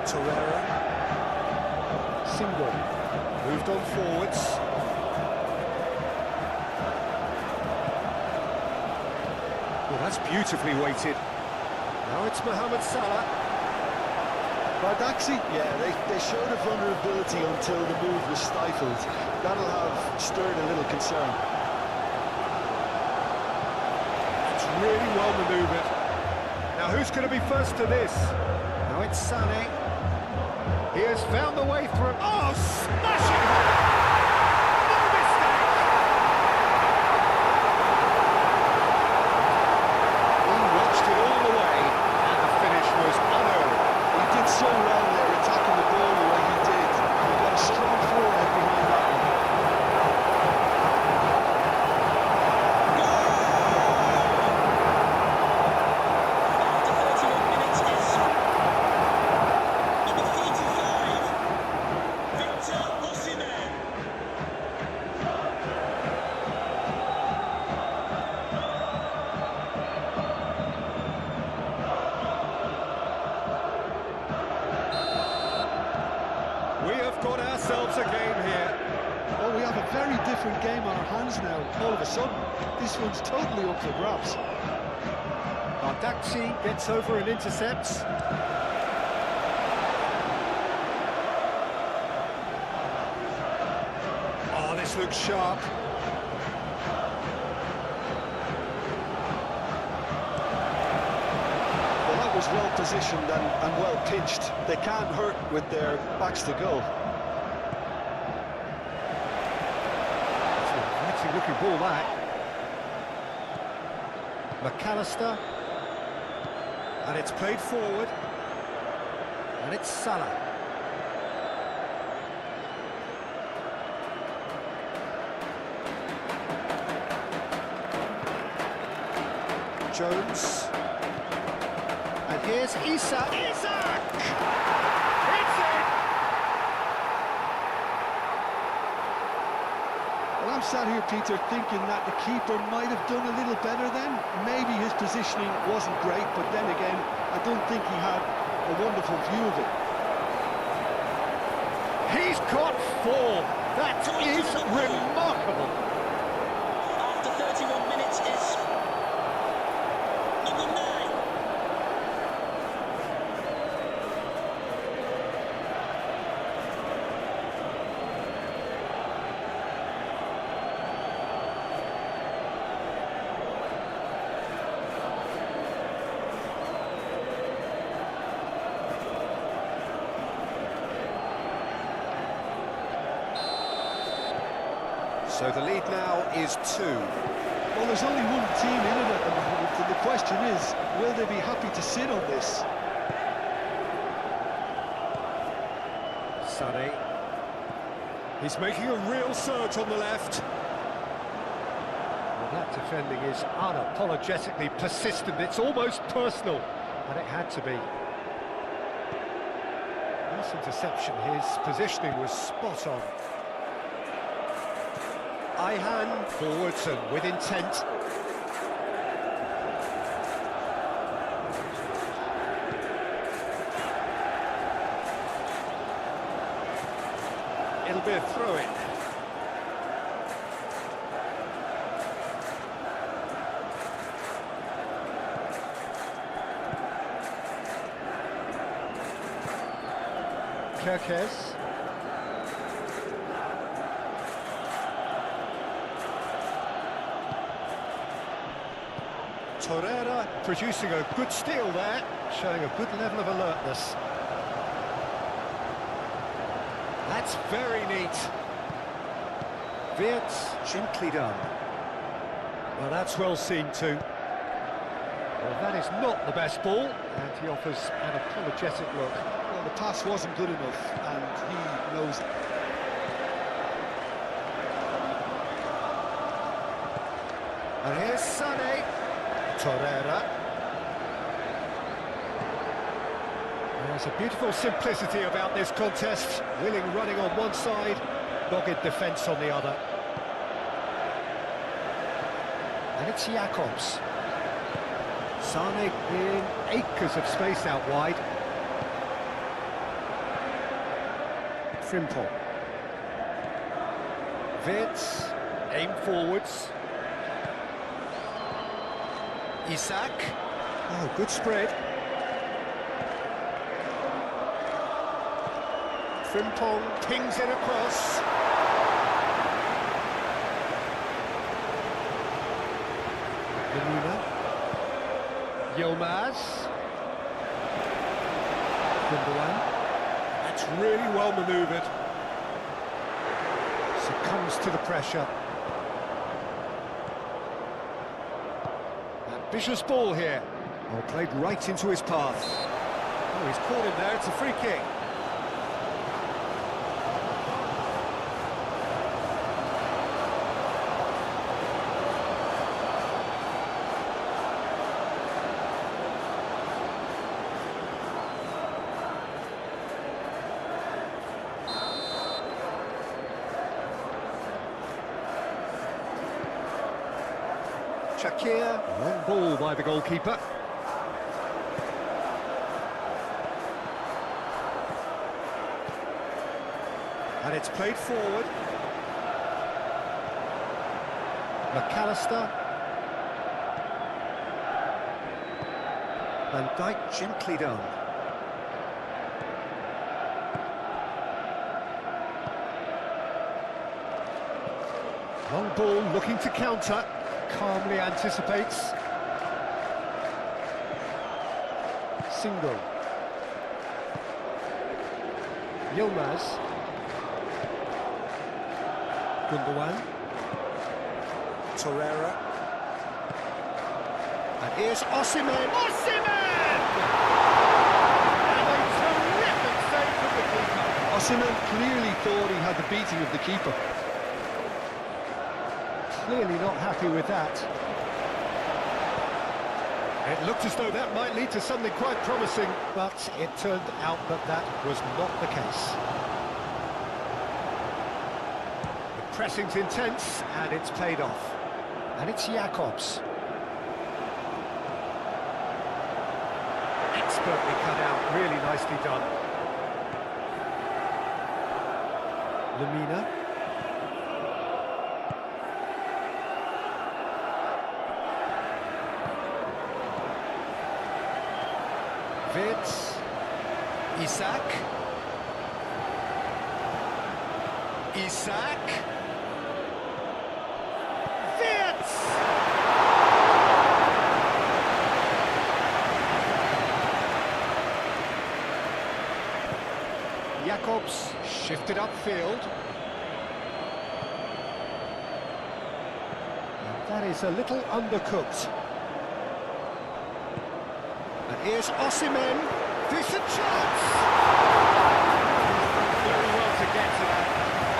Torreira. Single. Moved on forwards. Well, that's beautifully weighted. Now it's Mohamed Salah. Bardaxi, yeah, they showed a vulnerability until the move was stifled. That'll have stirred a little concern. It's really well manoeuvred. Now who's going to be first to this? Now it's Sané. He has found the way through. Oh, smashing! No mistake! He watched it all the way, and the finish was unearned. He did so well there, attacking the ball the way he did. He got a strong forehead behind that one. We have got ourselves a game here. Oh, we have a very different game on our hands now, all of a sudden. This one's totally up for grabs. Bardaxi gets over and intercepts. Oh, this looks sharp. positioned and well pitched. They can't hurt with their backs to goal. It's a looking ball, that. McAllister. And it's played forward. And it's Salah. Jones. And here's Isak. Isak! It's it! Well, I'm sat here, Peter, thinking that the keeper might have done a little better then. Maybe his positioning wasn't great, but then again, I don't think he had a wonderful view of it. He's got 4. That is remarkable. After 31 minutes is number 9. So the lead now is 2. Well, there's only one team in it at the moment, and the question is, will they be happy to sit on this? Sonny. He's making a real surge on the left. Well, that defending is unapologetically persistent. It's almost personal, and it had to be. Nice interception. His positioning was spot on. Ihan forwards and with intent. It'll be a throw-in. Kirkes. Torreira producing a good steal there, showing a good level of alertness. That's very neat. Wirtz, gently done. Well, that's well seen too. Well, that is not the best ball, and he offers an apologetic look. Well, the pass wasn't good enough, and he knows it. And here's Sané. Torreira. There's a beautiful simplicity about this contest. Willing running on one side, dogged defence on the other. And it's Jacobs. Sané in acres of space out wide. Frimpong. Wirtz, aim forwards. Isak. Oh, good spread. Frimpong pings it across. Lamuna. Yilmaz. Gundogan. That's really well manoeuvred. Succumbs to the pressure. Ambitious ball here. Oh, played right into his path. Oh, he's caught him there. It's a free kick. Shakir, long ball by the goalkeeper. And it's played forward. McAllister. Van Dijk gently done. Long ball looking to counter. Calmly anticipates. Single. Yilmaz. Gundogan. Torreira. And here's Osimhen. Osimhen! And a terrific save from the keeper. Osimhen clearly thought he had the beating of the keeper. Clearly not happy with that. It looked as though that might lead to something quite promising, but it turned out that that was not the case. The pressing's intense, and it's paid off. And it's Jakobs. Expertly cut out, really nicely done. Lemina. Vids. Isak. Isak. Vids! Jakobs shifted upfield. And that is a little undercooked. And here's Osimhen. Decent chance! Very well to get to that.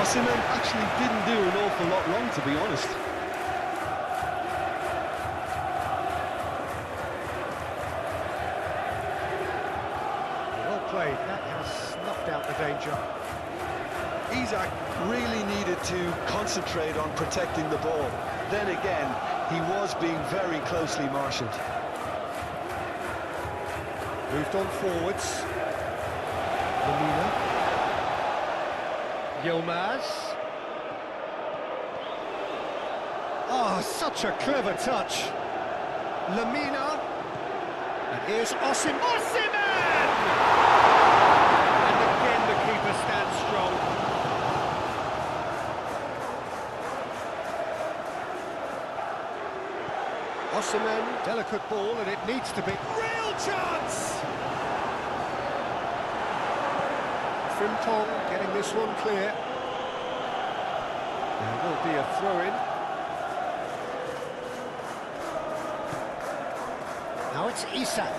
Osimhen actually didn't do an awful lot wrong, to be honest. Well played. That has snuffed out the danger. Isak really needed to concentrate on protecting the ball. Then again, he was being very closely marshalled. Moved on forwards. Lemina. Yilmaz. Oh, such a clever touch. Lemina. And here's Osimhen. Osimhen! And again the keeper stands strong. Osimhen, delicate ball, and it needs to be. Real chance! Frimpong getting this one clear. There will be a throw-in. Now it's Isak.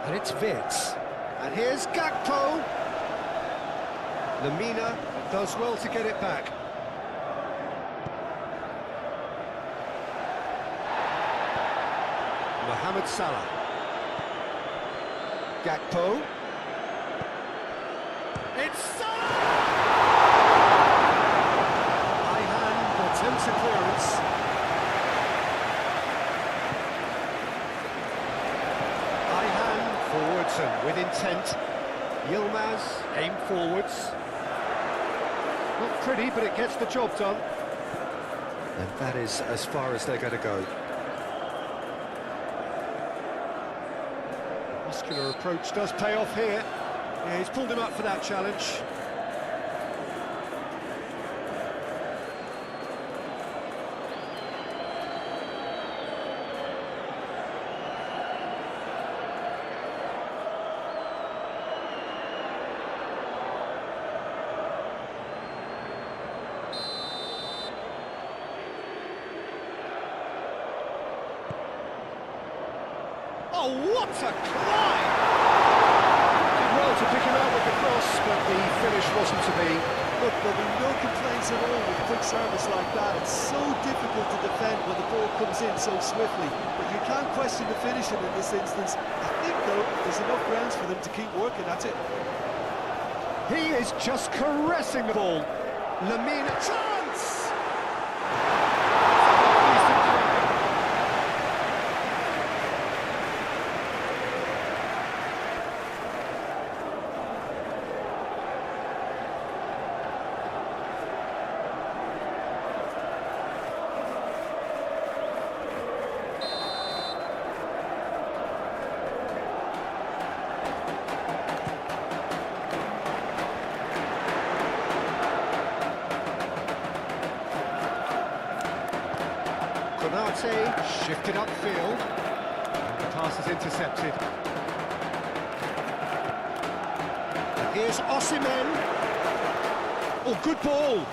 And it's Vids. And here's Gakpo. Lemina does well to get it back. Mohamed Salah. Gakpo. It's Salah! High hand attempts a clearance. High hand forwards and with intent. Yilmaz aim forwards. Not pretty, but it gets the job done. And that is as far as they're going to go. Muscular approach does pay off here. Yeah, he's pulled him up for that challenge. Oh, what a climb! Did well to pick him out with the cross, but the finish wasn't to be. Look, there'll be no complaints at all with quick service like that. It's so difficult to defend when the ball comes in so swiftly. But you can't question the finishing in this instance. I think, though, there's enough grounds for them to keep working at it. He is just caressing the ball. Lemina, chance! Konate shifted upfield, and the pass is intercepted. Here's Osimhen. Oh, good ball.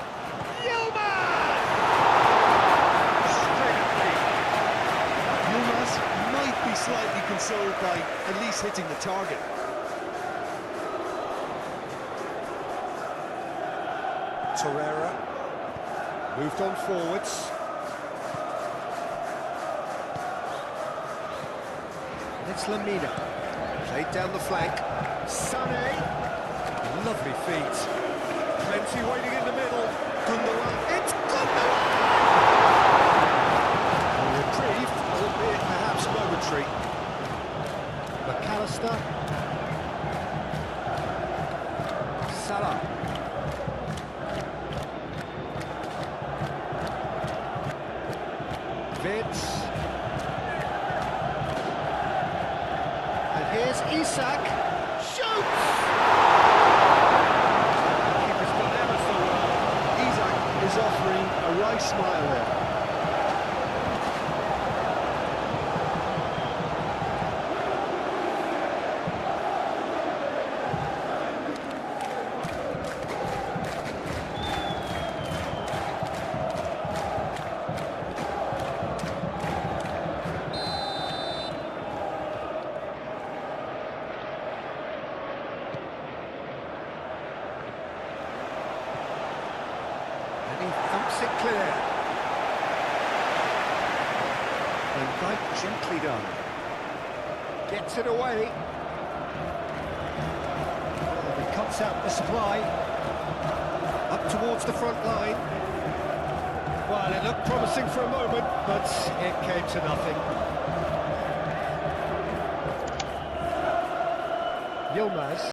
Yilmaz might be slightly consoled by at least hitting the target. Torreira moved on forwards. It's Lamina. Played down the flank. Sané. Lovely feet. Plenty waiting in the middle. Gundogan. It's Gundogan! A reprieve, albeit perhaps momentary. McAllister. Salah. Vitz. And here's Isak. Shoots! Keeper's done ever so well. Isak is offering a right smile there. And he thumps it clear. And quite gently done. Gets it away. And he cuts out the supply. Up towards the front line. Well, it looked promising for a moment, but it came to nothing. Yilmaz.